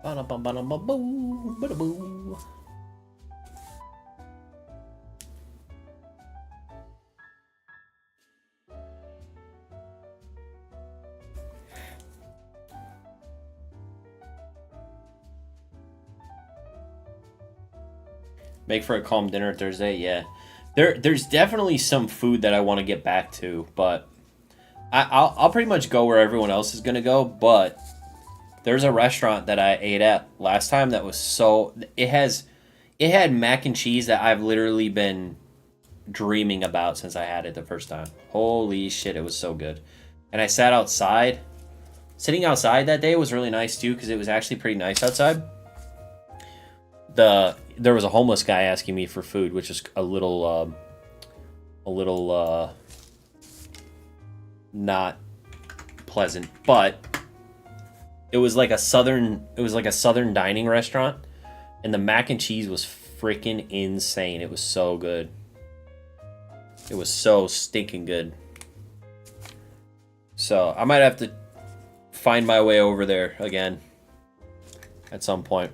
Ba-da-bum-ba-dum-ba-boo, make for a calm dinner Thursday, yeah. There's definitely some food that I want to get back to, but I'll pretty much go where everyone else is gonna go. But there's a restaurant that I ate at last time that was it had mac and cheese that I've literally been dreaming about since I had it the first time. Holy shit, it was so good. And I sat outside. Sitting outside that day was really nice too, because it was actually pretty nice outside. There was a homeless guy asking me for food, which is a little not pleasant, but it was like a southern dining restaurant, and the mac and cheese was freaking insane. It was so good. It was so stinking good. So I might have to find my way over there again at some point.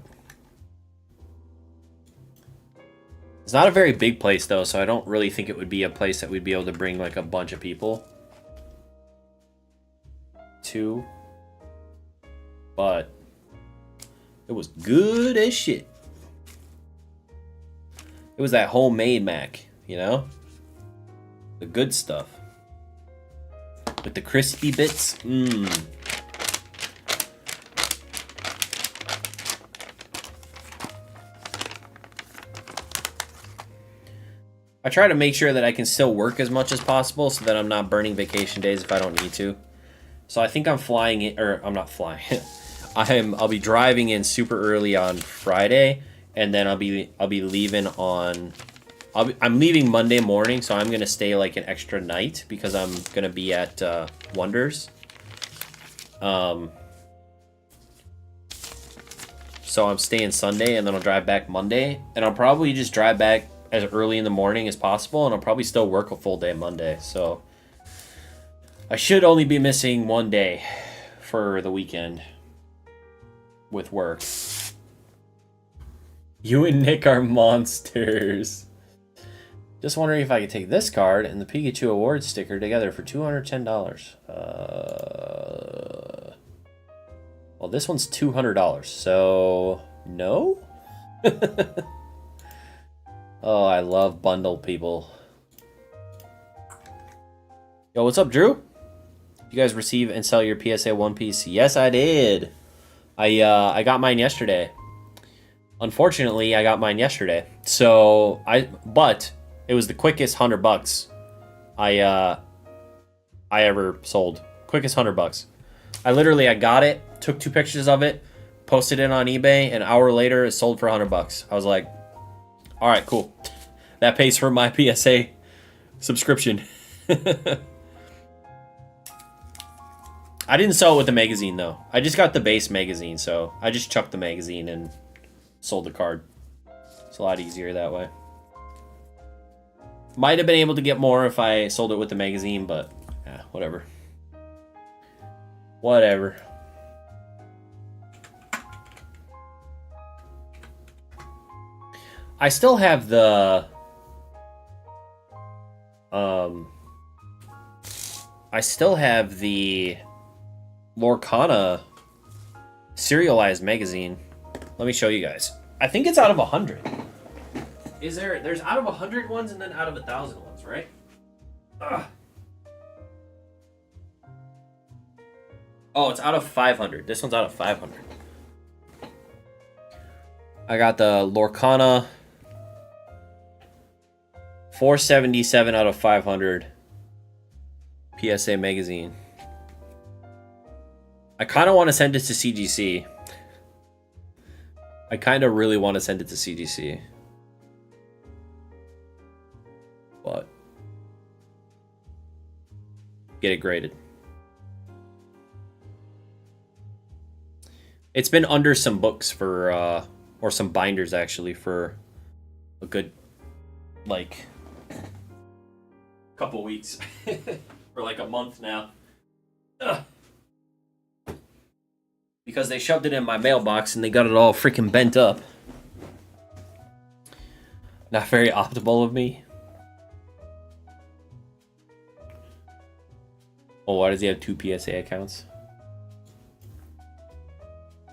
It's not a very big place though, so I don't really think it would be a place that we'd be able to bring like a bunch of people to. But it was good as shit. It was that homemade mac, you know? The good stuff. With the crispy bits. Mmm. I try to make sure that I can still work as much as possible so that I'm not burning vacation days if I don't need to. So I think I'm flying in, or I'm not flying. I'll be driving in super early on Friday, and then I'll be leaving on. I'm leaving Monday morning, so I'm gonna stay like an extra night because I'm gonna be at Wonders. So I'm staying Sunday, and then I'll drive back Monday, and I'll probably just drive back as early in the morning as possible, and I'll probably still work a full day Monday. So I should only be missing one day for the weekend with work. You and Nick are monsters. Just wondering if I could take this card and the Pikachu award sticker together for $210. Well, this one's $200, so no? Oh, I love bundle people. Yo, what's up, Drew? You guys receive and sell your PSA One Piece? Yes, I did. I got mine yesterday. Unfortunately, I got mine yesterday. But it was the quickest $100 I ever sold. Quickest $100. I got it, took 2 pictures of it, posted it on eBay. An hour later, it sold for $100. I was like, all right, cool. That pays for my PSA subscription. I didn't sell it with the magazine, though. I just got the base magazine, so I just chucked the magazine and sold the card. It's a lot easier that way. Might have been able to get more if I sold it with the magazine, but yeah, whatever. Whatever. I still have the I still have the Lorcana serialized magazine. Let me show you guys. I think it's out of 100. There's out of 100 ones and then out of 1,000 ones, right? Ugh. Oh, it's out of 500. This one's out of 500. I got the Lorcana 477 out of 500 PSA magazine. I kind of want to send it to CGC. I kind of really want to send it to CGC. But get it graded. It's been under some books for, or some binders actually, for a good, like, couple weeks. For like a month now. Ugh. Because they shoved it in my mailbox and they got it all freaking bent up. Not very optimal of me. Oh, why does he have 2 PSA accounts?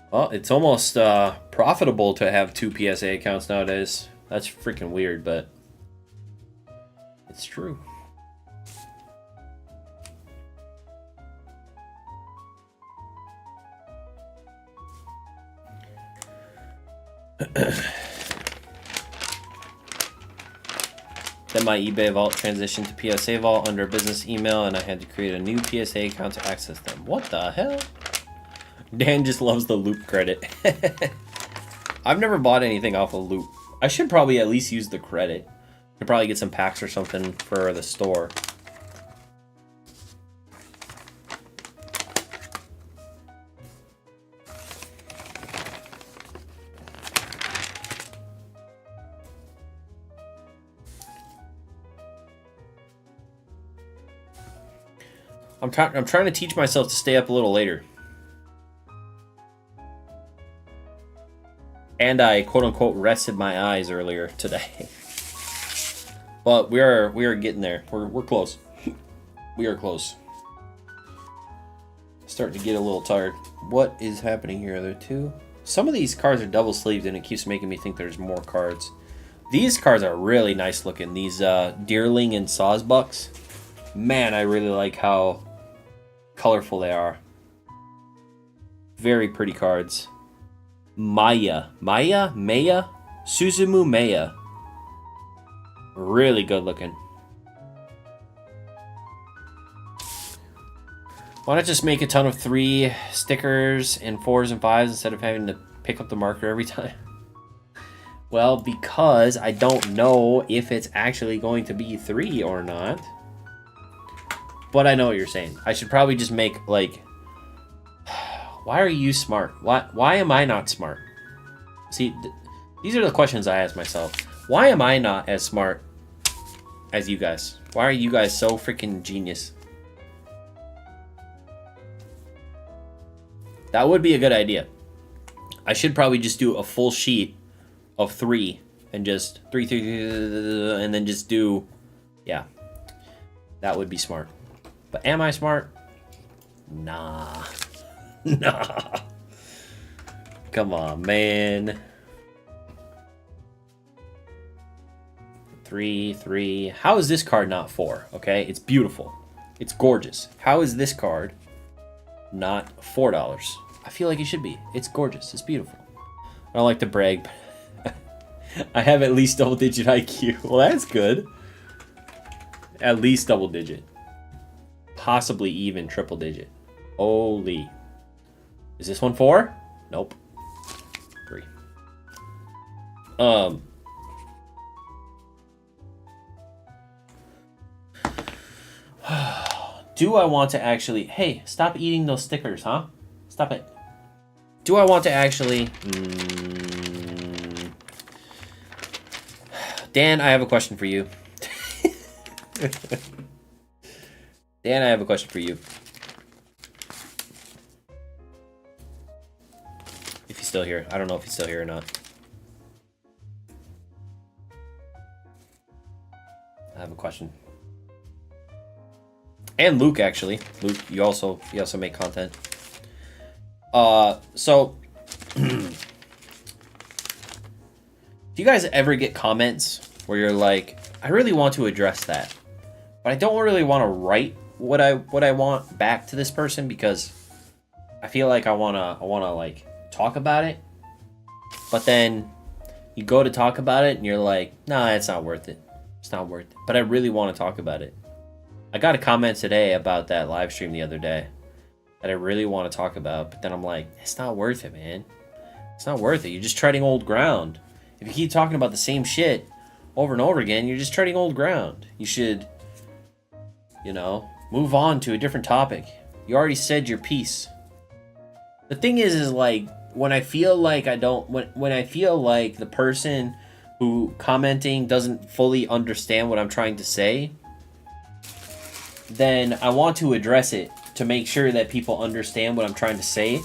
Well, it's almost profitable to have 2 PSA accounts nowadays. That's freaking weird, but it's true. Then my eBay vault transitioned to PSA vault under business email, and I had to create a new PSA account to access them. What the hell? Dan just loves the Loop credit. I've never bought anything off of Loop. I should probably at least use the credit. Could probably get some packs or something for the store. I'm trying to teach myself to stay up a little later. And I quote-unquote rested my eyes earlier today. But we are getting there. We're close. We are close. Starting to get a little tired. What is happening here? Are there 2? Some of these cards are double sleeved and it keeps making me think there's more cards. These cards are really nice looking. These Deerling and Sawsbucks. Man, I really like how colorful they are. Very pretty cards. Maya, Suzumu Maya. Really good looking. Why not just make a ton of 3 stickers and 4s and 5s instead of having to pick up the marker every time? Well, because I don't know if it's actually going to be 3 or not. But I know what you're saying. I should probably just make, like... Why are you smart? Why am I not smart? See, these are the questions I ask myself. Why am I not as smart as you guys? Why are you guys so freaking genius? That would be a good idea. I should probably just do a full sheet of 3 and just 3, and then just do, yeah. That would be smart. But am I smart? Nah. Nah. Come on, man. 3. How is this card not 4? Okay, it's beautiful. It's gorgeous. How is this card not $4? I feel like it should be. It's gorgeous. It's beautiful. I don't like to brag, but I have at least double-digit IQ. Well, that's good. At least double-digit. Possibly even triple-digit. Holy. Is this one 4? Nope. 3. Do I want to actually... Hey, stop eating those stickers, huh? Stop it. Do I want to actually... Dan, I have a question for you. Dan, I have a question for you. If he's still here. I don't know if he's still here or not. I have a question. And Luke, actually. Luke, you also make content. So do you guys ever get comments where you're like, I really want to address that, but I don't really want to write what I want back to this person because I feel like I wanna like talk about it, but then you go to talk about it and you're like, nah, it's not worth it. It's not worth it. But I really want to talk about it. I got a comment today about that live stream the other day that I really want to talk about, but then I'm like, it's not worth it, man. It's not worth it. You're just treading old ground. If you keep talking about the same shit over and over again, you're just treading old ground. You should, you know, move on to a different topic. You already said your piece. The thing is like, when I feel like when I feel like the person who commenting doesn't fully understand what I'm trying to say, then I want to address it to make sure that people understand what I'm trying to say.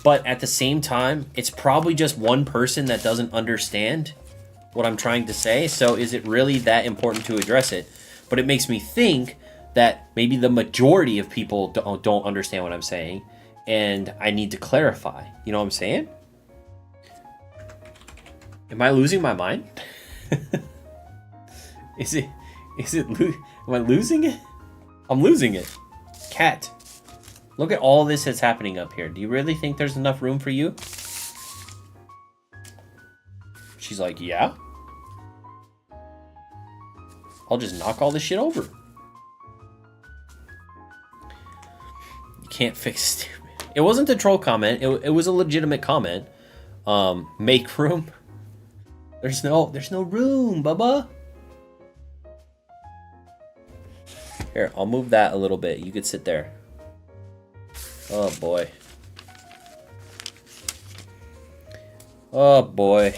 But at the same time, it's probably just one person that doesn't understand what I'm trying to say. So is it really that important to address it? But it makes me think that maybe the majority of people don't understand what I'm saying, and I need to clarify. You know what I'm saying? Am I losing my mind? Am I losing it? I'm losing it. Cat, look at all this that's happening up here. Do you really think there's enough room for you? She's like, yeah. I'll just knock all this shit over. You can't fix it. It wasn't a troll comment. It was a legitimate comment. Make room. There's no room, Bubba. Here, I'll move that a little bit. You could sit there. Oh boy. Oh boy.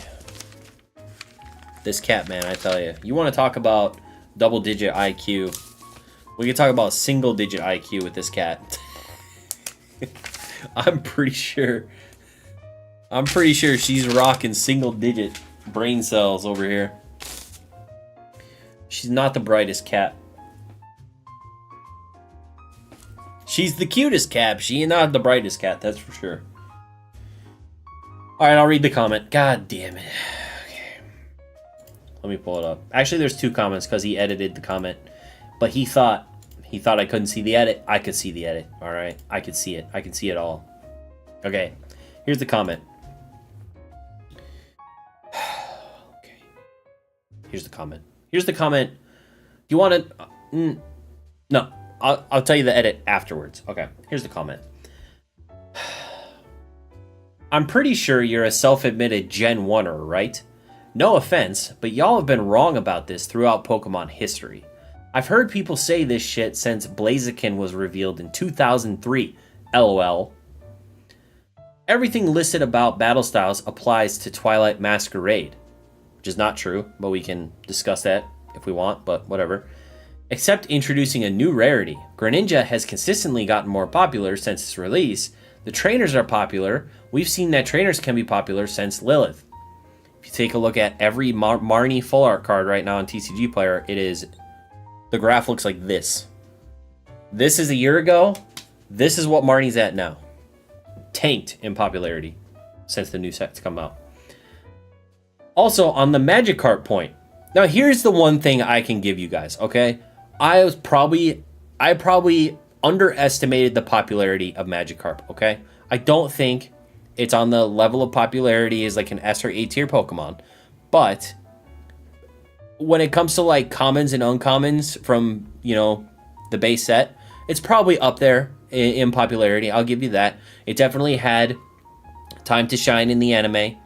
This cat, man, I tell you. You want to talk about double-digit IQ? We can talk about single-digit IQ with this cat. I'm pretty sure she's rocking single-digit brain cells over here. She's not the brightest cat. She's the cutest cat. She is not the brightest cat, that's for sure. Alright, I'll read the comment. God damn it. Okay. Let me pull it up. Actually, there's two comments because he edited the comment. But he thought I couldn't see the edit. I could see the edit. Alright? I could see it. I can see it all. Okay. Here's the comment. Okay. Here's the comment. Here's the comment. Do you want to... No. I'll tell you the edit afterwards. Okay, here's the comment. I'm pretty sure you're a self-admitted Gen 1er, right? No offense, but y'all have been wrong about this throughout Pokemon history. I've heard people say this shit since Blaziken was revealed in 2003. LOL. Everything listed about battle styles applies to Twilight Masquerade, which is not true, but we can discuss that if we want, but whatever. Except introducing a new rarity. Greninja has consistently gotten more popular since its release. The trainers are popular. We've seen that trainers can be popular since Lilith. If you take a look at every Marnie full art card right now on TCG Player, the graph looks like this. This is a year ago. This is what Marnie's at now. Tanked in popularity since the new set's come out. Also, on the Magikarp point. Now, here's the one thing I can give you guys, okay? I probably underestimated the popularity of Magikarp, okay? I don't think it's on the level of popularity as like an S or A tier Pokemon, but when it comes to like commons and uncommons from, you know, the base set, it's probably up there in popularity. I'll give you that. It definitely had time to shine in the anime,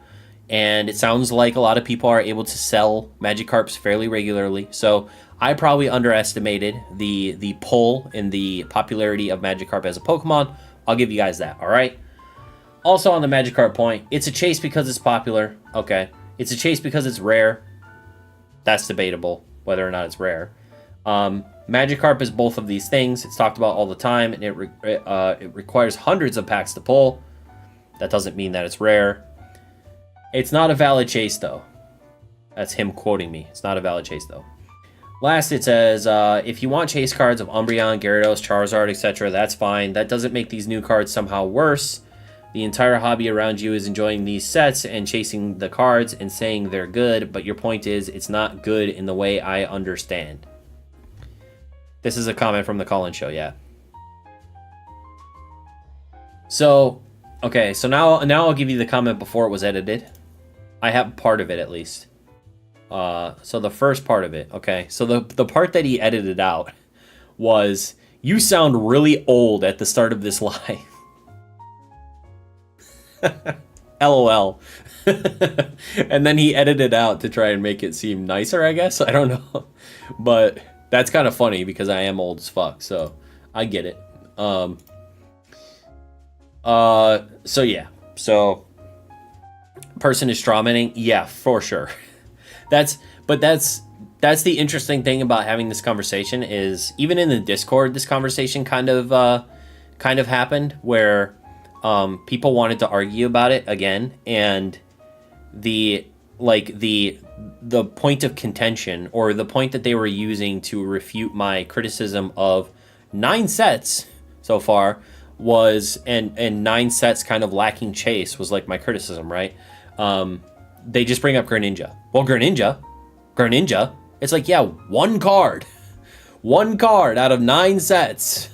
and it sounds like a lot of people are able to sell Magikarps fairly regularly. So I probably underestimated the pull and the popularity of Magikarp as a Pokemon. I'll give you guys that, all right? Also on the Magikarp point, it's a chase because it's popular. Okay. It's a chase because it's rare. That's debatable, whether or not it's rare. Magikarp is both of these things. It's talked about all the time, and it requires hundreds of packs to pull. That doesn't mean that it's rare. It's not a valid chase, though. That's him quoting me. It's not a valid chase, though. Last, it says, if you want chase cards of Umbreon, Gyarados, Charizard, etc., that's fine. That doesn't make these new cards somehow worse. The entire hobby around you is enjoying these sets and chasing the cards and saying they're good, but your point is it's not good in the way I understand. This is a comment from the call-in show, yeah. So, okay, so now I'll give you the comment before it was edited. I have part of it, at least. So the first part of it, okay. So the part that he edited out was, you sound really old at the start of this live. LOL. And then he edited out to try and make it seem nicer, I guess. I don't know. But that's kind of funny because I am old as fuck, so I get it. So yeah. So person is strawmanning? Yeah, for sure. That's the interesting thing about having this conversation is even in the Discord, this conversation kind of happened where people wanted to argue about it again, and the point of contention, or the point that they were using to refute my criticism of 9 sets so far was, and 9 sets kind of lacking chase was like my criticism, right? They just bring up Greninja. Well, Greninja, it's like, yeah, one card out of 9 sets.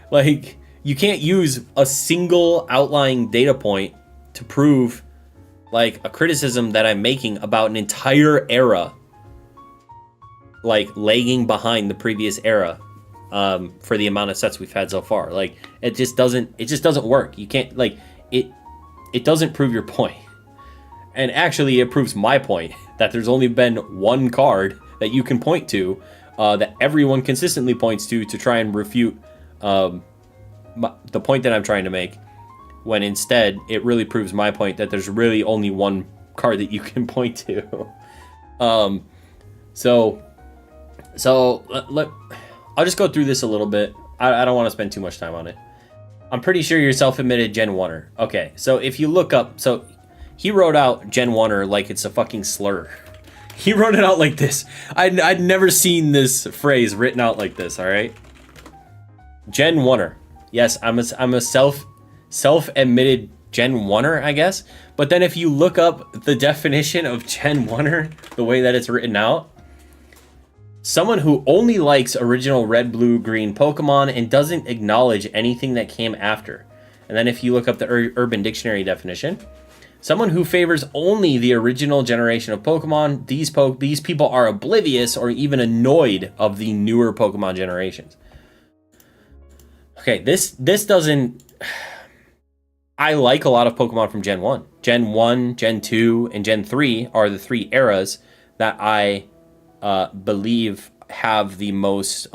Like, you can't use a single outlying data point to prove like a criticism that I'm making about an entire era, like lagging behind the previous era, for the amount of sets we've had so far. Like, it just doesn't work. You can't, like, it doesn't prove your point. And actually, it proves my point that there's only been one card that you can point to, that everyone consistently points to try and refute the point that I'm trying to make, when instead it really proves my point that there's really only one card that you can point to. So I'll just go through this a little bit. I don't want to spend too much time on it. I'm pretty sure you're self-admitted Gen 1er. Okay, so if you look up, so he wrote out Gen 1er like it's a fucking slur. He wrote it out like this. I'd never seen this phrase written out like this, all right? Gen 1er. Yes, I'm a self-admitted Gen 1er, I guess. But then if you look up the definition of Gen 1er, the way that it's written out, someone who only likes original red, blue, green Pokemon and doesn't acknowledge anything that came after. And then if you look up the Urban Dictionary definition, someone who favors only the original generation of Pokemon, these people are oblivious or even annoyed of the newer Pokemon generations. Okay, this doesn't... I like a lot of Pokemon from Gen 1. Gen 1, Gen 2, and Gen 3 are the 3 eras that I believe have the most...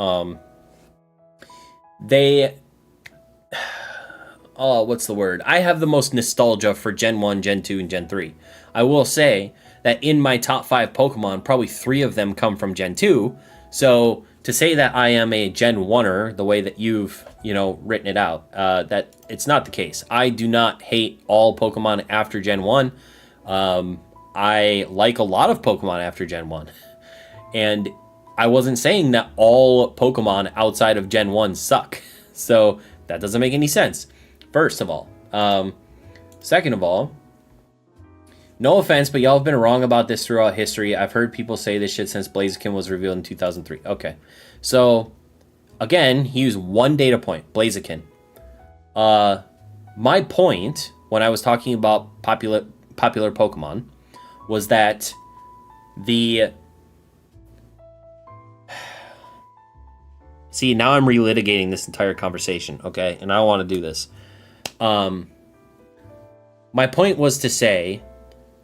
what's the word? I have the most nostalgia for Gen 1, Gen 2, and Gen 3. I will say that in my top 5 Pokemon, probably 3 of them come from Gen 2. So to say that I am a Gen 1er, the way that you've, written it out, that it's not the case. I do not hate all Pokemon after Gen 1. I like a lot of Pokemon after Gen 1. And I wasn't saying that all Pokemon outside of Gen 1 suck. So that doesn't make any sense. First of all. Second of all, no offense, but y'all have been wrong about this throughout history. I've heard people say this shit since Blaziken was revealed in 2003. Okay. So, again, he used one data point, Blaziken. My point, when I was talking about popular Pokemon, was that the... See, now I'm relitigating this entire conversation, okay? And I don't want to do this. My point was to say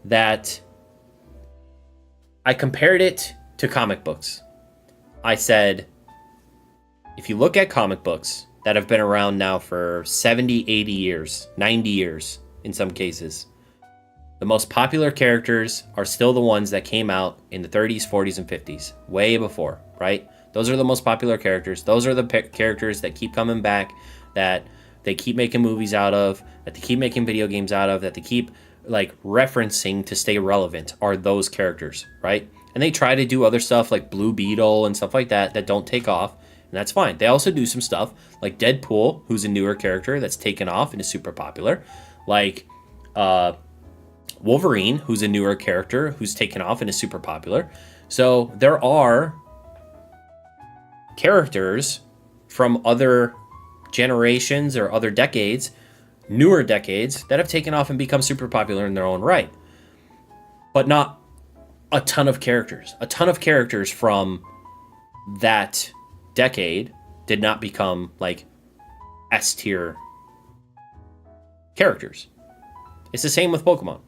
that I compared it to comic books. I said, if you look at comic books that have been around now for 70, 80 years, 90 years in some cases, the most popular characters are still the ones that came out in the 30s, 40s, and 50s, way before, right? Those are the most popular characters. Those are the characters that keep coming back, that they keep making movies out of, that they keep making video games out of, that they keep like referencing to stay relevant, are those characters, right? And they try to do other stuff like Blue Beetle and stuff like that that don't take off. And that's fine. They also do some stuff like Deadpool, who's a newer character that's taken off and is super popular. Like Wolverine, who's a newer character who's taken off and is super popular. So there are characters from other generations or other decades, newer decades, that have taken off and become super popular in their own right. But not a ton of characters. A ton of characters from that decade did not become like S tier characters. It's the same with Pokemon.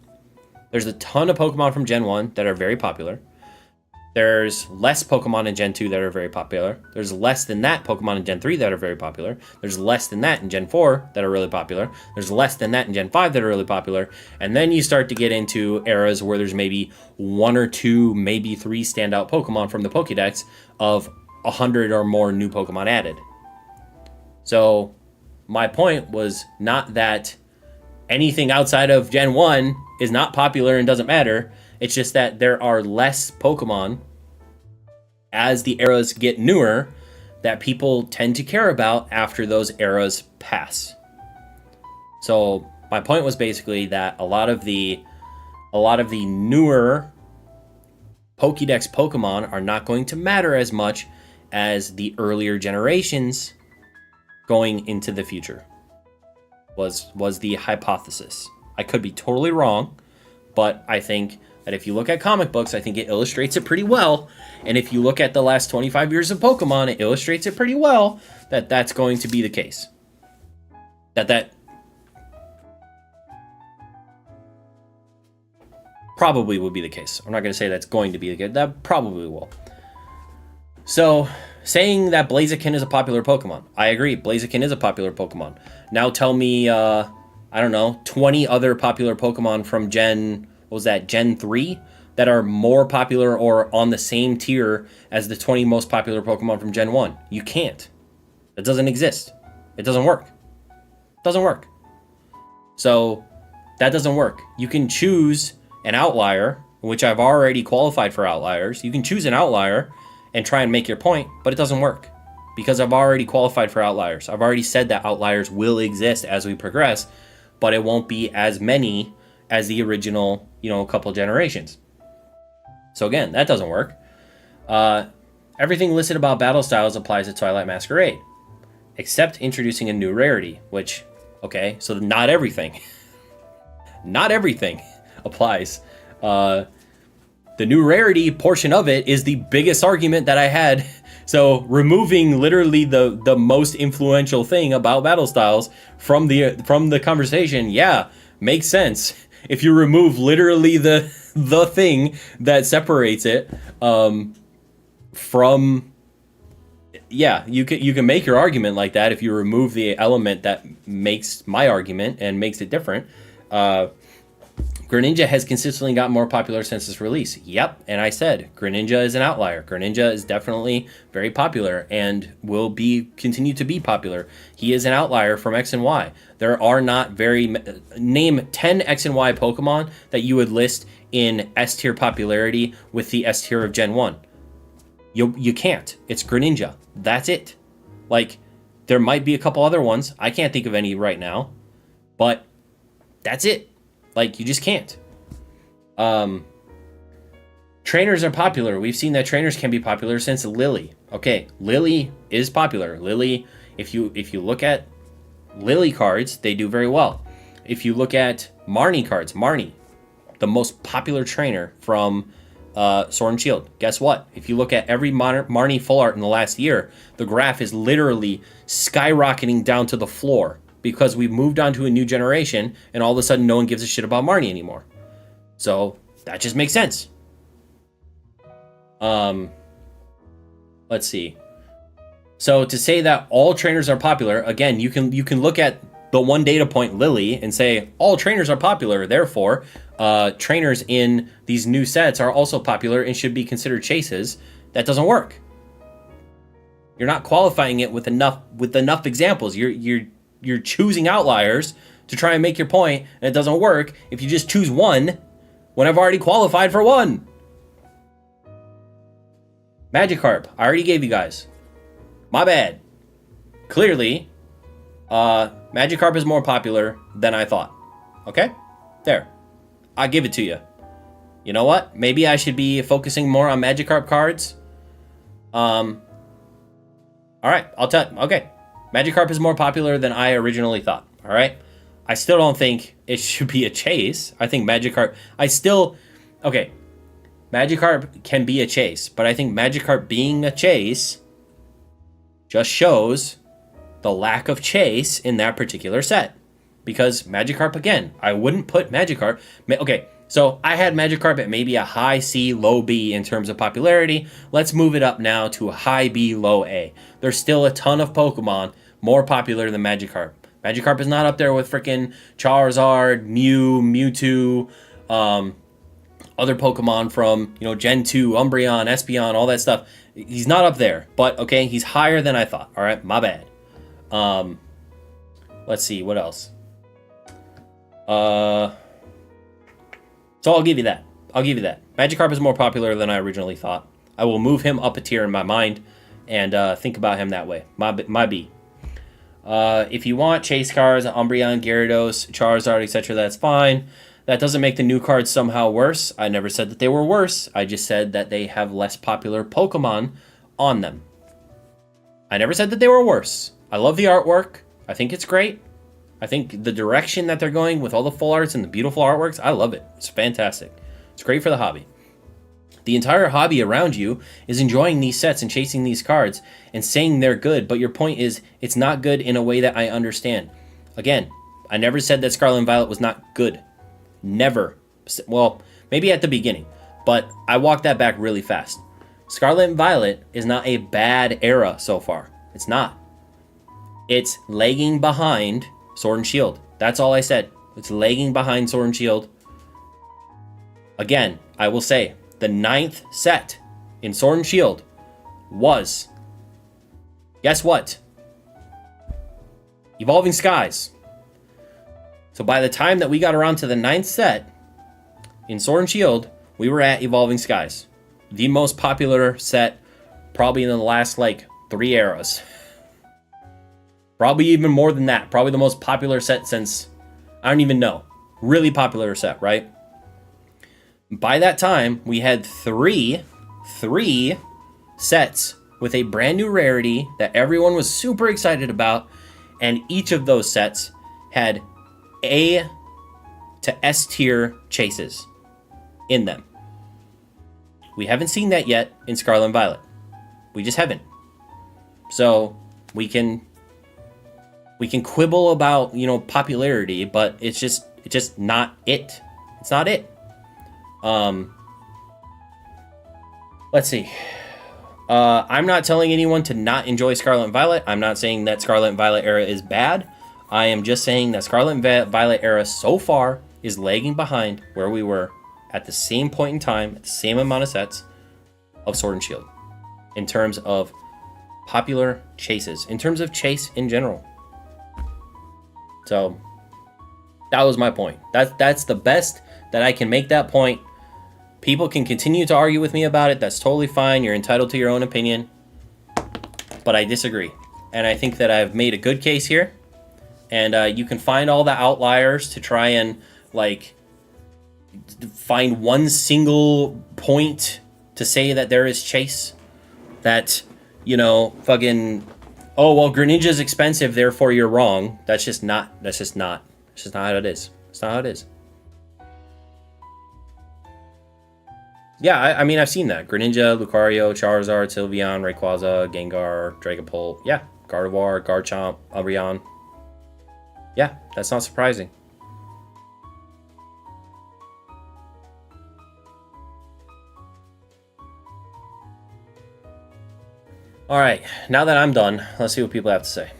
There's a ton of Pokemon from Gen 1 that are very popular. There's less Pokemon in Gen 2 that are very popular. There's less than that Pokemon in Gen 3 that are very popular. There's less than that in Gen 4 that are really popular. There's less than that in Gen 5 that are really popular. And then you start to get into eras where there's maybe 1 or 2, maybe 3 standout Pokemon from the Pokédex of 100 or more new Pokemon added. So my point was not that anything outside of Gen 1 is not popular and doesn't matter. It's just that there are less Pokemon as the eras get newer that people tend to care about after those eras pass. So my point was basically that a lot of the newer Pokédex Pokemon are not going to matter as much as the earlier generations going into the future. Was the hypothesis. I could be totally wrong, but I think that if you look at comic books, I think it illustrates it pretty well. And if you look at the last 25 years of Pokemon, it illustrates it pretty well that that's going to be the case. That probably will be the case. I'm not going to say that's going to be the case. That probably will. So, saying that Blaziken is a popular Pokemon. I agree. Blaziken is a popular Pokemon. Now tell me, 20 other popular Pokemon from Gen 3 that are more popular or on the same tier as the 20 most popular Pokemon from Gen 1. You can't. It doesn't exist. It doesn't work. It doesn't work. So that doesn't work. You can choose an outlier, which I've already qualified for outliers. You can choose an outlier and try and make your point, but it doesn't work because I've already qualified for outliers. I've already said that outliers will exist as we progress, but it won't be as many as the original, couple generations. So again, that doesn't work. Everything listed about battle styles applies to Twilight Masquerade, except introducing a new rarity, which, okay, so not everything. Not everything applies. The new rarity portion of it is the biggest argument that I had. So removing literally the most influential thing about battle styles from the conversation, yeah, makes sense. If you remove literally the thing that separates it from, yeah, you can make your argument like that if you remove the element that makes my argument and makes it different. Greninja has consistently gotten more popular since its release. Yep, and I said Greninja is an outlier. Greninja is definitely very popular and will continue to be popular. He is an outlier from X and Y. There are not name 10 X and Y Pokemon that you would list in S tier popularity with the S tier of Gen 1. You can't. It's Greninja. That's it. Like, there might be a couple other ones. I can't think of any right now, but that's it. Like, you just can't. Trainers are popular. We've seen that trainers can be popular since Lily. Okay, Lily is popular. Lily, if you look at Lily cards, they do very well. If you look at Marnie cards, Marnie, the most popular trainer from Sword and Shield. Guess what? If you look at every Marnie full art in the last year, the graph is literally skyrocketing down to the floor. Because we've moved on to a new generation, and all of a sudden no one gives a shit about Marnie anymore. So that just makes sense. Let's see. So to say that all trainers are popular, again, you can look at the one data point Lily and say all trainers are popular, therefore trainers in these new sets are also popular and should be considered chases. That doesn't work. You're not qualifying it with enough examples. You're choosing outliers to try and make your point, and it doesn't work if you just choose one when I've already qualified for one. Magikarp, I already gave you guys. My bad. Clearly, Magikarp is more popular than I thought. Okay? There. I give it to you. You know what? Maybe I should be focusing more on Magikarp cards. Alright, I'll tell you. Okay. Magikarp is more popular than I originally thought. Alright? I still don't think it should be a chase. I think Magikarp... Okay. Magikarp can be a chase, but I think Magikarp being a chase just shows the lack of chase in that particular set. Because Magikarp, again, I wouldn't put Magikarp... Okay, so I had Magikarp at maybe a high C, low B in terms of popularity. Let's move it up now to a high B, low A. There's still a ton of Pokemon more popular than Magikarp. Magikarp is not up there with freaking Charizard, Mew, Mewtwo, other Pokemon from, Gen 2, Umbreon, Espeon, all that stuff. He's not up there, but okay, he's higher than I thought. All right, my bad. Let's see, what else? So I'll give you that. Magikarp is more popular than I originally thought. I will move him up a tier in my mind and think about him that way. My B. If you want chase cards, Umbreon, Gyarados, Charizard, etc., that's fine. That doesn't make the new cards somehow worse. I never said that they were worse. I just said that they have less popular Pokemon on them. I never said that they were worse. I love the artwork. I think it's great. I think the direction that they're going with all the full arts and the beautiful artworks, I love it. It's fantastic. It's great for the hobby. The entire hobby around you is enjoying these sets and chasing these cards and saying they're good, but your point is it's not good in a way that I understand. Again, I never said that Scarlet and Violet was not good. Never. Well, maybe at the beginning, but I walked that back really fast. Scarlet and Violet is not a bad era so far. It's not. It's lagging behind Sword and Shield. That's all I said. It's lagging behind Sword and Shield. Again, I will say, the 9th set in Sword and Shield was, guess what? Evolving Skies. So by the time that we got around to the 9th set in Sword and Shield, we were at Evolving Skies. The most popular set probably in the last, 3 eras. Probably even more than that. Probably the most popular set since, I don't even know. Really popular set, right? By that time, we had three sets with a brand new rarity that everyone was super excited about, and each of those sets had A to S tier chases in them. We haven't seen that yet in Scarlet and Violet. We just haven't. So we can quibble about, popularity, but it's just not it. It's not it. Let's see. I'm not telling anyone to not enjoy Scarlet and Violet. I'm not saying that Scarlet and Violet era is bad. I am just saying that Scarlet and Violet era so far is lagging behind where we were at the same point in time, at the same amount of sets of Sword and Shield. In terms of popular chases. In terms of chase in general. So, that was my point. That's the best that I can make that point. People can continue to argue with me about it. That's totally fine. You're entitled to your own opinion. But I disagree. And I think that I've made a good case here. And you can find all the outliers to try and, find one single point to say that there is chase. That, fucking, oh, well, Greninja's expensive, therefore you're wrong. It's just not how it is. It's not how it is. Yeah, I mean, I've seen that. Greninja, Lucario, Charizard, Sylveon, Rayquaza, Gengar, Dragapult. Yeah, Gardevoir, Garchomp, Umbreon. Yeah, that's not surprising. All right, now that I'm done, let's see what people have to say.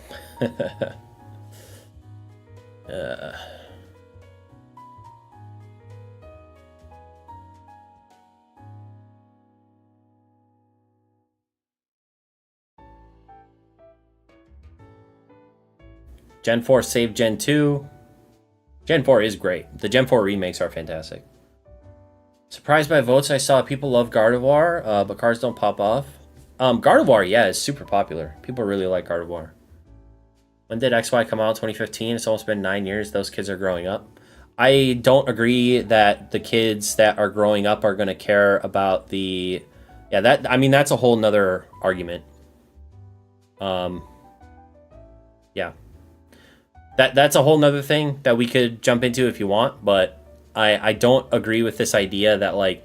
Gen 4 saved Gen 2. Gen 4 is great. The Gen 4 remakes are fantastic. Surprised by votes, I saw people love Gardevoir, but cards don't pop off. Gardevoir, yeah, is super popular. People really like Gardevoir. When did XY come out? 2015. It's almost been 9 years. Those kids are growing up. I don't agree that the kids that are growing up are going to care about the... Yeah, that's a whole nother argument. Yeah. That's a whole nother thing that we could jump into if you want, but I don't agree with this idea that, like,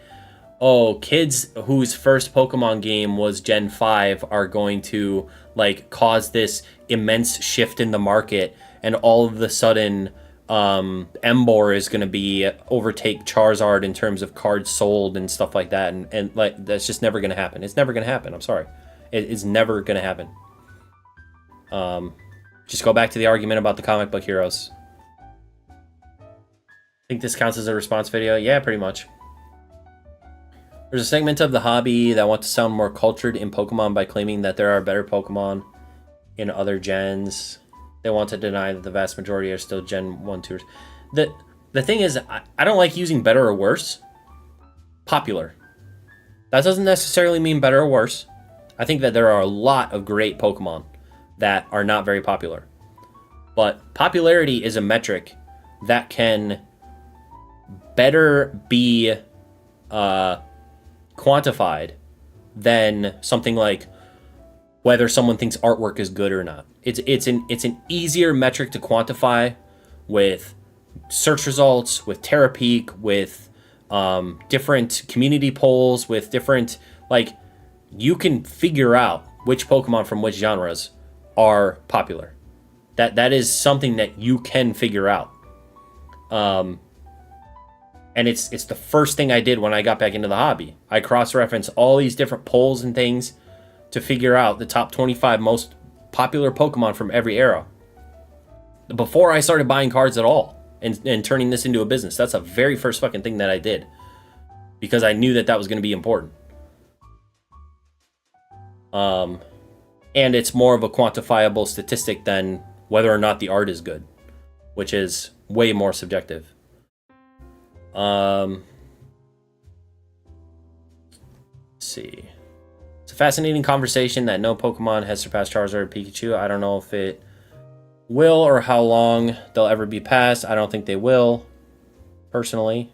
oh, kids whose first Pokemon game was Gen 5 are going to, like, cause this immense shift in the market, and all of a sudden Emboar is going to be overtake Charizard in terms of cards sold and stuff like that, and like, that's just never going to happen. It's never going to happen. I'm sorry. It's never going to happen. Just go back to the argument about the comic book heroes. Think this counts as a response video? Yeah, pretty much. There's a segment of the hobby that want to sound more cultured in Pokemon by claiming that there are better Pokemon in other gens. They want to deny that the vast majority are still Gen 1, 2. The thing is, I don't like using better or worse. Popular. That doesn't necessarily mean better or worse. I think that there are a lot of great Pokemon that are not very popular. But popularity is a metric that can better be quantified than something like whether someone thinks artwork is good or not. It's an easier metric to quantify with search results, with Terapeak, with different community polls, with different, like, you can figure out which Pokemon from which genres are popular. That is something that you can figure out. And it's the first thing I did when I got back into the hobby. I cross-referenced all these different polls and things to figure out the top 25 most popular Pokemon from every era. Before I started buying cards at all and turning this into a business. That's the very first fucking thing that I did. Because I knew that was going to be important. And it's more of a quantifiable statistic than whether or not the art is good, which is way more subjective. Let's see. It's a fascinating conversation that no Pokemon has surpassed Charizard or Pikachu. I don't know if it will or how long they'll ever be passed. I don't think they will, personally.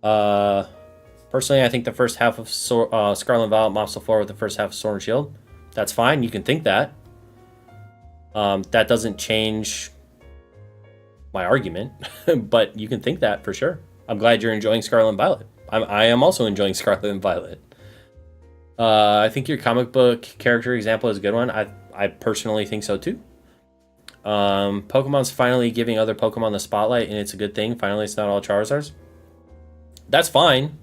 Personally, I think the first half of Scarlet and Violet mops the floor with the first half of Sword and Shield. That's fine. You can think that. That doesn't change my argument, but you can think that for sure. I'm glad you're enjoying Scarlet and Violet. I am also enjoying Scarlet and Violet. I think your comic book character example is a good one. I personally think so too. Pokemon's finally giving other Pokemon the spotlight, and it's a good thing. Finally, it's not all Charizards. That's fine.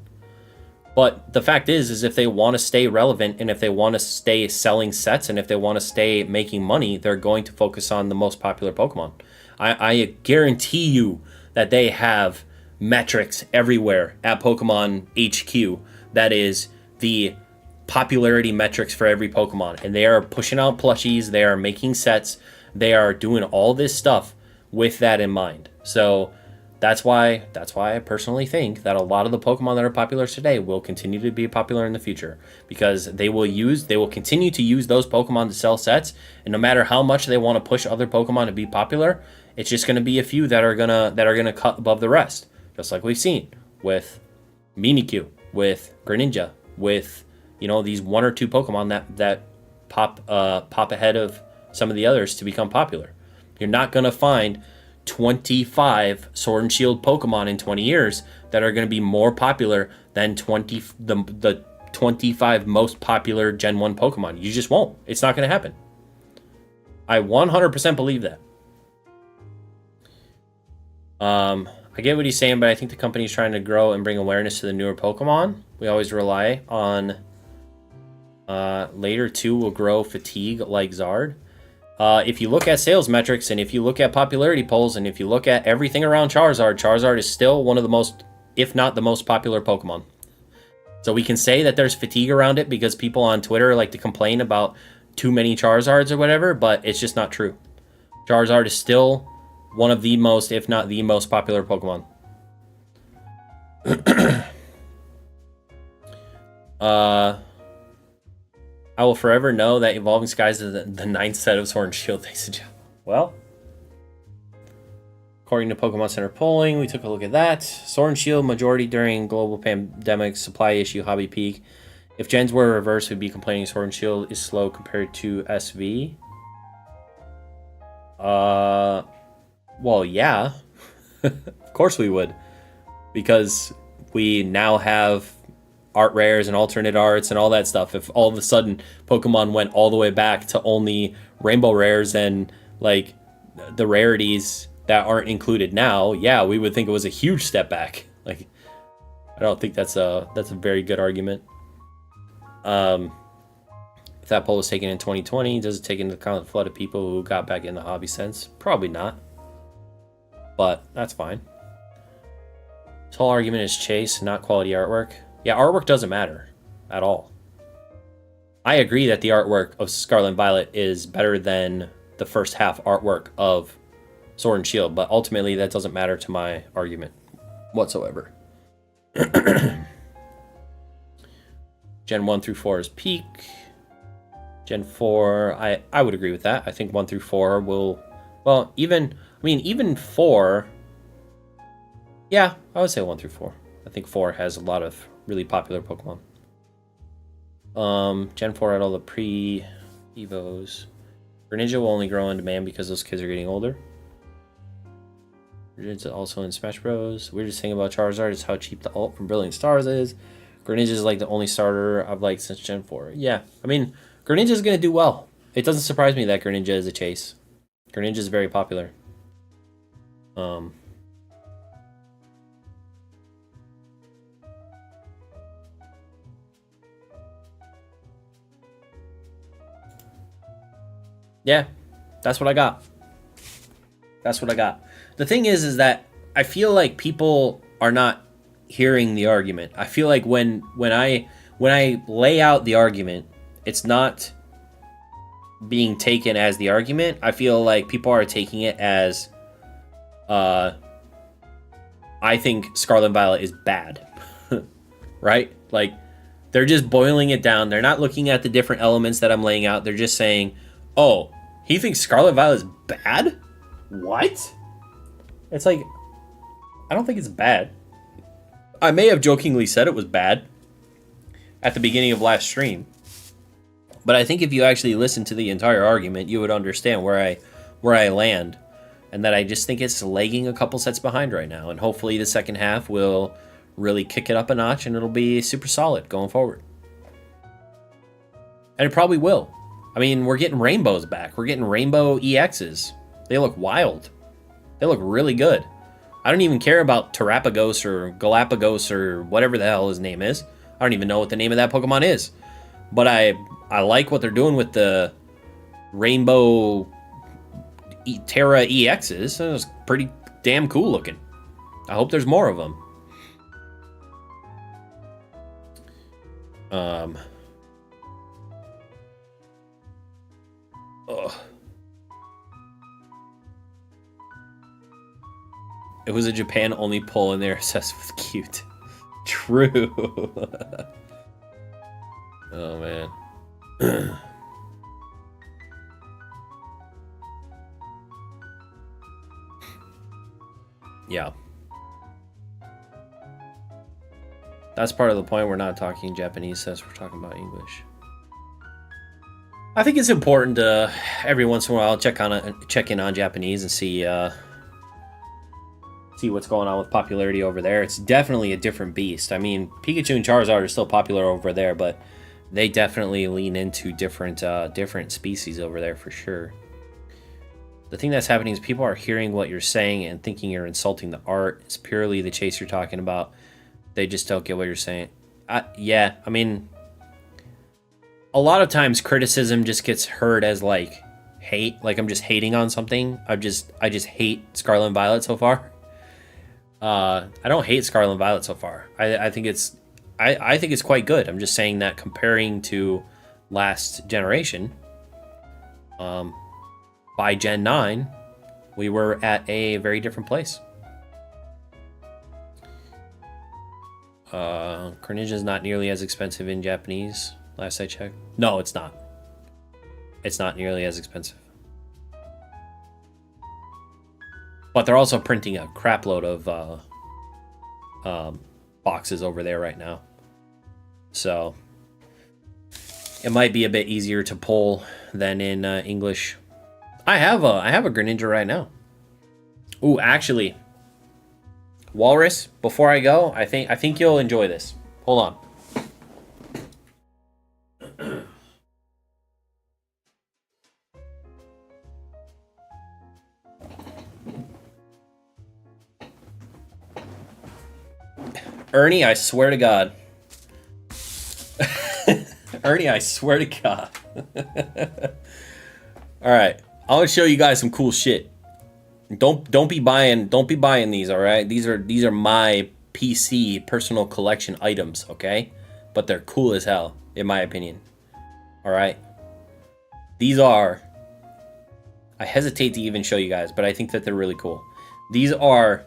But the fact is if they want to stay relevant, and if they want to stay selling sets, and if they want to stay making money, they're going to focus on the most popular Pokemon. I guarantee you that they have metrics everywhere at Pokemon HQ that is the popularity metrics for every Pokemon. And they are pushing out plushies, they are making sets, they are doing all this stuff with that in mind. So that's why I personally think that a lot of the Pokemon that are popular today will continue to be popular in the future, because they will continue to use those Pokemon to sell sets, and no matter how much they want to push other Pokemon to be popular, it's just going to be a few that are gonna cut above the rest, just like we've seen with Mimikyu, with Greninja, with these one or two Pokemon that pop ahead of some of the others to become popular. You're not gonna find 25 Sword and Shield Pokemon in 20 years that are going to be more popular than the 25 most popular Gen 1 Pokemon. You just won't. It's not going to happen. I 100% believe that. I get what he's saying, but I think the company's trying to grow and bring awareness to the newer Pokemon. We always rely on later 2 will grow fatigue like Zard. If you look at sales metrics, and if you look at popularity polls, and if you look at everything around Charizard is still one of the most, if not the most popular Pokemon. So we can say that there's fatigue around it because people on Twitter like to complain about too many Charizards or whatever, but it's just not true. Charizard is still one of the most, if not the most popular Pokemon. I will forever know that Evolving Skies is the ninth set of Sword and Shield. Well, according to Pokemon Center polling, we took a look at that. Sword and Shield majority during global pandemic, supply issue, hobby peak. If gens were reversed, we'd be complaining Sword and Shield is slow compared to SV. Well, yeah. Of course we would. Because we now have art rares and alternate arts and all that stuff. If all of a sudden Pokemon went all the way back to only rainbow rares and like the rarities that aren't included now, yeah, we would think it was a huge step back. Like, I don't think that's a very good argument. If that poll was taken in 2020, does it take into account the flood of people who got back in the hobby sense? Probably not. But that's fine. This whole argument is chase, not quality artwork. Yeah, artwork doesn't matter at all. I agree that the artwork of Scarlet and Violet is better than the first half artwork of Sword and Shield, but ultimately that doesn't matter to my argument whatsoever. Gen 1 through 4 is peak. Gen 4, I would agree with that. I think 1 through 4 will... Well, even 4... Yeah, I would say 1 through 4. I think 4 has a lot of really popular Pokemon. Gen 4 had all the pre-Evos. Greninja will only grow in demand because those kids are getting older. Greninja also in Smash Bros. Weirdest thing about Charizard is how cheap the ult from Brilliant Stars is. Greninja is like the only starter I've liked since Gen 4. Yeah, I mean, Greninja is going to do well. It doesn't surprise me that Greninja is a chase. Greninja is very popular. Yeah, that's what I got. That's what I got. The thing is that I feel like people are not hearing the argument. I feel like when I lay out the argument, it's not being taken as the argument. I feel like people are taking it as I think Scarlet and Violet is bad. Right? Like, they're just boiling it down. They're not looking at the different elements that I'm laying out. They're just saying, oh, he thinks Scarlet Violet is bad? What? It's like, I don't think it's bad. I may have jokingly said it was bad at the beginning of last stream, but I think if you actually listen to the entire argument, you would understand where I land, and that I just think it's lagging a couple sets behind right now, and hopefully the second half will really kick it up a notch, and it'll be super solid going forward. And it probably will. I mean, we're getting rainbows back. We're getting rainbow EXs. They look wild. They look really good. I don't even care about Terapagos or Galapagos or whatever the hell his name is. I don't even know what the name of that Pokemon is. But I like what they're doing with the rainbow Terra EXs. It was pretty damn cool looking. I hope there's more of them. Ugh. It was a Japan-only poll, and they're obsessed with cute. True. Oh, man. Yeah. That's part of the point. We're not talking Japanese, since we're talking about English. I think it's important to, every once in a while, check in on Japanese and see what's going on with popularity over there. It's definitely a different beast. I mean, Pikachu and Charizard are still popular over there, but they definitely lean into different species over there for sure. The thing that's happening is people are hearing what you're saying and thinking you're insulting the art. It's purely the chase you're talking about. They just don't get what you're saying. Yeah, I mean, a lot of times criticism just gets heard as like hate, like I'm just hating on something. I just hate Scarlet and Violet so far. I don't hate Scarlet and Violet so far. I think it's quite good. I'm just saying that comparing to last generation, by Gen 9, we were at a very different place. Greninja is not nearly as expensive in Japanese. last I checked. No, it's not. It's not nearly as expensive. But they're also printing a crap load of boxes over there right now. So it might be a bit easier to pull than in English. I have a Greninja right now. Ooh, actually, Walrus, before I go, I think you'll enjoy this. Hold on. Ernie, I swear to God. Ernie, I swear to God. All right, I want to show you guys some cool shit. Don't be buying these, all right? These are my PC personal collection items, okay? But they're cool as hell, in my opinion. All right. These are, I hesitate to even show you guys, but I think that they're really cool. These are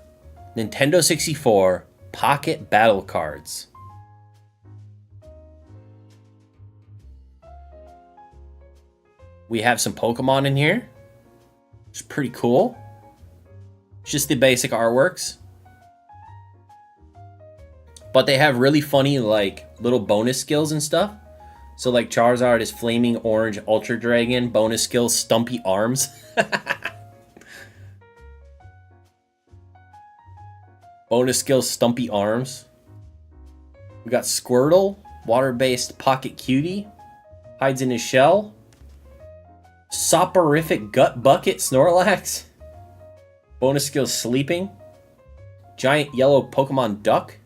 Nintendo 64 Pocket Battle Cards. We have some Pokemon in here. It's pretty cool. Just the basic artworks. But they have really funny, like, little bonus skills and stuff. So, like, Charizard is Flaming Orange Ultra Dragon. Bonus skill, Stumpy Arms. Bonus skill, Stumpy Arms. We got Squirtle, water-based Pocket Cutie. Hides in his shell. Soporific Gut Bucket, Snorlax. Bonus skill, Sleeping. Giant Yellow Pokemon Duck.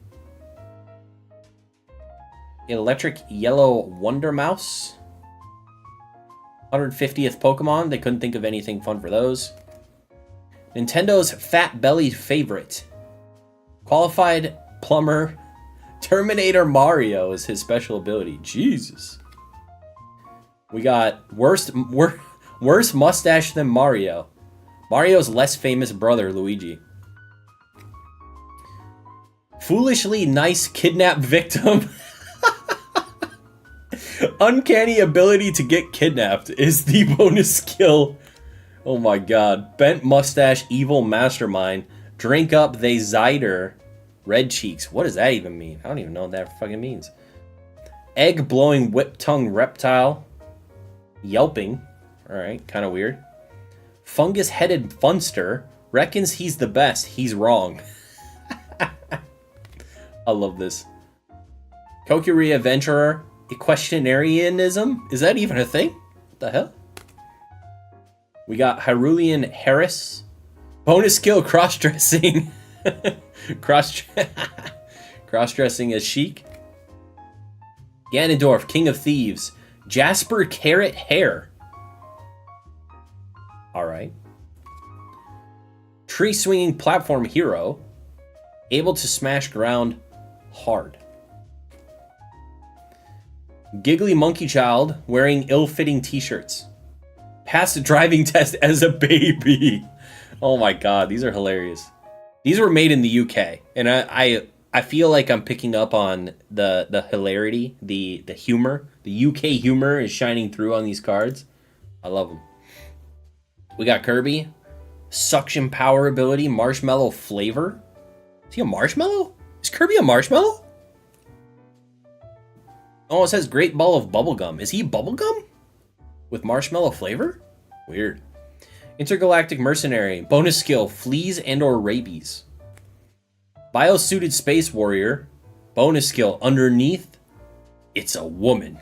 Electric Yellow Wonder Mouse. 150th Pokemon. They couldn't think of anything fun for those. Nintendo's fat-bellied favorite. Qualified Plumber. Terminator Mario is his special ability. Jesus. We got worse mustache than Mario. Mario's less famous brother, Luigi. Foolishly nice kidnapped victim. Uncanny ability to get kidnapped is the bonus skill. Oh my god. Bent mustache, evil mastermind. Drink up, they Zyder. Red cheeks. What does that even mean? I don't even know what that fucking means. Egg blowing whip tongue reptile. Yelping. Alright, kind of weird. Fungus headed funster. Reckons he's the best. He's wrong. I love this. Kokiri Adventurer. Equestrianism? Is that even a thing? What the hell? We got Hyrulean Harris. Bonus skill cross-dressing. Cross-dressing as chic. Ganondorf, King of Thieves. Jasper Carrot Hair. Alright. Tree swinging platform hero. Able to smash ground hard. Giggly monkey child wearing ill-fitting t-shirts. Passed the driving test as a baby. Oh my god, these are hilarious. These were made in the UK, and I feel like I'm picking up on the hilarity, the humor. The UK humor is shining through on these cards. I love them. We got Kirby. Suction power ability, marshmallow flavor. Is he a marshmallow? Is Kirby a marshmallow? Oh, it says Great Ball of Bubblegum. Is he bubblegum? With marshmallow flavor? Weird. Intergalactic Mercenary. Bonus skill, fleas and or rabies. Biosuited Space Warrior. Bonus skill, underneath, it's a woman.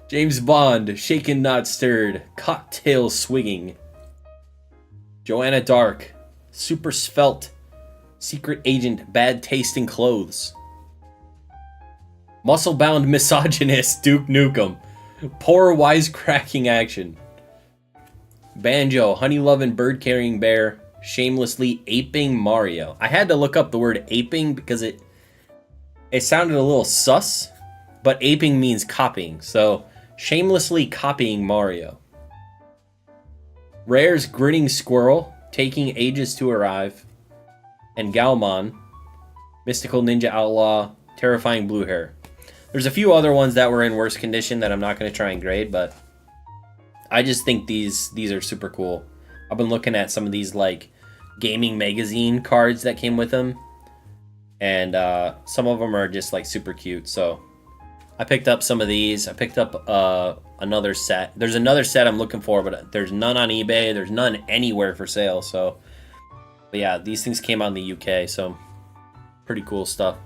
James Bond, shaken not stirred, cocktail swigging. Joanna Dark, super svelte, secret agent, bad tasting clothes. Muscle-bound misogynist, Duke Nukem. Poor wisecracking action. Banjo, honey-loving bird-carrying bear, shamelessly aping Mario. I had to look up the word aping because it sounded a little sus, but aping means copying, so shamelessly copying Mario. Rare's grinning squirrel, taking ages to arrive. And Galmon, mystical ninja outlaw, terrifying blue hair. There's a few other ones that were in worse condition that I'm not going to try and grade, but I just think these are super cool. I've been looking at some of these like gaming magazine cards that came with them, and some of them are just like super cute. So I picked up some of these. I picked up another set. There's another set I'm looking for, but there's none on eBay. There's none anywhere for sale. So, but yeah, these things came out in the UK, so pretty cool stuff.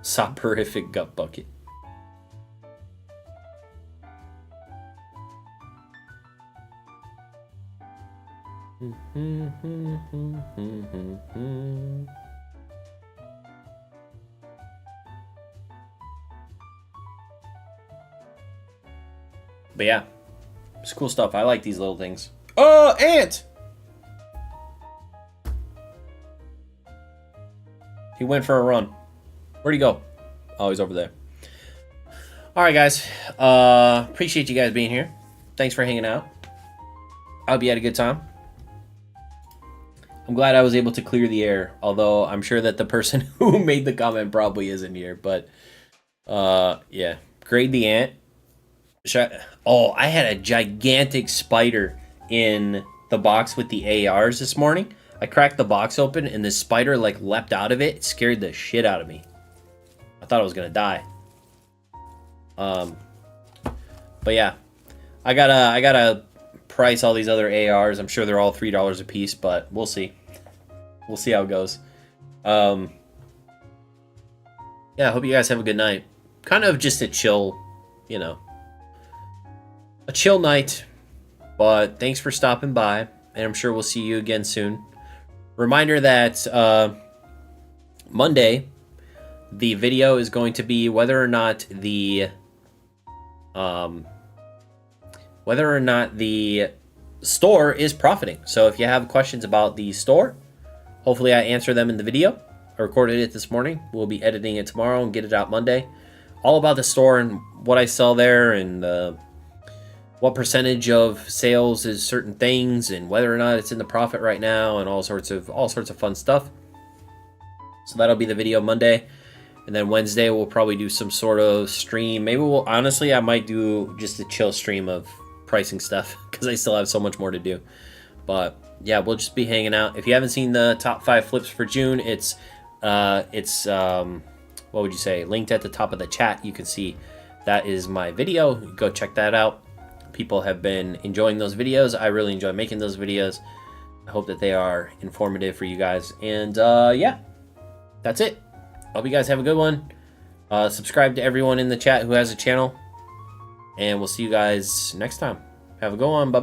Soporific gut bucket. But yeah, it's cool stuff. I like these little things. Oh, ant! He went for a run. Where'd he go? Oh, he's over there. All right, guys. Appreciate you guys being here. Thanks for hanging out. I hope you had a good time. I'm glad I was able to clear the air, although I'm sure that the person who made the comment probably isn't here. But yeah, grade the ant. Oh, I had a gigantic spider in the box with the ARs this morning. I cracked the box open and the spider like leapt out of it. It scared the shit out of me. I thought I was gonna die. But yeah, I gotta price all these other ARs. I'm sure they're all $3 a piece, but we'll see. We'll see how it goes. Yeah, I hope you guys have a good night. Kind of just a chill, you know, a chill night. But thanks for stopping by, and I'm sure we'll see you again soon. Reminder that Monday, the video is going to be whether or not the store is profiting. So if you have questions about the store, hopefully I answer them in the video. I recorded it this morning. We'll be editing it tomorrow and get it out Monday. All about the store and what I sell there, and what percentage of sales is certain things, and whether or not it's in the profit right now, and all sorts of fun stuff. So that'll be the video Monday. And then Wednesday we'll probably do some sort of stream. Maybe I might do just a chill stream of pricing stuff because I still have so much more to do. But yeah, we'll just be hanging out. If you haven't seen the top 5 flips for June, it's what would you say, linked at the top of the chat. You can see that is my video. Go check that out. People have been enjoying those videos. I really enjoy making those videos. I hope that they are informative for you guys. And yeah, that's it. Hope you guys have a good one. Subscribe to everyone in the chat who has a channel. And we'll see you guys next time. Have a good one. Bye-bye.